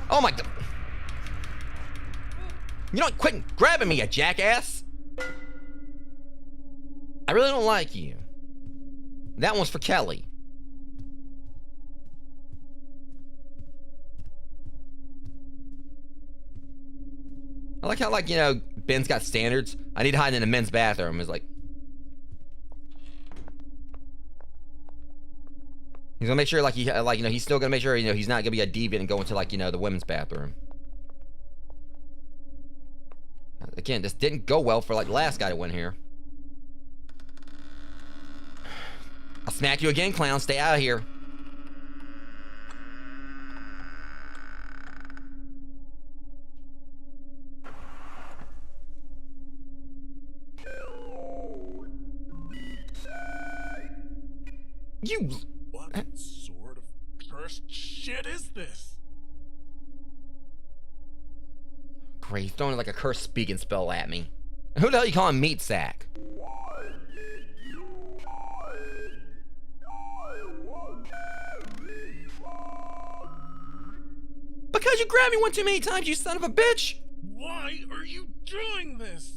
Oh my God. You don't quit grabbing me, you jackass. I really don't like you. That one's for Kelly. I like how, like, you know, Ben's got standards. I need to hide in the men's bathroom. It's like, he's gonna make sure, like, you know, he's still gonna make sure, you know, he's not gonna be a deviant and go into, like, you know, the women's bathroom. Again, this didn't go well for, like, the last guy that went here. I'll smack you again, clown. Stay out of here. You... What sort of cursed shit is this? Great, he's throwing like a cursed speaking spell at me. Who the hell you calling meat sack? Because you grabbed me one too many times, you son of a bitch! Why are you doing this?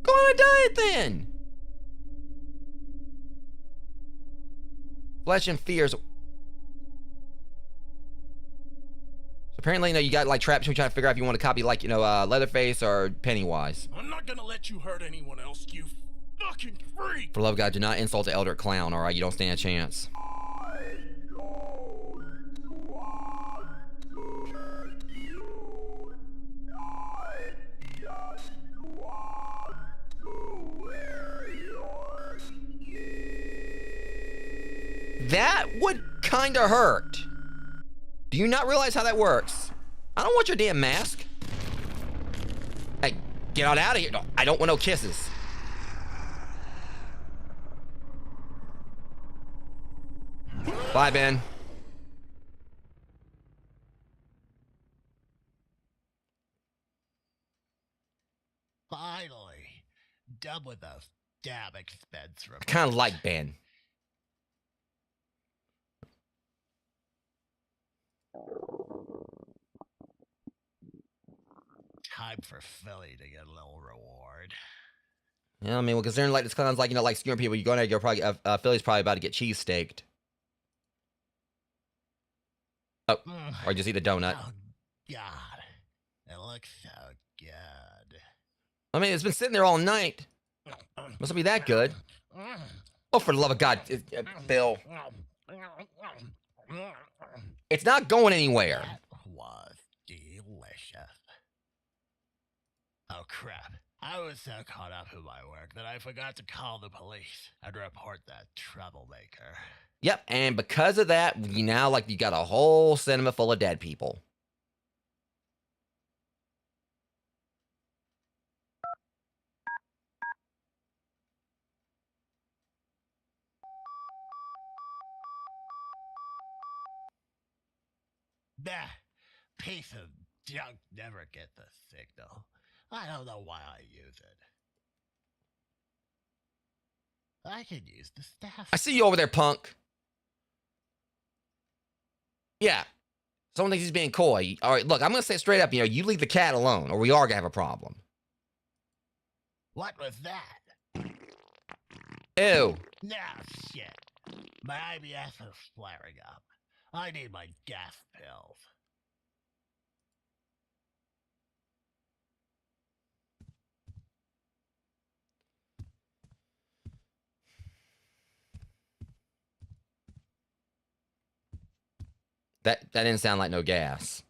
Go on a diet then! Flesh and fears. So apparently, you know, you got like traps. We trying to figure out if you want to copy, like, you know, Leatherface or Pennywise. I'm not gonna let you hurt anyone else, you fucking freak! For love of God, do not insult the elder clown, alright? You don't stand a chance. That would kinda hurt. Do you not realize how that works? I don't want your damn mask. Hey, get on out of here. No, I don't want no kisses. Bye, Ben. Finally, done with those damn expense reports. I kind of like Ben. Time for Philly to get a little reward. Yeah, I mean, well, considering like this clown's like, you know, like skewering people, you go in there, you're probably Philly's probably about to get cheese steaked. Oh, or just eat a donut. Oh God, it looks so good. I mean, it's been sitting there all night. Mustn't be that good. Oh, for the love of God, Bill. It's not going anywhere. That was delicious. Oh crap. I was so caught up in my work that I forgot to call the police and report that troublemaker. Yep, and because of that, you now, like, you got a whole cinema full of dead people. Bah, piece of junk never get the signal. I don't know why I use it. I could use the staff. I see you over there, punk. Yeah. Someone thinks he's being coy. All right, look, I'm going to say it straight up, you know, you leave the cat alone, or we are going to have a problem. What was that? Ew. Nah, shit. My IBS is flaring up. I need my gas pills. That didn't sound like no gas.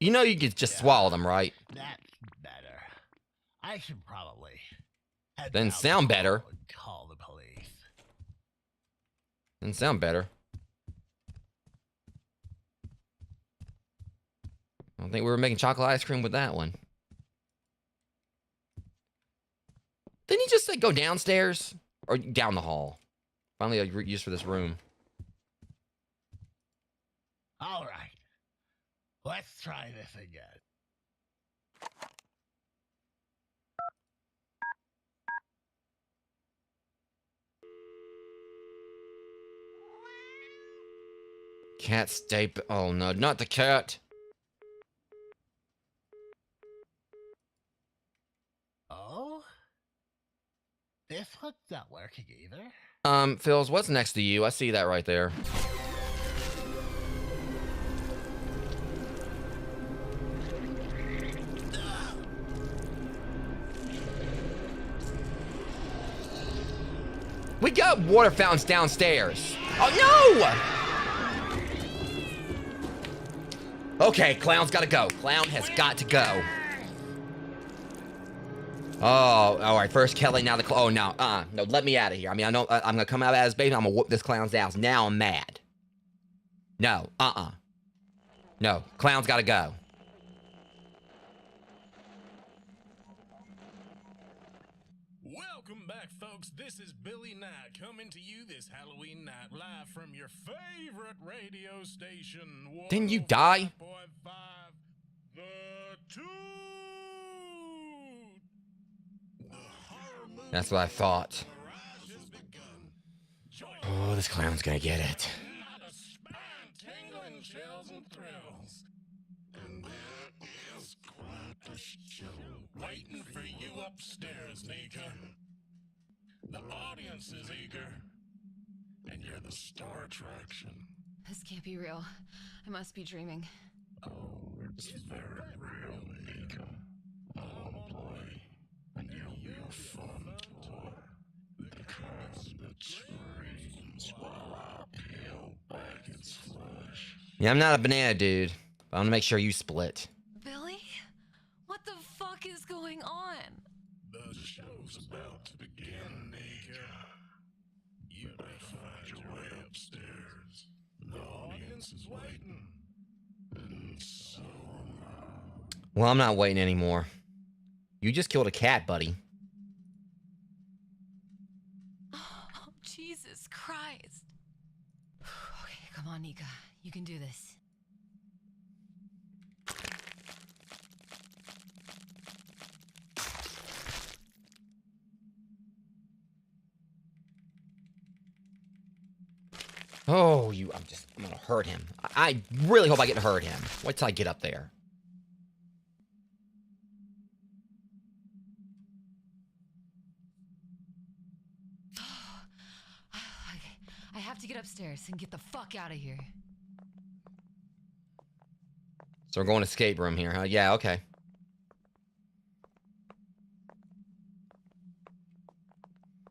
You know you could just swallow them, right? That's better. I should probably head Then down sound the better. hall and call the police. Didn't sound better. I don't think we were making chocolate ice cream with that one. Didn't he just say go downstairs? Or down the hall? Finally, a use for this room. All right. Let's try this again. Cat stay. Oh no, not the cat. Oh? This one's not working either. Phils, what's next to you? I see that right there. We got water fountains downstairs. Oh no! Okay, clown's gotta go. Clown has got to go. Oh, all right. First Kelly, now the oh no, no. Let me out of here. I mean, I know I'm gonna come out as baby. I'm gonna whoop this clown's ass. Now I'm mad. No, no. Clown's gotta go. Welcome back, folks. This is Billy Knight coming to you this Halloween night live from your favorite radio station. Didn't you die? 105.5 The Toot. That's what I thought. Oh, this clown's gonna get it. Tingling chills and thrills. And there is quite a show waiting for you upstairs, Nika. The audience is eager, and you're the star attraction. This can't be real. I must be dreaming. Oh, it's very real, Nika. I'm a boy, and you're your fun toy. The cosmic screams while I peel back its flesh. Yeah, I'm not a banana dude, but I'm gonna make sure you split. Billy? What the fuck is going on? The show's about to begin, Nika. You better find your way upstairs. The audience is waiting. And so am I. Well, I'm not waiting anymore. You just killed a cat, buddy. Oh, Jesus Christ. Okay, come on, Nika. You can do this. Oh, I'm gonna hurt him. I really hope I get to hurt him. Wait till I get up there. I have to get upstairs and get the fuck out of here. So we're going escape room here, huh? Yeah, okay.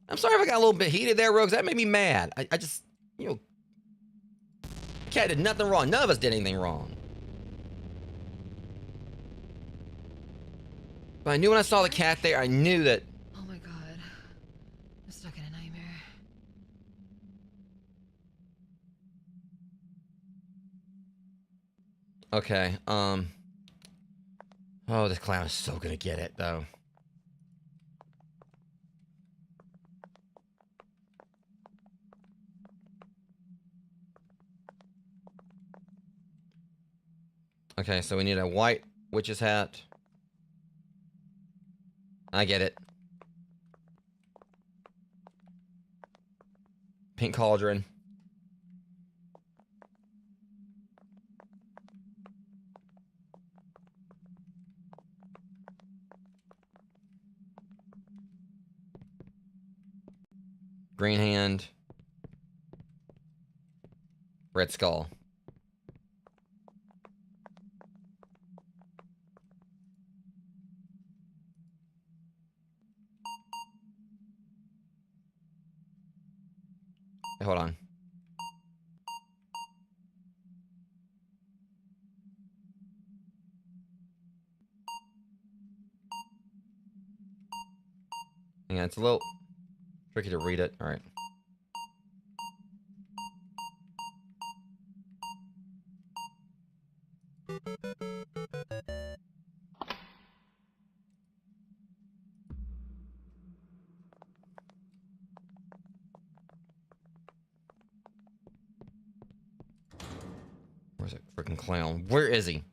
I'm sorry if I got a little bit heated there, Rogues. That made me mad. I just, you know, cat did nothing wrong. None of us did anything wrong. But I knew when I saw the cat there, I knew that. Oh my god. I'm stuck in a nightmare. Okay, oh, this clown is so gonna get it, though. Okay, so we need a white witch's hat. I get it. Pink cauldron. Green hand. Red skull. Hey, hold on. Yeah, it's a little tricky to read it. All right. Where's that freaking clown? Where is he?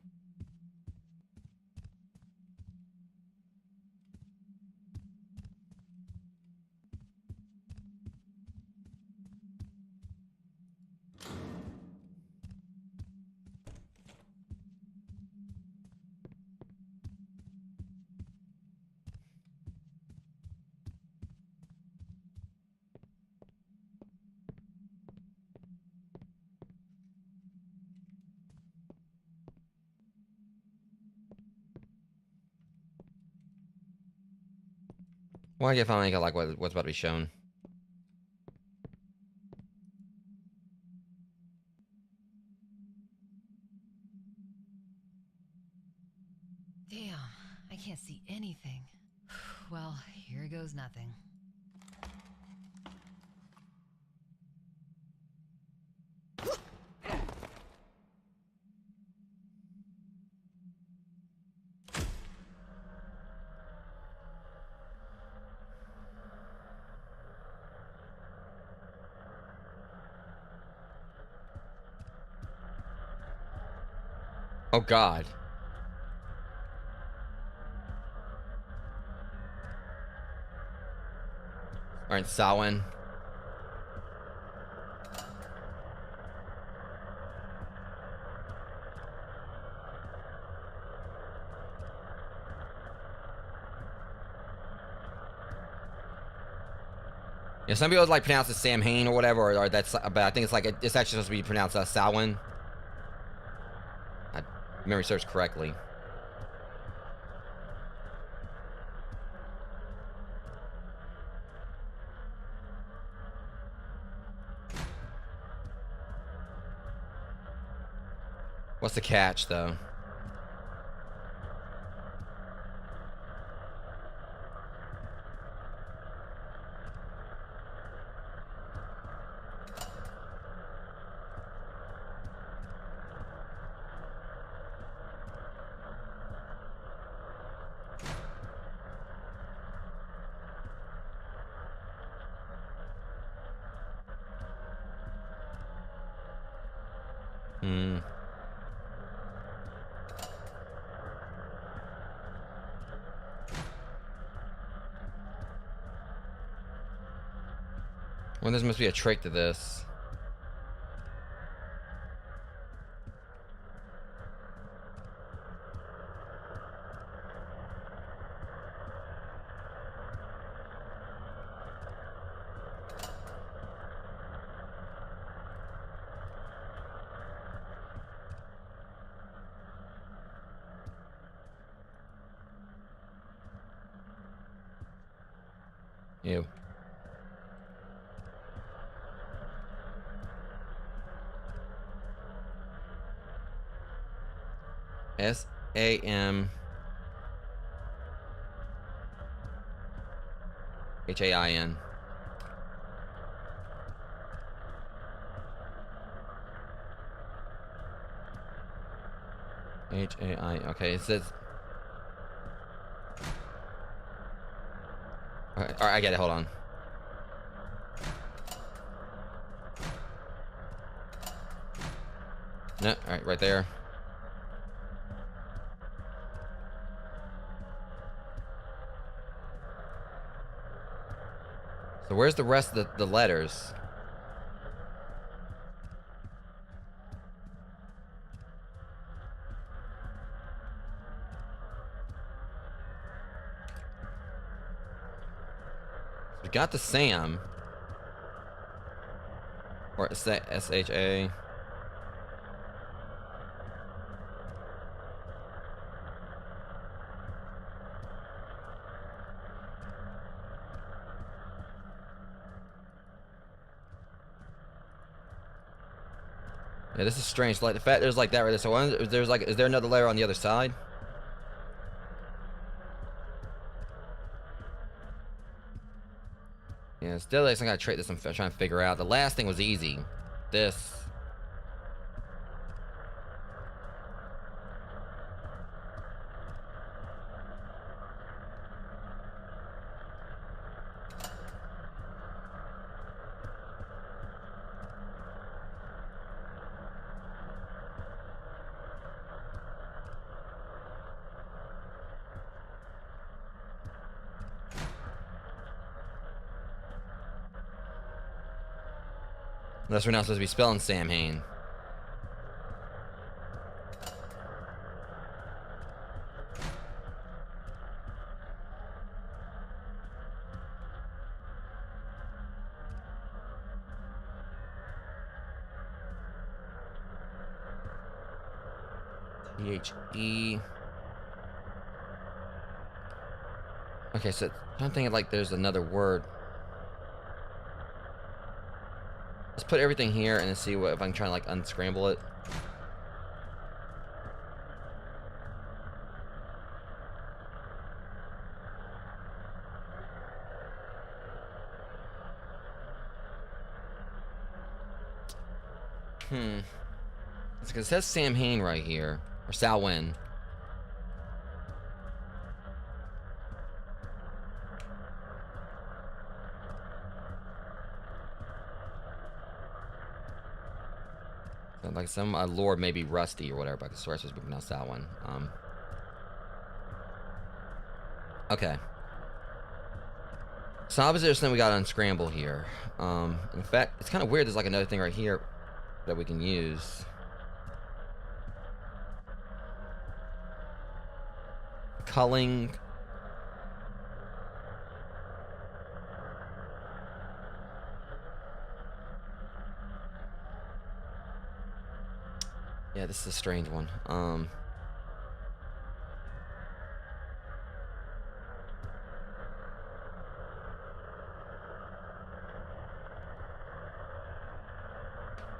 Why do you finally got like what's about to be shown? Damn, I can't see anything. Well, here goes nothing. Oh God. All right, Samhain. Yeah, some people like pronounce it Samhain or whatever, or that's, but I think it's like it's actually supposed to be pronounced Samhain. If memory serves correctly. What's the catch, though? Hmm. Well, there must be a trick to this. Ew. SAM HAIN. HAI. Okay, it says. All right, I get it. Hold on. No, all right, right there. So where's the rest of the letters? We got the Sam. Or SHA. Yeah, this is strange. Like the fact there's like that right there. So there's like, is there another layer on the other side? Yeah, still, I gotta trait this. I'm trying to figure out. The last thing was easy. This. Unless we're not supposed to be spelling Sam Hain. T-H-E. Okay, so I'm thinking like there's another word. Let's put everything here and then see what if I can try and like unscramble it. It's because it says Sam Hain right here. Or Salwen. Like some lore may be rusty or whatever, but I can swear it's supposed to be pronounced that one. Okay. So obviously there's something we gotta unscramble here. In fact, it's kind of weird. There's like another thing right here that we can use. Culling. Yeah, this is a strange one.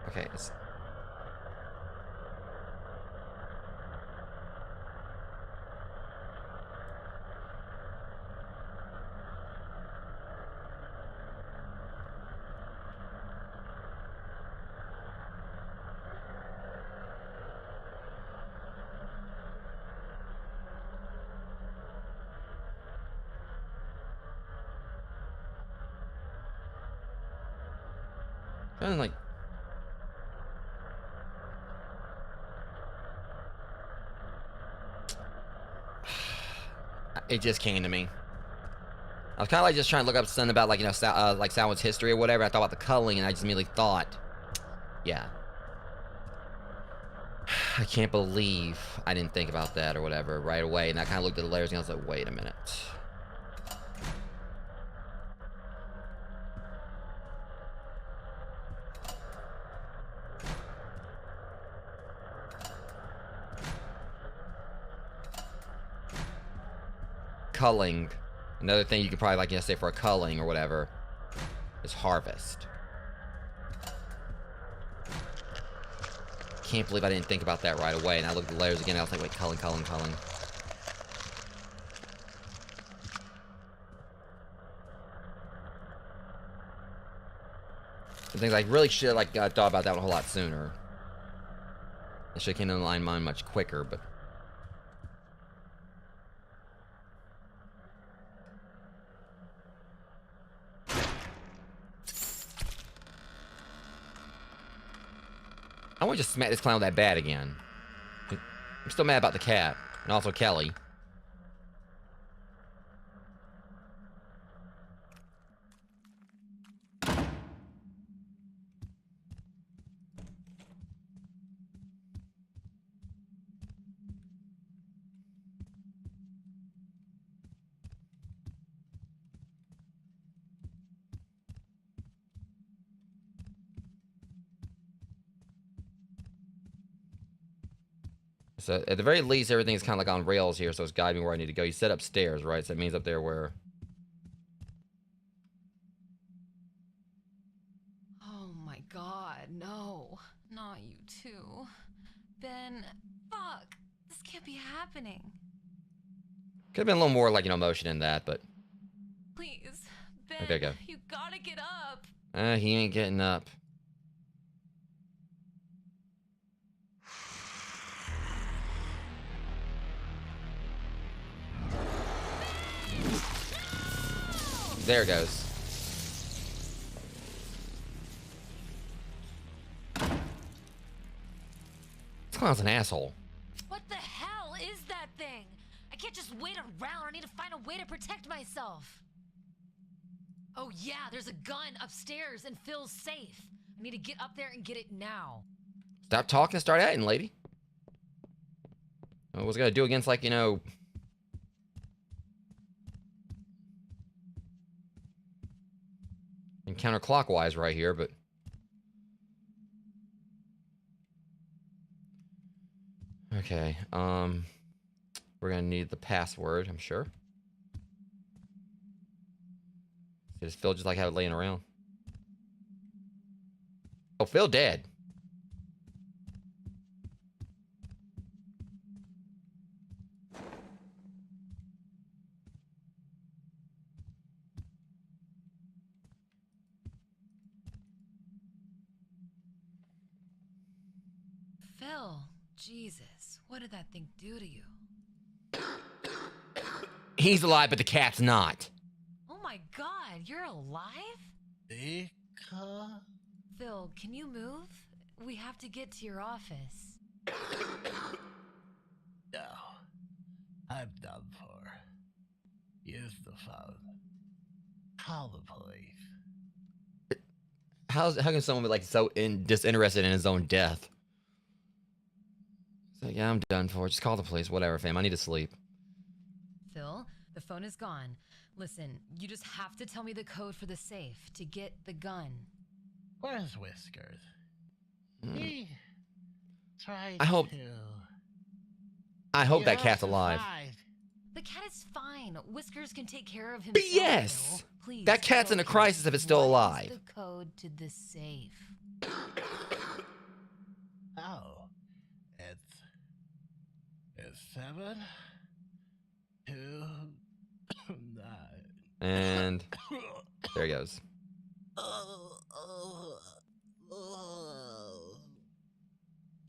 Okay, it's... kind of like... It just came to me. I was kind of like just trying to look up something about like, you know, like Salwen's history or whatever. I thought about the culling and I just immediately thought, yeah. I can't believe I didn't think about that or whatever right away. And I kind of looked at the layers and I was like, wait a minute. Culling. Another thing you could probably like, you know, say for a culling or whatever is harvest. Can't believe I didn't think about that right away. And I looked at the layers again. And I was like, wait, culling. The things I really should have like thought about that one a whole lot sooner. I should have came to my mind much quicker, but. I want to just smack this clown with that bat again. I'm still mad about the cat. And also Kelly. So at the very least, everything's kind of like on rails here, so it's guiding me where I need to go. You said upstairs, right? So that means up there where... Oh my god, no. Not you too. Ben, fuck. This can't be happening. Could have been a little more, like, you know, motion in that, but... Please, Ben, there you go. you gotta get up. He ain't getting up. There it goes. This clown's an asshole. What the hell is that thing? I can't just wait around. I need to find a way to protect myself. Oh yeah, there's a gun upstairs in Phil's safe. I need to get up there and get it now. Stop talking and start acting, lady. What was I gonna do against, like, you know... and counterclockwise right here, but... okay, we're gonna need the password, I'm sure. Does Phil just like have it laying around? Oh, Phil dead. Phil, Jesus, what did that thing do to you? He's alive, but the cat's not. Oh my God, you're alive? Phil, can you move? We have to get to your office. No. I'm done for. Use the phone. Call the police. How can someone be like so disinterested in his own death? So yeah, I'm done for. Just call the police. Whatever, fam. I need to sleep. Phil, the phone is gone. Listen, you just have to tell me the code for the safe to get the gun. Where's Whiskers? He tried I hope that cat's alive. The cat is fine. Whiskers can take care of himself. BS! Phil. Please, That cat's in a crisis if it's still alive. What is the code to the safe? Oh, it's 7, 2, 9. And there he goes.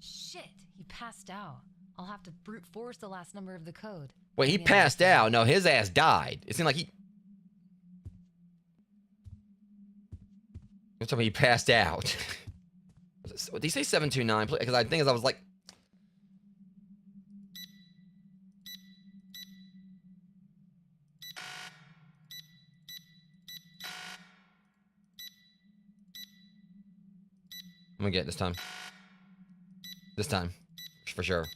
Shit, he passed out. I'll have to brute force the last number of the code. Wait, he passed out. No, his ass died. It seemed like he... You're telling me he passed out. Did he say 729? Because I think I was like... I'm gonna get it this time. This time. For sure.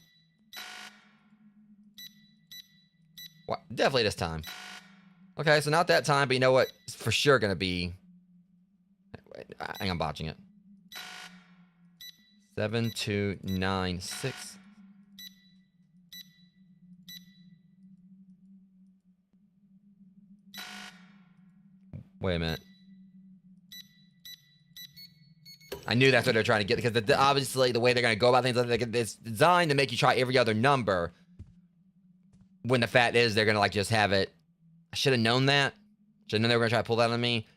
What? Definitely this time. Okay, so not that time, but you know what? It's for sure gonna be... Wait, I think I'm botching it. 7296. Wait a minute. I knew that's what they're trying to get, because obviously the way they're going to go about things, it's designed to make you try every other number. When the fact is, they're going to like just have it. I should have known that. Should have known they were going to try to pull that on me.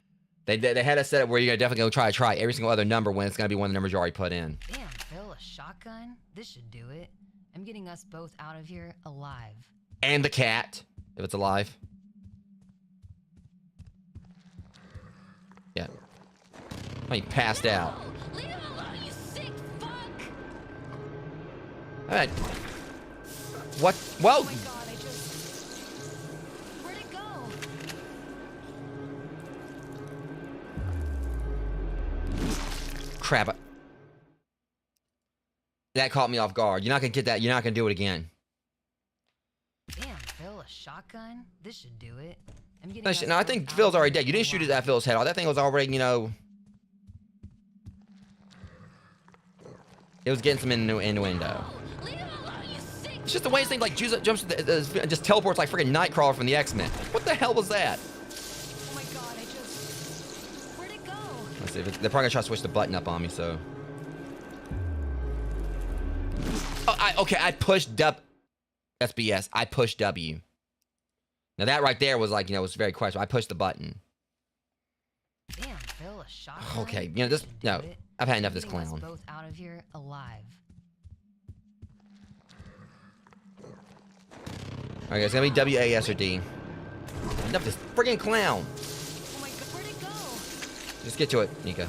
They had us set it where you're definitely going to try every single other number when it's going to be one of the numbers you already put in. Damn, Phil, a shotgun? This should do it. I'm getting us both out of here alive. And the cat, if it's alive. Yeah. Oh, he passed out. Leave him alone, you sick fuck! Alright. What? Well. Oh my God, where'd it go? Crap. That caught me off guard. You're not gonna get that. You're not gonna do it again. Damn, Phil, a shotgun? This should do it. I'm getting us No, I both think out Phil's of already here dead. You didn't shoot alive. it at Phil's head. That thing was already, you know... It was getting some innuendo. It's just the way this thing like jumps, just teleports like freaking Nightcrawler from the X-Men. What the hell was that? Oh my God, where'd it go? Let's see. They're probably gonna try to switch the button up on me, so... Oh, okay, I pushed W. That's BS. I pushed W. Now that right there was like, you know, it was very questionable. I pushed the button. a shotgun? Okay, you know this. No, I've had enough of this Getting us clown. both out of here alive. Alright, it's gonna be W, A, S, or D. Enough of this friggin' clown. Oh my god, where'd it go? Just get to it, Nika.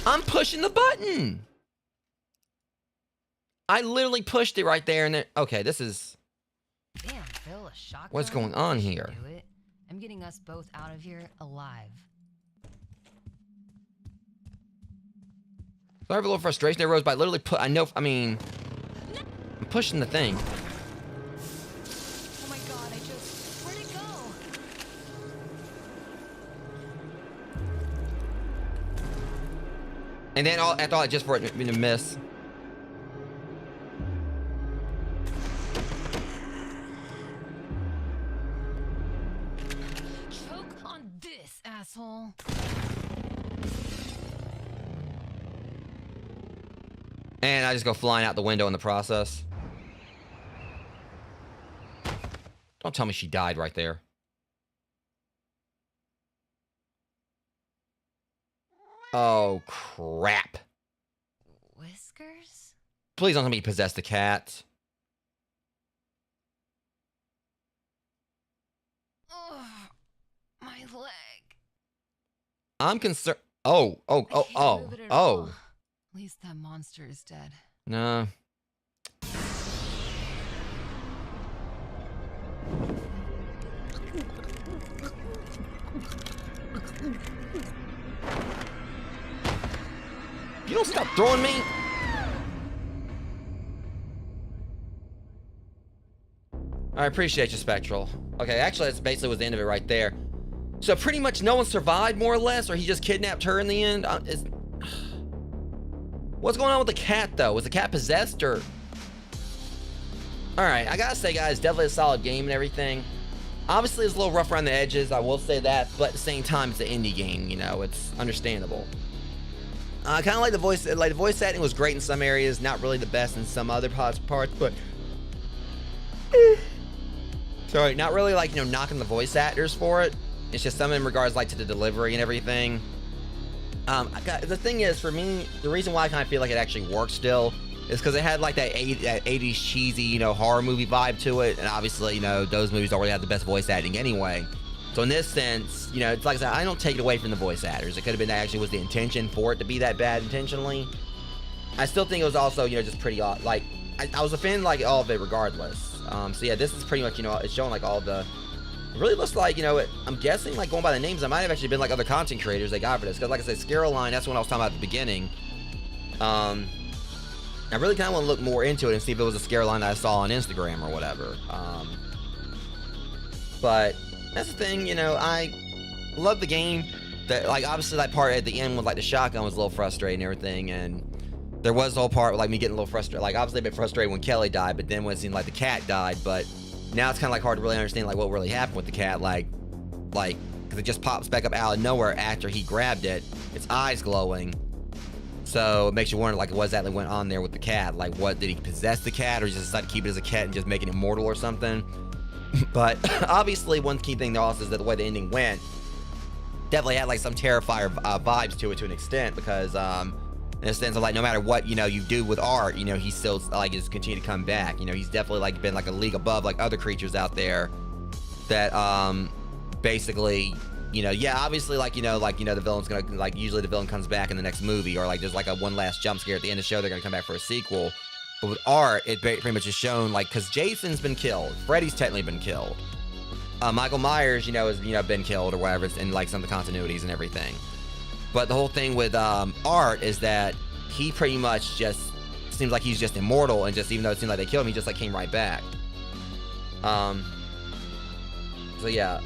I'm pushing the button. I literally pushed it right there and then. Okay, this is. Damn, Phil, a shotgun? What's going on here? Do it. I'm getting us both out of here alive. So I have a little frustration there, Rose, but I literally put. I know. I mean, I'm pushing the thing. Oh my god, where'd it go? And then I thought just for it to miss. Choke on this, asshole. And I just go flying out the window in the process. Don't tell me she died right there. Oh, crap. Whiskers? Please don't let me possess the cat. Ugh, my leg. I'm concerned. Oh. At least that monster is dead. No. You don't stop throwing me. I appreciate you, Spectral. Okay, actually, that's basically was the end of it right there. So pretty much no one survived, more or less, or he just kidnapped her in the end. What's going on with the cat, though? Was the cat possessed, or? All right, I gotta say, guys, definitely a solid game and everything. Obviously, it's a little rough around the edges. I will say that, but at the same time, it's an indie game. You know, it's understandable. Kind of like the voice. Like the voice acting was great in some areas, not really the best in some other parts. But sorry, not really like knocking the voice actors for it. It's just some in regards like to the delivery and everything. The thing is, for me, the reason why I kind of feel like it actually works still is because it had like that 80s cheesy, horror movie vibe to it, and obviously, those movies already have the best voice acting anyway. So in this sense, it's like I said, I don't take it away from the voice actors. It could have been that actually was the intention for it to be that bad intentionally. I still think it was also, just pretty odd. Like, I was a fan like all of it regardless. So yeah, this is pretty much, it's showing like all the. It really looks like, I'm guessing, like, going by the names, I might have actually been, like, other content creators they got for this. Because, like I said, Scaroline, that's what I was talking about at the beginning. I really kind of want to look more into it and see if it was a Scaroline that I saw on Instagram or whatever. But that's the thing, I love the game. That, like, obviously, that part at the end with, like, the shotgun was a little frustrating and everything. And there was the whole part with, like, me getting a little frustrated. Like, obviously, a bit frustrated when Kelly died, but then when it seemed like the cat died, but now it's kind of like hard to really understand like what really happened with the cat, like because it just pops back up out of nowhere after he grabbed it. Its eyes glowing, so it makes you wonder like what exactly went on there with the cat. Like, what did he possess the cat, or just decide to keep it as a cat and just make it immortal or something? But obviously, one key thing also is that the way the ending went definitely had like some Terrifier vibes to it to an extent, because in a sense of like no matter what you do with art, he still like just continue to come back. He's definitely like been like a league above like other creatures out there that basically yeah, obviously like the villain's gonna like usually the villain comes back in the next movie, or like there's like a one last jump scare at the end of the show, they're gonna come back for a sequel. But with art, it pretty much is shown like, because Jason's been killed, Freddy's technically been killed, Michael Myers has been killed or whatever in like some of the continuities and everything. But the whole thing with Art is that he pretty much just seems like he's just immortal, and just even though it seemed like they killed him, he just like came right back. So yeah,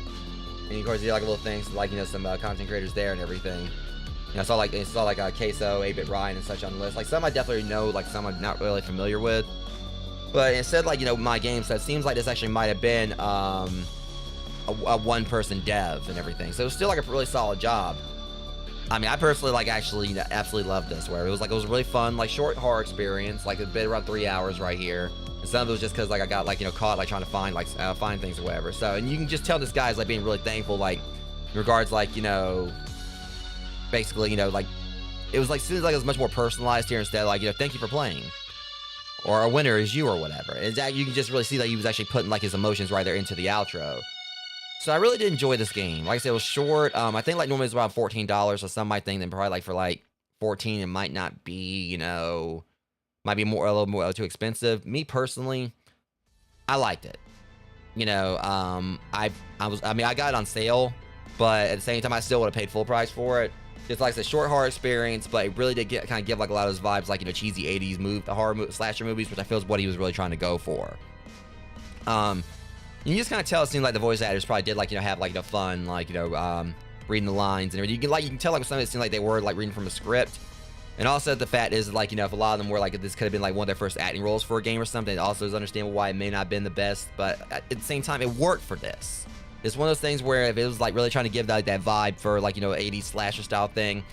and of course he did like little things like some content creators there and everything. I saw like Queso, 8-Bit Ryan and such on the list. Like some I definitely know, like some I'm not really familiar with. But instead, like my game, so it seems like this actually might have been a one-person dev and everything. So it was still like a really solid job. I mean, I personally like actually absolutely loved this, where it was a really fun, like short horror experience, like a bit around 3 hours right here. And some of it was just because like I got like caught like trying to find like find things or whatever. So, and you can just tell this guy's like being really thankful, like in regards, like, you know, basically, you know, like, it was like, seems like it was much more personalized here instead of like, you know, thank you for playing, or a winner is you, or whatever. And that, you can just really see that he was actually putting like his emotions right there into the outro. So I really did enjoy this game. Like I said, it was short. I think like normally it's around $14, so some might think that probably like for like 14 it might not be, you know, might be more, a little more too expensive. Me personally, I liked it. You know, I mean, I got it on sale, but at the same time, I still would have paid full price for it. It's like a short horror experience, but it really did kind of give like a lot of those vibes, like, you know, cheesy 80s slasher movies, which I feel is what he was really trying to go for. You just kind of tell, it seemed like the voice actors probably did, like, you know, have like, you know, fun, like, you know, reading the lines and everything. You can tell like some of it seemed like they were like reading from a script. And also the fact is, like, you know, if a lot of them were like, this could have been like one of their first acting roles for a game or something, it also is understandable why it may not have been the best, but at the same time, it worked for this. It's one of those things where if it was like really trying to give like that vibe for like, you know, 80s slasher style thing,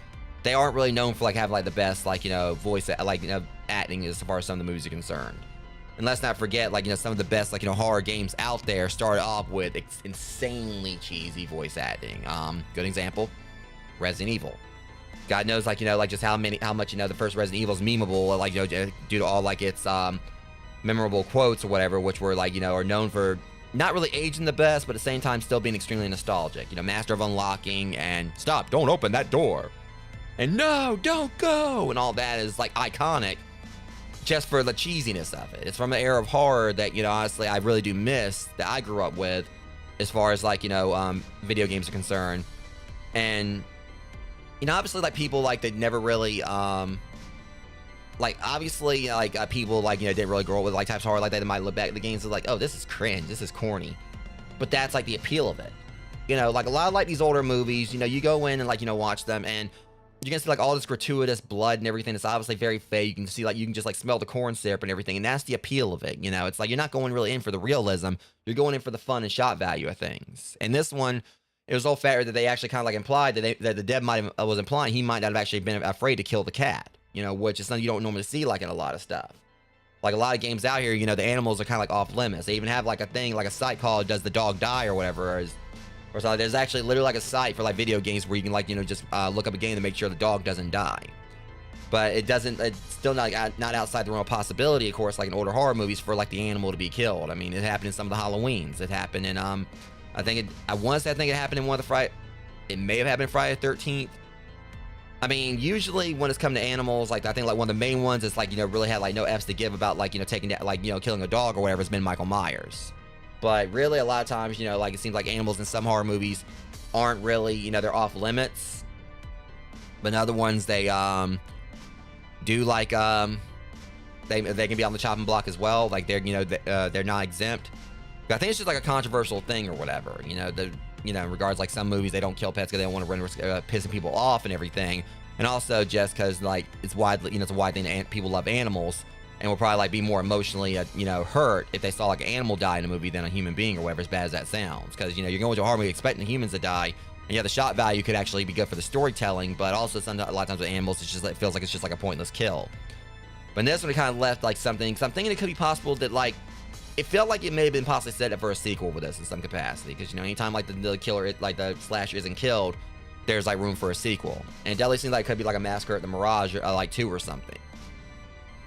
they aren't really known for like having like the best, like, you know, voice, like, you know, acting as far as some of the movies are concerned. And let's not forget, like, you know, some of the best, like, you know, horror games out there started off with insanely cheesy voice acting. Good example, Resident Evil. God knows, like, you know, like just how much, you know, the first Resident Evil is memeable, like, you know, due to all like its memorable quotes or whatever, which were like, you know, are known for not really aging the best, but at the same time still being extremely nostalgic. You know, master of unlocking and stop, don't open that door, and no, don't go, and all that is like iconic just for the cheesiness of it. It's from an era of horror that, you know, honestly, I really do miss, that I grew up with as far as like, you know, video games are concerned. And you know, obviously, like, people, like, they never really, like, obviously, like, people, like, you know, didn't really grow up with, like, types of horror like that. They might look back at the games and like, oh, this is cringe, this is corny. But that's, like, the appeal of it. You know, like, a lot of, like, these older movies, you know, you go in and, like, you know, watch them, and you can see, like, all this gratuitous blood and everything. It's obviously very fake. You can see, like, you can just, like, smell the corn syrup and everything, and that's the appeal of it, you know? It's like, you're not going really in for the realism. You're going in for the fun and shot value of things. And this one, it was all fair that they actually kind of like implied that the dev was implying he might not have actually been afraid to kill the cat, you know, which is something you don't normally see like in a lot of stuff. Like a lot of games out here, you know, the animals are kind of like off limits. They even have like a thing, like a site called "Does the Dog Die?" or whatever, or something. There's actually literally like a site for like video games where you can like, you know, just look up a game to make sure the dog doesn't die. But it doesn't. It's still not outside the realm of possibility, of course, like in older horror movies for like the animal to be killed. I mean, it happened in some of the Halloweens. It happened in I think it happened in one of the Friday. It may have happened Friday the 13th. I mean, usually when it's come to animals, like I think like one of the main ones is like, you know, really had like no F's to give about like, you know, taking that, like, you know, killing a dog or whatever, has been Michael Myers. But really a lot of times, you know, like it seems like animals in some horror movies aren't really, you know, they're off limits. But in other ones they do like they can be on the chopping block as well. Like they're, you know, they're not exempt. I think it's just like a controversial thing or whatever, you know, in regards like some movies, they don't kill pets because they don't want to run risk pissing people off and everything. And also just because like it's widely, you know, it's a wide thing that people love animals and will probably like be more emotionally, you know, hurt if they saw like an animal die in a movie than a human being or whatever, as bad as that sounds. Because, you know, you're going to a horror movie expecting the humans to die, and yeah, the shot value could actually be good for the storytelling, but also a lot of times with animals, it's just it feels like it's just like a pointless kill. But in this one, it kind of left like something, because I'm thinking it could be possible that like, it felt like it may have been possibly set up for a sequel with this in some capacity, because, you know, anytime like the killer, like the slasher isn't killed, there's like room for a sequel. And it definitely seems like it could be like a Massacre at the Mirage, like 2 or something.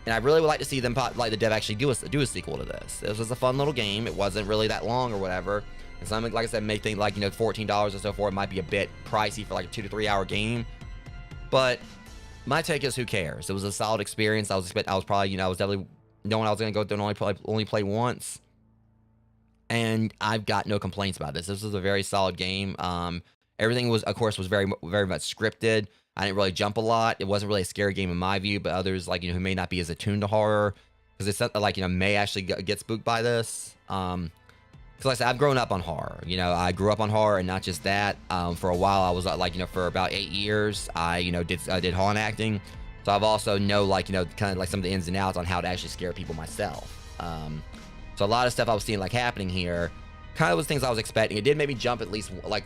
And I really would like to see them, like the dev, actually do a sequel to this. This was a fun little game. It wasn't really that long or whatever. And something, like I said, may think like, you know, $14 or so for it might be a bit pricey for like a 2 to 3 hour game. But my take is, who cares? It was a solid experience. I was probably, you know, I was definitely knowing I was going to go through and only play once. And I've got no complaints about this. This was a very solid game. Everything was, of course, was very, very much scripted. I didn't really jump a lot. It wasn't really a scary game in my view, but others, like, you know, who may not be as attuned to horror, because it's like, you know, may actually get spooked by this. Because like I said, I've grown up on horror. You know, I grew up on horror, and not just that. For a while, I was like, you know, for about 8 years, I, you know, did haunt acting. So I've also know, like, you know, kind of like some of the ins and outs on how to actually scare people myself. So a lot of stuff I was seeing like happening here kind of was things I was expecting. It did make me jump at least, like,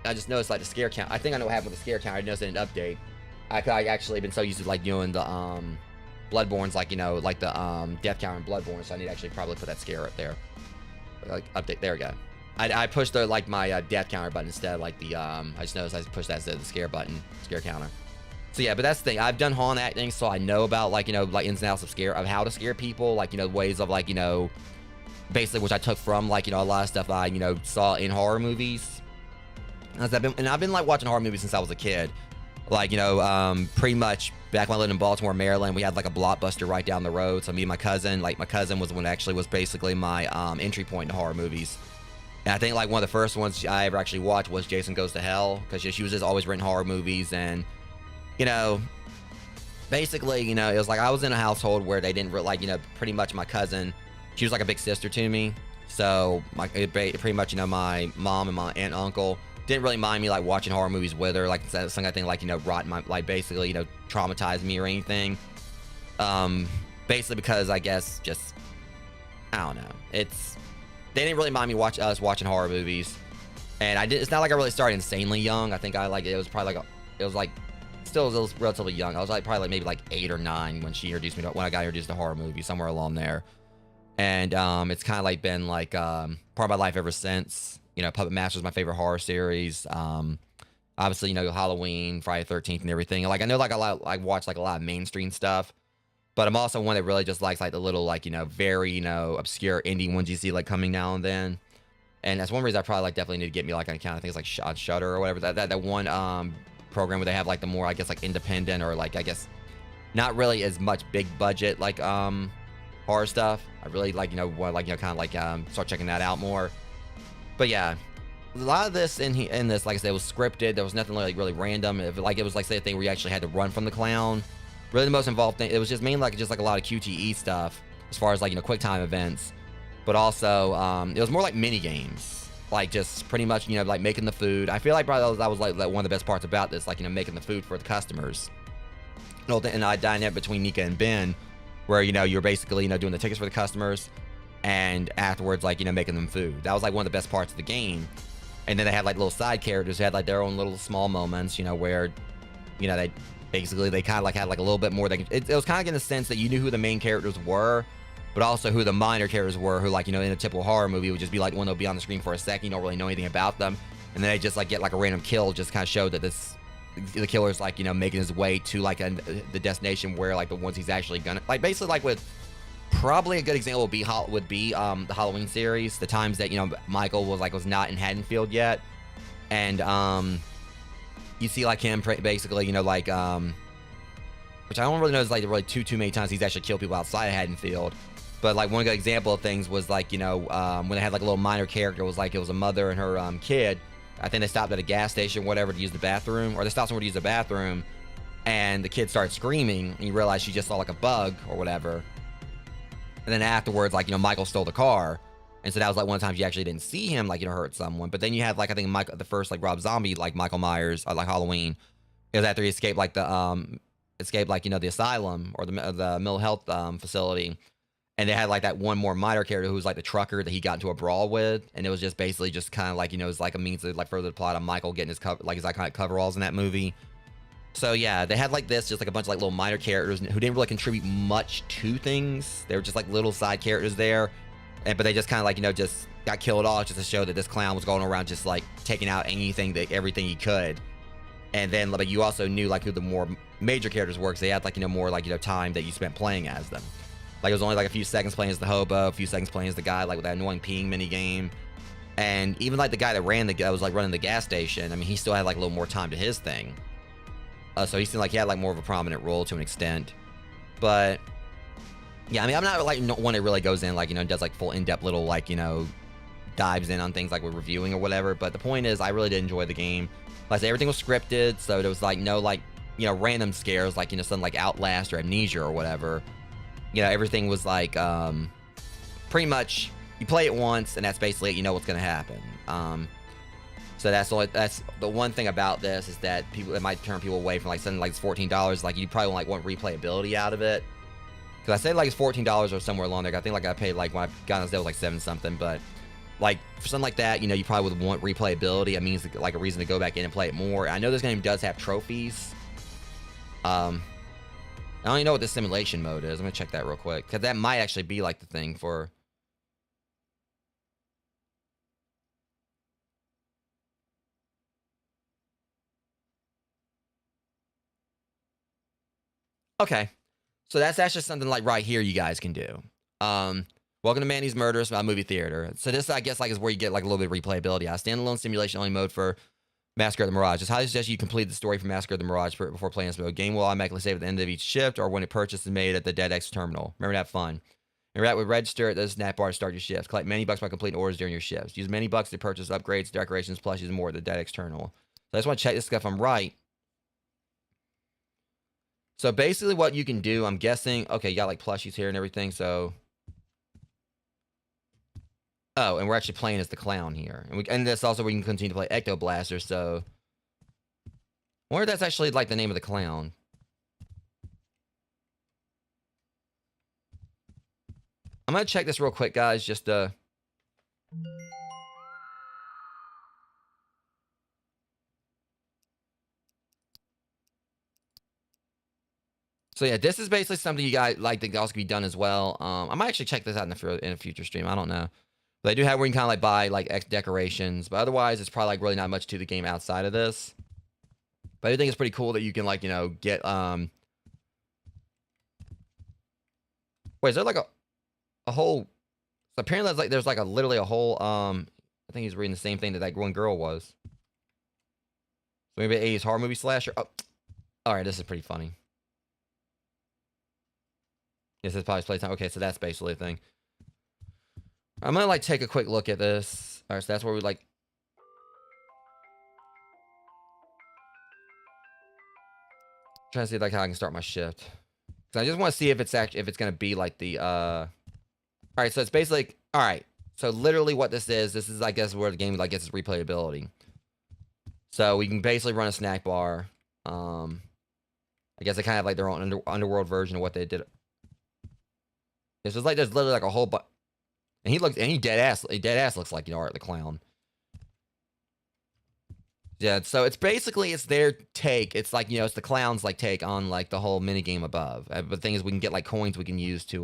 I just noticed like the scare count. I think I know what happened with the scare count. I noticed in an update. I actually been so used to like doing the Bloodborne's, like, you know, like the death count in Bloodborne, so I need to actually probably put that scare up there. Like update, there we go. I pushed the like my death counter button instead, like the I just noticed I pushed that instead of the scare button, scare counter. So yeah, but that's the thing. I've done haunt acting, so I know about like, you know, like ins and outs of how to scare people, like, you know, ways of like, you know, basically which I took from like, you know, a lot of stuff I, you know, saw in horror movies. I've been like watching horror movies since I was a kid. Like, you know, pretty much back when I lived in Baltimore, Maryland, we had like a Blockbuster right down the road. So me and my cousin was the one that actually was basically my entry point into horror movies. And I think like one of the first ones I ever actually watched was Jason Goes to Hell, because she was just always renting horror movies. And, you know, basically, you know, it was like I was in a household where they didn't like, you know, pretty much my cousin, she was like a big sister to me. So pretty much, you know, my mom and my aunt and uncle didn't really mind me like watching horror movies with her, like something I think like, you know, rot my, like basically, you know, traumatized me or anything. Basically because I guess just, I don't know, they didn't really mind me us watching horror movies. And it's not like I really started insanely young. I think it was probably like still was relatively young. I was like probably like maybe like 8 or 9 when I got introduced to horror movies, somewhere along there. And it's kind of like been like part of my life ever since. You know, Puppet Master is my favorite horror series. Obviously, you know, Halloween, Friday the 13th, and everything. Like I know like I watch like a lot of mainstream stuff, but I'm also one that really just likes like the little like, you know, very, you know, obscure indie ones you see like coming now and then. And that's one reason I probably like definitely need to get me like an account. I think it's like on Shudder or whatever. That one program where they have like the more, I guess, like independent or like, I guess not really as much big budget like horror stuff. I really like, you know, want like, you know, kind of like start checking that out more. But yeah, a lot of this in this, like I said, was scripted. There was nothing like really random. It was like say a thing where you actually had to run from the clown. Really, the most involved thing, it was just mainly like a lot of QTE stuff as far as like, you know, quick time events. But also, it was more like mini games, like just pretty much, you know, like making the food. I feel like probably that was like one of the best parts about this, like, you know, making the food for the customers. And I dynamic between Nika and Ben, where, you know, you're basically, you know, doing the tickets for the customers, and afterwards, like, you know, making them food. That was like one of the best parts of the game. And then they had like little side characters who had like their own little small moments, you know, where, you know, they kind of like had like a little bit more. It was kind of in the sense that you knew who the main characters were, but also who the minor characters were, who, like, you know, in a typical horror movie would just be like one that'll be on the screen for a second, you don't really know anything about them, and then they just like get like a random kill, just kind of show that the killer's like, you know, making his way to like the destination where like the ones he's actually gonna, like, basically like with probably a good example would be the Halloween series, the times that, you know, Michael was not in Haddonfield yet, and you see like him basically, you know, like which I don't really know is like really too many times he's actually killed people outside of Haddonfield. But like one good example of things was like, you know, when they had like a little minor character, it was a mother and her kid. I think they stopped at a gas station, whatever, to use the bathroom, or they stopped somewhere to use the bathroom, and the kid started screaming, and you realize she just saw like a bug or whatever. And then afterwards, like, you know, Michael stole the car, and so that was like one of the times you actually didn't see him, like, you know, hurt someone. But then you had like, I think the first like Rob Zombie, like Michael Myers, like Halloween, it was after he escaped like the you know, the asylum or the mental health facility. And they had like that one more minor character who was like the trucker that he got into a brawl with, and it was just basically just kind of like, you know, it was like a means to like further the plot on Michael getting his iconic coveralls in that movie. So yeah, they had like this, just like a bunch of like little minor characters who didn't really contribute much to things. They were just like little side characters there, but they just kind of like, you know, just got killed off just to show that this clown was going around just like taking out everything he could. And then, but you also knew like who the more major characters were, because they had like, you know, more like, you know, time that you spent playing as them. Like, it was only like a few seconds playing as the hobo, a few seconds playing as the guy like with that annoying peeing mini game, and even like the guy that was like running the gas station. I mean, he still had like a little more time to his thing. So he seemed like he had like more of a prominent role to an extent. But yeah, I mean, I'm not like one that really goes in like, you know, does like full in-depth little like, you know, dives in on things like we're reviewing or whatever. But the point is, I really did enjoy the game. Like I said, everything was scripted, so there was like no like, you know, random scares like, you know, something like Outlast or Amnesia or whatever. You know, everything was like pretty much you play it once and that's basically it. You know what's gonna happen. So that's the one thing about this, is that it might turn people away from like something like it's $14. Like, you probably won't like want replayability out of it. Because I say like it's $14 or somewhere along there. I think like I paid like when I got on this deal was like 7 something. But like for something like that, you know, you probably would want replayability. It means like a reason to go back in and play it more. I know this game does have trophies. I don't even know what the simulation mode is. I'm gonna check that real quick, because that might actually be like the thing for. Okay. So that's actually something like right here you guys can do. Welcome to Mandy's Murderous Movie Theater. So this, I guess, like is where you get like a little bit of replayability. Standalone simulation only mode for Massacre at the Mirage. It's highly suggested you complete the story for Massacre at the Mirage before playing this mode. Game will automatically save at the end of each shift or when a purchase is made at the DeadX terminal. Remember to have fun. Interact with register at the snack bar to start your shift. Collect many bucks by completing orders during your shifts. Use many bucks to purchase upgrades, decorations, plushies, and more at the DeadX terminal. So I just want to check this stuff if I'm right. So basically what you can do, I'm guessing, okay, you got like plushies here and everything, so... Oh, and we're actually playing as the clown here. And this also, we can continue to play Ecto Blaster, so... I wonder if that's actually like the name of the clown. I'm gonna check this real quick, guys, just So yeah, this is basically something you guys like that also can be done as well. I might actually check this out in a future stream. I don't know. But they do have where you can kind of like buy like decorations. But otherwise, it's probably like really not much to the game outside of this. But I think it's pretty cool that you can like, you know, get Wait, is there like a whole... So apparently there's like literally a whole I think he's reading the same thing that one girl was. So maybe 80s horror movie slasher. Oh. Alright, this is pretty funny. Yes, it's probably playtime. Okay, so that's basically a thing. I'm gonna like take a quick look at this. Alright, so that's where we like... Trying to see like how I can start my shift. So I just want to see if it's actually gonna be like the Alright, so it's basically alright. So literally what this is I guess where the game like gets its replayability. So we can basically run a snack bar. I guess they kind of have like their own underworld version of what they did. It's just like there's literally like a whole and he dead ass looks like, you know, Art the Clown. Yeah, so it's basically it's their take. It's like, you know, it's the clown's like take on like the whole mini game above. But the thing is we can get like coins we can use to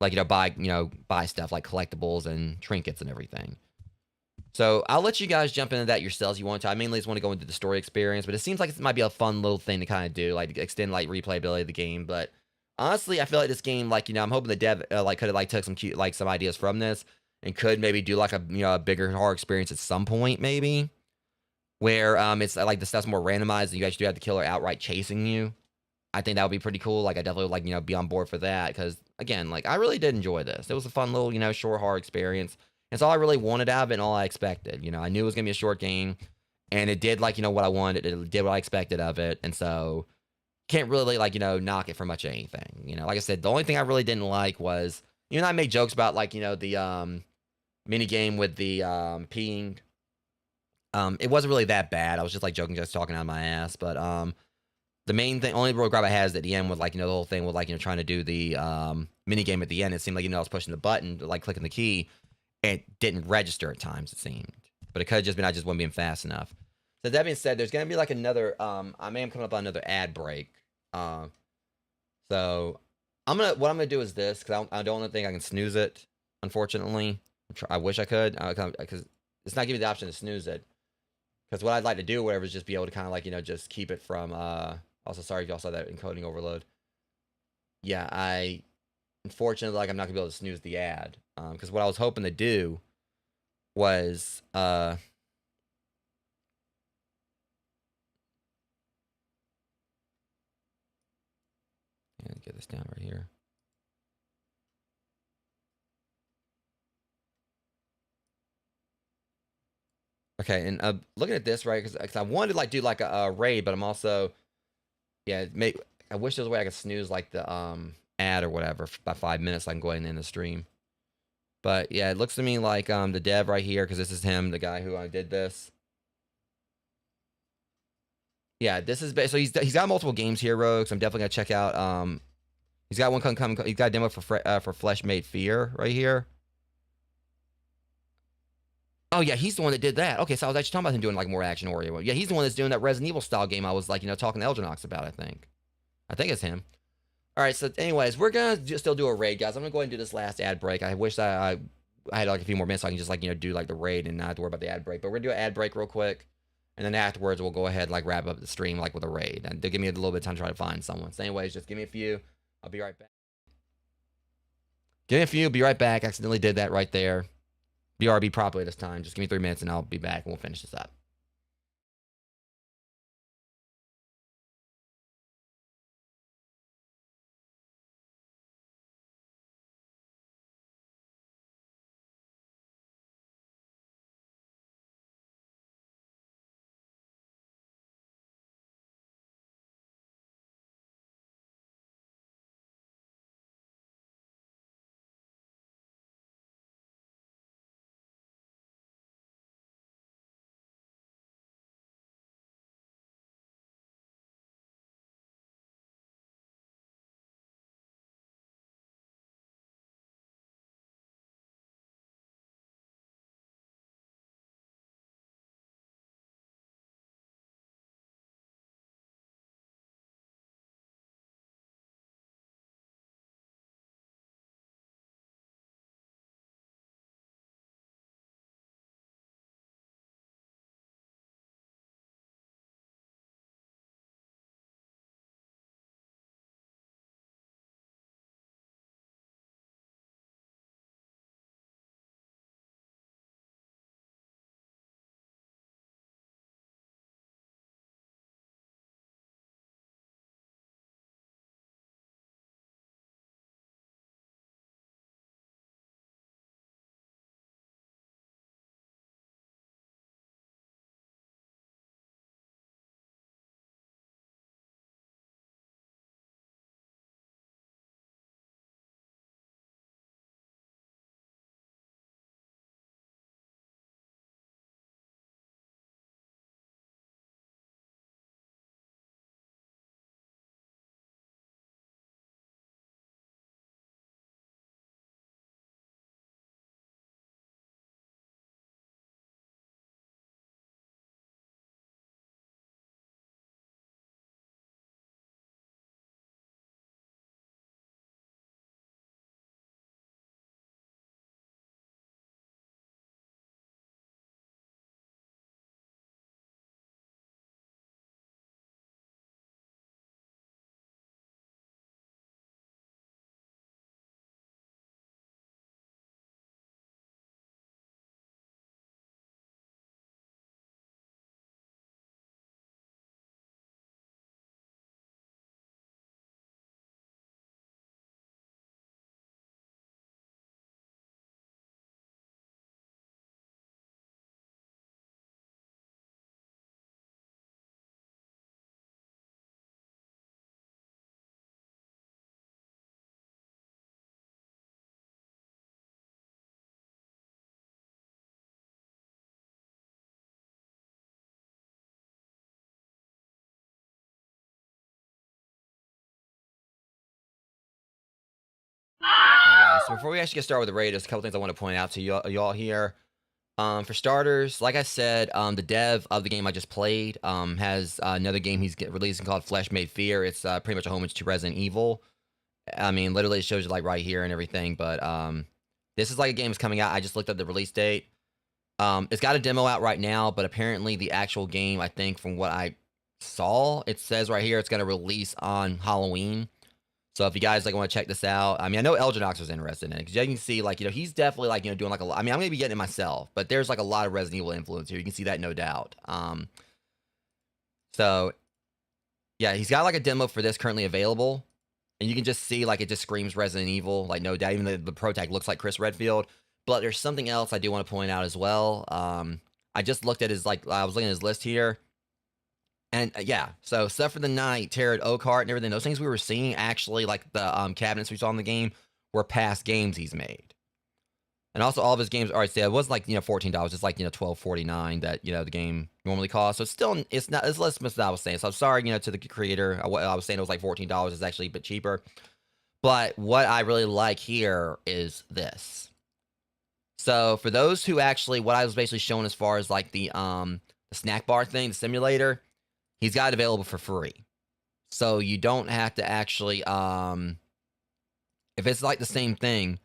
like, you know, buy stuff like collectibles and trinkets and everything. So I'll let you guys jump into that yourselves if you want to. I mainly just want to go into the story experience, but it seems like it might be a fun little thing to kind of do, like extend like replayability of the game. But honestly, I feel like this game, like, you know, I'm hoping the dev like could have like took some cute like some ideas from this and could maybe do like a, you know, a bigger horror experience at some point maybe, where it's like the stuff's more randomized and you actually do have the killer outright chasing you. I think that would be pretty cool. Like I definitely like, you know, be on board for that because again, like I really did enjoy this. It was a fun little, you know, short horror experience. It's all I really wanted out of it and all I expected. You know, I knew it was gonna be a short game, and it did like, you know, what I wanted. It did what I expected of it, and so can't really like, you know, knock it for much of anything. You know, like I said, the only thing I really didn't like was, you know, I made jokes about like, you know, the mini game with the peeing. It wasn't really that bad. I was just like joking, just talking out of my ass. But the main thing, only real gripe I had is at the end with like, you know, the whole thing with like, you know, trying to do the mini game at the end. It seemed like, you know, I was pushing the button, like clicking the key. It didn't register at times, it seemed. But it could have just been I just wasn't being fast enough. So that being said, there's going to be like another, I may am coming up on another ad break. So what I'm going to do is this, because I don't think I can snooze it, unfortunately. I wish I could, because it's not giving me the option to snooze it. Because what I'd like to do, whatever, is just be able to kind of like, you know, just keep it from, also sorry if y'all saw that encoding overload. Yeah, unfortunately, like I'm not going to be able to snooze the ad. Because what I was hoping to do was, get this down right here. Okay, and looking at this, right, because I wanted to like do like a raid, but I'm also, yeah, I wish there was a way I could snooze like the ad or whatever by 5 minutes. So I can go ahead and end the stream. But yeah, it looks to me like the dev right here, because this is him, the guy who did this. Yeah, this is so he's got multiple games here, Rogues. I'm definitely gonna check out. He's got one he's got a demo for Flesh Made Fear right here. Oh yeah, he's the one that did that. Okay, so I was actually talking about him doing like more action oriented. Yeah, he's the one that's doing that Resident Evil style game I was like, you know, talking to Eldronox about. I think it's him. All right, so anyways, we're gonna still do a raid, guys. I'm gonna go ahead and do this last ad break. I wish that I had like a few more minutes so I can just like, you know, do like the raid and not have to worry about the ad break. But we're gonna do an ad break real quick, And then afterwards, we'll go ahead and like wrap up the stream like with a raid. And they'll give me a little bit of time to try to find someone. So anyways, just give me a few. I'll be right back. Give me a few. Be right back. Accidentally did that right there. BRB properly this time. Just give me 3 minutes and I'll be back and we'll finish this up. Alright, so before we actually get started with the raid, there's a couple things I want to point out to y'all here. For starters, like I said, the dev of the game I just played has another game he's releasing called Flesh Made Fear. It's pretty much a homage to Resident Evil. I mean, literally it shows you like right here and everything, but this is like a game that's coming out. I just looked at the release date. It's got a demo out right now, but apparently the actual game, I think from what I saw, it says right here it's going to release on Halloween. So if you guys like want to check this out, I mean, I know Elginox was interested in it because you can see like, he's definitely like, doing like I mean, I'm going to be getting it myself, but there's like a lot of Resident Evil influence here. You can see that no doubt. So yeah, he's got like a demo for this currently available and you can just see like, it just screams Resident Evil, like no doubt. Even the pro tag looks like Chris Redfield, but there's something else I do want to point out as well. I just looked at his, like, I was looking at his list here. And yeah, so Stuff for the Night, Tarot, Oakheart, and everything, those things we were seeing actually, like the cabinets we saw in the game, were past games he's made. And also all of his games, alright, so it wasn't like, $14, it's like, $12.49 that, the game normally costs. So it's still, it's less than I was saying. So I'm sorry, to the creator, I was saying it was like $14, it's actually a bit cheaper. But what I really like here is this. So for those who actually, what I was basically showing as far as like the snack bar thing, the simulator, he's got it available for free. So you don't have to actually, if it's like the same thing,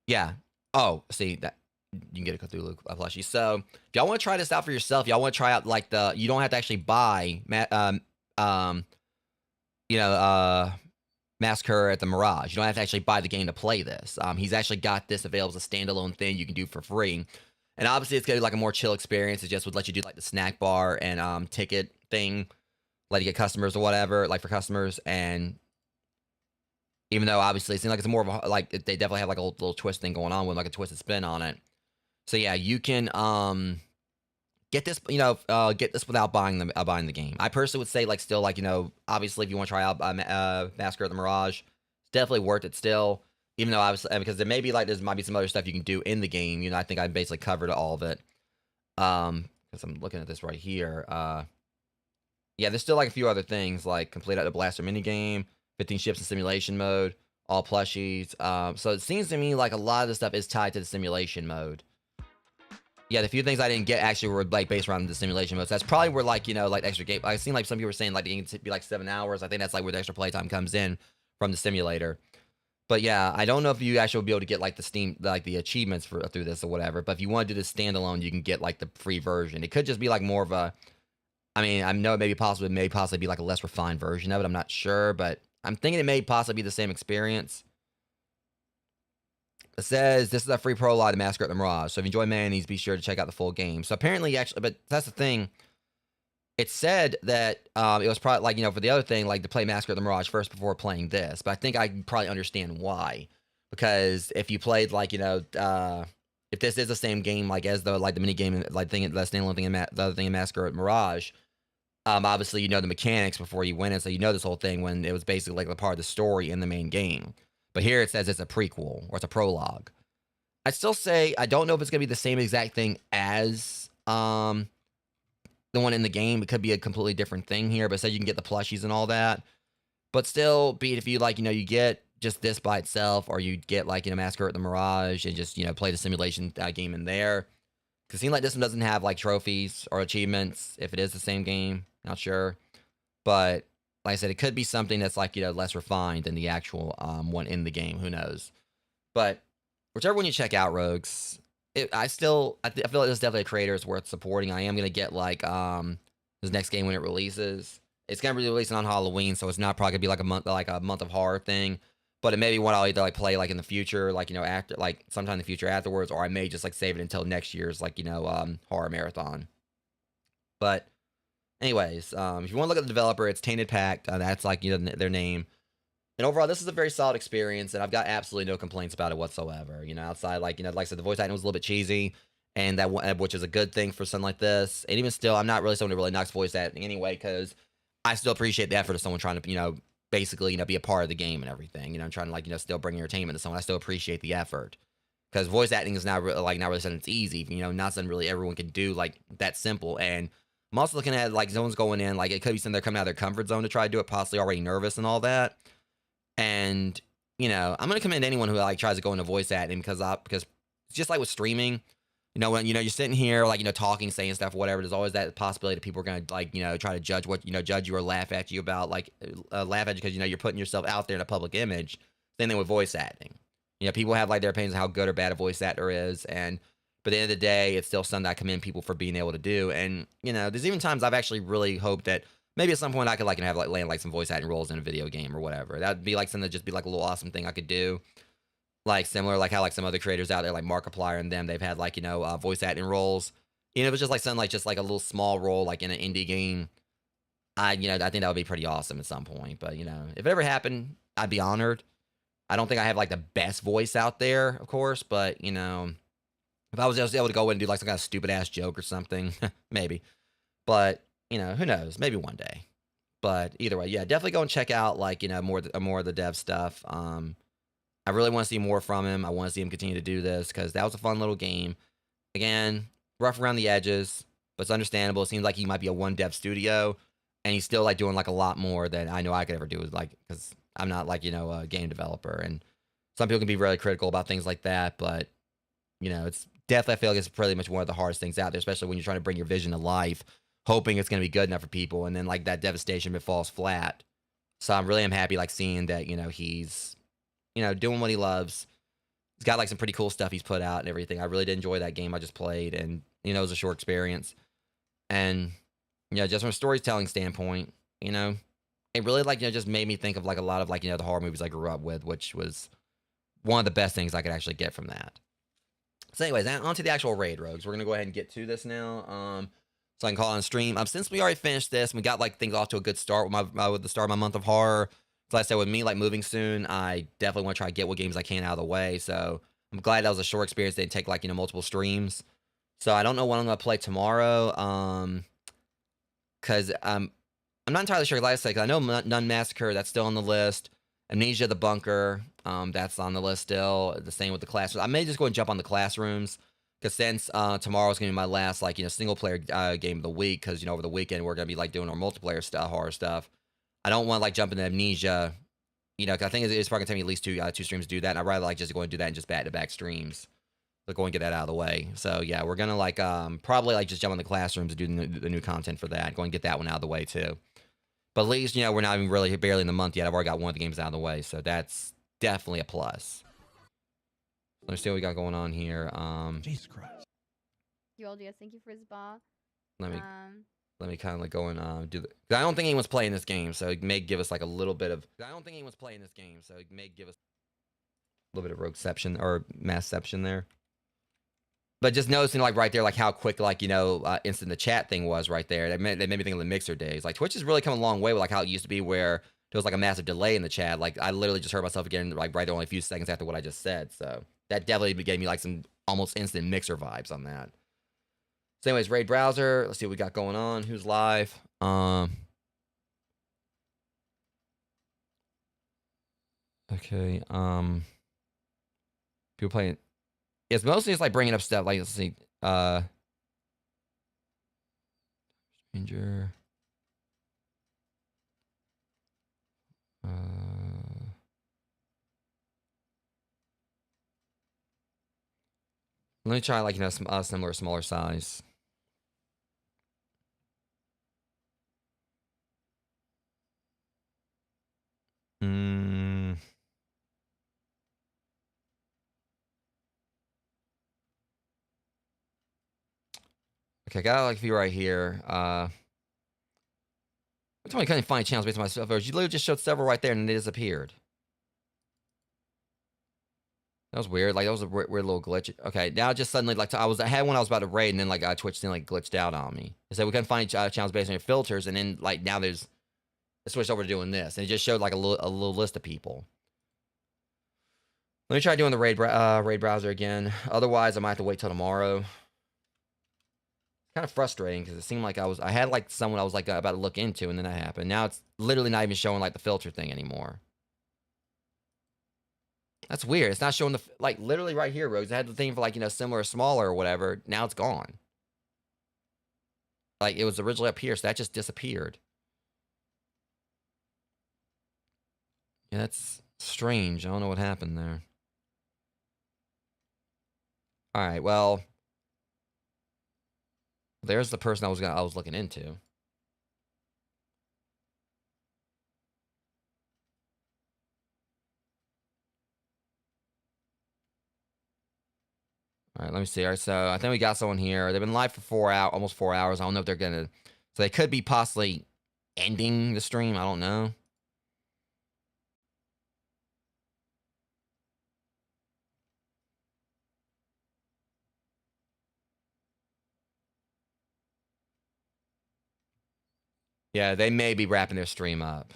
yeah. Oh, see that. you can get a Cthulhu plushie. So if y'all want to try this out for yourself, y'all want to try out like you don't have to actually buy Massacre at the Mirage. You don't have to actually buy the game to play this. He's actually got this available as a standalone thing you can do for free. And obviously it's gonna be like a more chill experience. It just would let you do like the snack bar and ticket thing, let you get customers or whatever, like for customers. And even though obviously it seems like it's more of a, like they definitely have like a little twist thing going on with like a twisted spin on it. So yeah, you can get this, get this without buying the game. I personally would say like still like, obviously if you want to try out Massacre at the Mirage, it's definitely worth it still. Even though obviously, because there might be some other stuff you can do in the game. I think I basically covered all of it. Because I'm looking at this right here. Yeah, there's still like a few other things like complete out the blaster minigame, 15 ships in simulation mode, all plushies. So it seems to me like a lot of the stuff is tied to the simulation mode. Yeah, the few things I didn't get actually were like based around the simulation mode. So that's probably where like, like extra game. I've seen like some people were saying like the game could be like 7 hours. I think that's like where the extra playtime comes in from the simulator. But yeah, I don't know if you actually will be able to get like the Steam, like the achievements through this or whatever. But if you want to do this standalone, you can get like the free version. It could just be like more of a, I mean, I know it may possibly be like a less refined version of it. I'm not sure, but I'm thinking it may possibly be the same experience. It says this is a free prologue to Massacre at the Mirage. So if you enjoy Mayonnaise, be sure to check out the full game. So apparently, actually, but that's the thing. It said that it was probably like, for the other thing, like to play Massacre at the Mirage first before playing this. But I think I can probably understand why. Because if you played like, if this is the same game like as the mini game, like thing, the standalone thing, the other thing in Massacre at Mirage, obviously the mechanics before you win it, so this whole thing when it was basically like a part of the story in the main game. But here it says it's a prequel or it's a prologue. I'd still say I don't know if it's gonna be the same exact thing as the one in the game. It could be a completely different thing here, but it says you can get the plushies and all that. But still, be it if you like, you get just this by itself, or you get like, Massacre at the Mirage and just, play the simulation game in there. Because it seems like this one doesn't have like trophies or achievements. If it is the same game, not sure. But like I said, it could be something that's like, less refined than the actual one in the game. Who knows? But whichever one you check out, Rogues, I feel like this is definitely a creator is worth supporting. I am gonna get like his next game when it releases. It's gonna be releasing on Halloween, so it's not probably gonna be like a month of horror thing. But it may be one I'll either like play like in the future, like after like sometime in the future afterwards, or I may just like save it until next year's like horror marathon. But anyways, if you want to look at the developer, it's Tainted Pact. That's like their name. And overall, this is a very solid experience, and I've got absolutely no complaints about it whatsoever. Outside like like I said, the voice acting was a little bit cheesy, and which is a good thing for something like this. And even still, I'm not really someone who really knocks voice acting anyway, because I still appreciate the effort of someone trying to basically be a part of the game and everything. Trying to like still bring entertainment to someone. I still appreciate the effort, because voice acting is not really something that's easy. Not something really everyone can do like that simple. And I'm also looking at like someone's going in, like it could be something they're coming out of their comfort zone to try to do it, possibly already nervous and all that. And I'm gonna commend anyone who like tries to go into voice acting, because it's just like with streaming. When you're sitting here like talking, saying stuff, whatever. There's always that possibility that people are gonna like try to judge what judge you or laugh at you about laugh at you because you're putting yourself out there in a public image. Same thing with voice acting. People have like their opinions on how good or bad a voice actor is, and but at the end of the day, it's still something I commend people for being able to do. And there's even times I've actually really hoped that maybe at some point I could like have like land like some voice acting roles in a video game or whatever. That'd be like something that just be like a little awesome thing I could do. Like similar, like how like some other creators out there, like Markiplier and them, they've had like voice acting roles. If it's just like something like just like a little small role like in an indie game, I think that would be pretty awesome at some point. But if it ever happened, I'd be honored. I don't think I have like the best voice out there, of course, but if I was just able to go in and do like some kind of stupid ass joke or something, maybe. But who knows? Maybe one day. But either way, yeah, definitely go and check out like more of the dev stuff. I really want to see more from him. I want to see him continue to do this, because that was a fun little game. Again, rough around the edges, but it's understandable. It seems like he might be a one dev studio, and he's still like doing like a lot more than I know I could ever do. Like, because I'm not like a game developer, and some people can be really critical about things like that. But it's definitely, I feel like it's pretty much one of the hardest things out there, especially when you're trying to bring your vision to life, hoping it's going to be good enough for people, and then like that devastation if it falls flat. So I'm happy like seeing that he's doing what he loves, He's got like some pretty cool stuff he's put out and everything. I really did enjoy that game I just played, and you know, it was a short experience. And yeah, just from a storytelling standpoint, you know, it really like, you know, just made me think of like a lot of like, you know, the horror movies I grew up with, which was one of the best things I could actually get from that. So anyways, on to the actual raid, Rogues. We're gonna go ahead and get to this now. So I can call on stream. Since we already finished this, we got like things off to a good start with with the start of my month of horror. So like I said, with me like moving soon, I definitely want to try to get what games I can out of the way. So I'm glad that was a short experience. They didn't take like, you know, multiple streams. So I don't know what I'm gonna play tomorrow. Cause I'm not entirely sure. Like I said, 'cause I know Nun Massacre, that's still on the list. Amnesia the Bunker, that's on the list still. The same with the Classrooms. I may just go and jump on the Classrooms. Because since tomorrow's going to be my last, like, you know, single-player game of the week, because, you know, over the weekend, we're going to be, like, doing our multiplayer stuff, horror stuff. I don't want to, like, jump into Amnesia, you know, because I think it's probably going to take me at least two streams to do that, and I'd rather, like, just go and do that in just back-to-back streams. So go and get that out of the way. So, yeah, we're going to, like, probably, like, just jump on the Classrooms and do the new content for that. Go and get that one out of the way, too. But at least, you know, we're not even really barely in the month yet. I've already got one of the games out of the way, so that's definitely a plus. Let me see what we got going on here. Jesus Christ. ULGS, thank you for his ball. Let me kind of like go and do the. I don't think anyone's playing this game, so it may give us like a little bit of. I don't think anyone's playing this game, so it may give us a little bit of rogueception or massception there. But just noticing like right there, like how quick like, you know, instant the chat thing was right there. That made me think of the Mixer days. Like Twitch has really come a long way with like how it used to be where there was like a massive delay in the chat. Like I literally just heard myself again like right there only a few seconds after what I just said. So that definitely gave me like some almost instant Mixer vibes on that. So anyways, raid browser. Let's see what we got going on. Who's live? Okay. People playing. It's mostly just like bringing up stuff. Like let's see. Stranger. Let me try like, you know, some similar smaller size. Okay, got like a few right here. I told me I couldn't find channels based on myself. You literally just showed several right there and they disappeared. That was weird. Like that was a weird little glitch. Okay, now just suddenly like I had one I was about to raid and then like Twitch then like glitched out on me. It said we couldn't find channels based on your filters, and then like now it switched over to doing this, and it just showed like a little list of people. Let me try doing the raid browser again. Otherwise, I might have to wait till tomorrow. Kind of frustrating because it seemed like I had like someone I was like about to look into, and then that happened. Now it's literally not even showing like the filter thing anymore. That's weird. It's not showing the like literally right here, Rogues. I had the thing for like, you know, similar, smaller or whatever. Now it's gone. Like it was originally up here, so that just disappeared. Yeah, that's strange. I don't know what happened there. All right, well, there's the person I was looking into. All right, let me see. All right, so I think we got someone here. They've been live for almost 4 hours. I don't know if they're gonna. So they could be possibly ending the stream. I don't know. Yeah, they may be wrapping their stream up.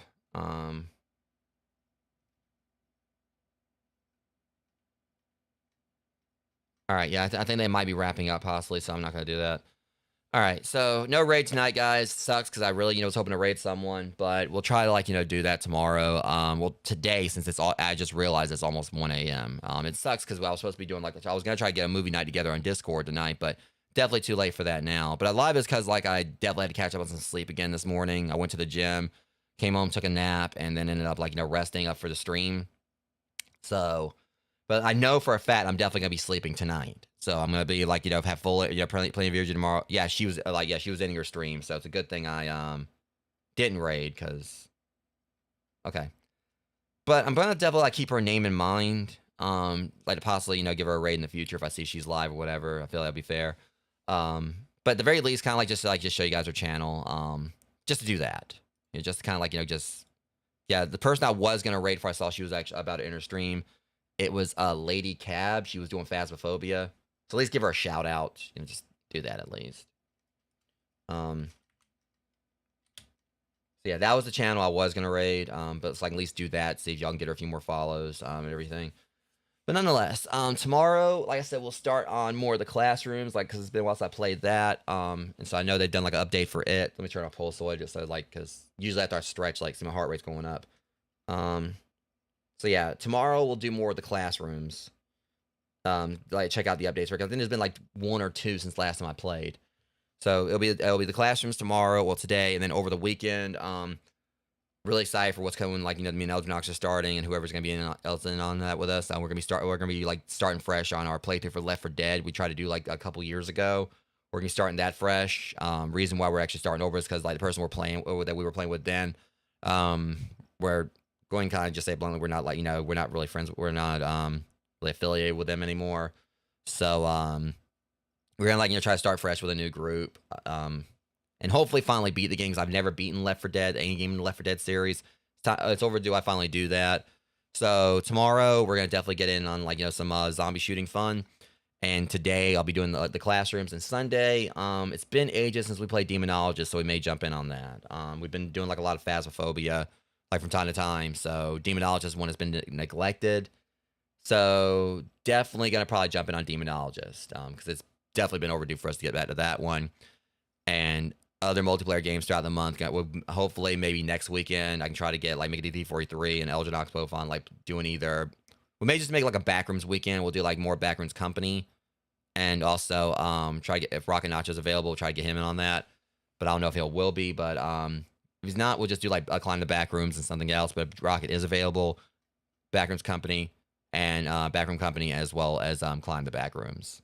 All right, yeah, I think they might be wrapping up possibly, so I'm not going to do that. All right, so no raid tonight, guys. Sucks because I really, was hoping to raid someone, but we'll try to, do that tomorrow. Well, today, since I just realized it's almost 1 a.m. It sucks because I was supposed to be doing, I was going to try to get a movie night together on Discord tonight, but definitely too late for that now. But a lot of it's because, I definitely had to catch up on some sleep again this morning. I went to the gym, came home, took a nap, and then ended up, resting up for the stream. So... But I know for a fact I'm definitely gonna be sleeping tonight. So I'm gonna be have full plenty of energy tomorrow. Yeah, she was she was ending her stream, so it's a good thing I didn't raid because okay. But I'm gonna definitely keep her name in mind. Like to possibly, give her a raid in the future if I see she's live or whatever. I feel that'd be fair. But at the very least, kind of just show you guys her channel. Just to do that. Just kind of yeah, the person I was gonna raid before I saw she was actually about to enter stream, it was Lady Cab. She was doing Phasmophobia. So at least give her a shout out. Just do that at least. So yeah, that was the channel I was gonna raid. But it's like at least do that. See if y'all can get her a few more follows and everything. But nonetheless, tomorrow, like I said, we'll start on more of the classrooms, because it's been a while since I played that. And so I know they've done an update for it. Let me turn off Pulsoid just so because usually after I stretch, see my heart rate's going up. So yeah, tomorrow we'll do more of the classrooms. Check out the updates because I think there's been 1 or 2 since last time I played. So it'll be the classrooms tomorrow, well today, and then over the weekend. Really excited for what's coming. Me and Eldrinox are starting, and whoever's gonna be else in on that with us. We're gonna be starting fresh on our playthrough for Left 4 Dead. We tried to do a couple years ago. We're gonna be starting that fresh. Reason why we're actually starting over is because the person that we were playing with then, we're going kind of just say bluntly, we're not we're not really friends. We're not really affiliated with them anymore. So we're gonna try to start fresh with a new group. And hopefully finally beat the games. I've never beaten Left 4 Dead, any game in the Left 4 Dead series. It's overdue I finally do that. So tomorrow, we're going to definitely get in on some zombie shooting fun. And today, I'll be doing the classrooms. And Sunday, it's been ages since we played Demonologist, so we may jump in on that. We've been doing a lot of Phasmophobia, from time to time. So Demonologist one has been neglected. So definitely going to probably jump in on Demonologist, because it's definitely been overdue for us to get back to that one. And other multiplayer games throughout the month. Hopefully, maybe next weekend, I can try to get Mega DD43 and Eldrinox both on doing either. We may just make a Backrooms weekend. We'll do more Backrooms Company, and also try to get if Rocket Nacho's available. We'll try to get him in on that. But I don't know if he will be. But if he's not, we'll just do Climb the Backrooms and something else. But if Rocket is available, Backrooms Company and Backroom Company as well as Climb the Backrooms.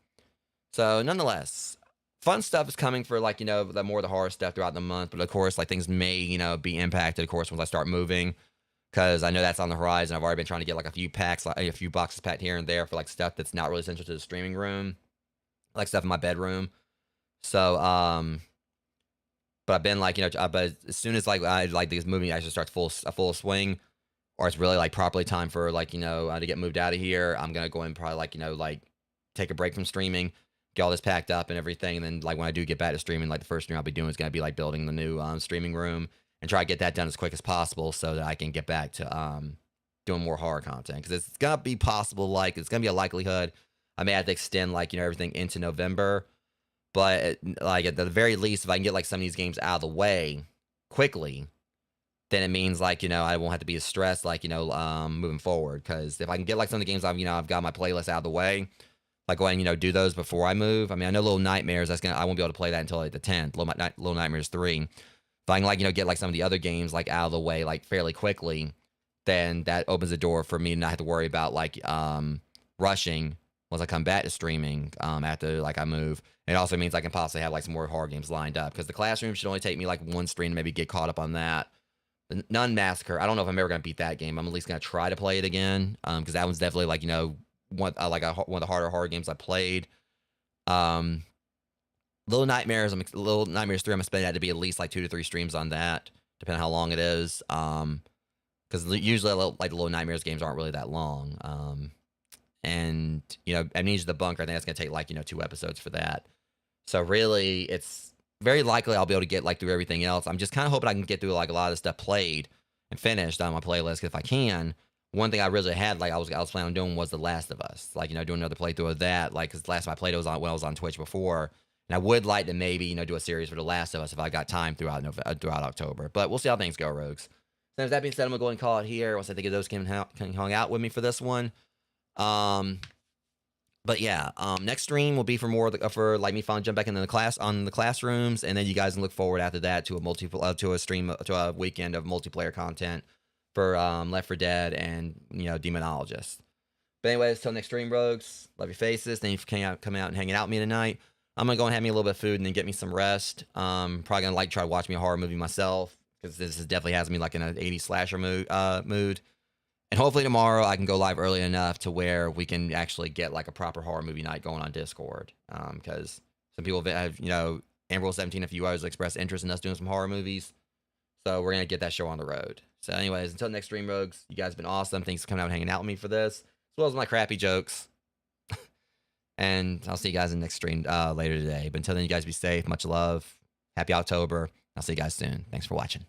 So nonetheless. Fun stuff is coming for the more of the horror stuff throughout the month, but of course things may be impacted of course once I start moving, because I know that's on the horizon. I've already been trying to get a few packs, a few boxes packed here and there for stuff that's not really essential to the streaming room, stuff in my bedroom. So but I've been but as soon as this movie actually starts full swing, or it's really properly time for to get moved out of here, I'm gonna go and probably take a break from streaming. Get all this packed up and everything, and then when I do get back to streaming, the first stream I'll be doing is going to be building the new streaming room and try to get that done as quick as possible so that I can get back to doing more horror content, because it's going to be possible, it's going to be a likelihood I may have to extend everything into November, but at the very least, if I can get some of these games out of the way quickly, then it means I won't have to be as stressed moving forward, because if I can get some of the games I've got my playlist out of the way, go ahead and do those before I move. I mean, I know Little Nightmares. I won't be able to play that until the 10th. Little Nightmares 3. If I can get some of the other games out of the way fairly quickly, then that opens the door for me to not have to worry about rushing once I come back to streaming after I move. It also means I can possibly have some more horror games lined up, because the classroom should only take me one stream to maybe get caught up on that. The Nun Massacre. I don't know if I'm ever gonna beat that game. I'm at least gonna try to play it again, because that one's definitely one of the harder horror games I played. Little Nightmares 3, I'm gonna spend that to be at least 2 to 3 streams on that, depending on how long it is. Because usually Little Nightmares games aren't really that long. And Amnesia the Bunker, I think that's gonna take 2 episodes for that. So really, it's very likely I'll be able to get through everything else. I'm just kind of hoping I can get through a lot of the stuff played and finished on my playlist, if I can. One thing I really had, I was planning on doing was The Last of Us, doing another playthrough of that, because the last time I played it was when I was on Twitch before, and I would like to maybe do a series for The Last of Us if I got time throughout October, but we'll see how things go, Rogues. So with that being said, I'm gonna go ahead and call it here. Once I think of those can hang out with me for this one, but yeah, next stream will be for more for me finally jump back into the classrooms, and then you guys can look forward after that to a weekend of multiplayer content for Left 4 Dead and Demonologist. But anyways, till next stream, Rogues. Love your faces. Thank you for coming out and hanging out with me tonight. I'm gonna go and have me a little bit of food and then get me some rest. Probably gonna try to watch me a horror movie myself, because this definitely has me in an 80s slasher mood. And hopefully tomorrow I can go live early enough to where we can actually get like a proper horror movie night going on Discord. Because some people have, Amber 17 a few hours expressed interest in us doing some horror movies. So we're going to get that show on the road. So anyways, until next stream, Rogues, you guys have been awesome. Thanks for coming out and hanging out with me for this, as well as my crappy jokes. And I'll see you guys in the next stream later today. But until then, you guys be safe. Much love. Happy October. I'll see you guys soon. Thanks for watching.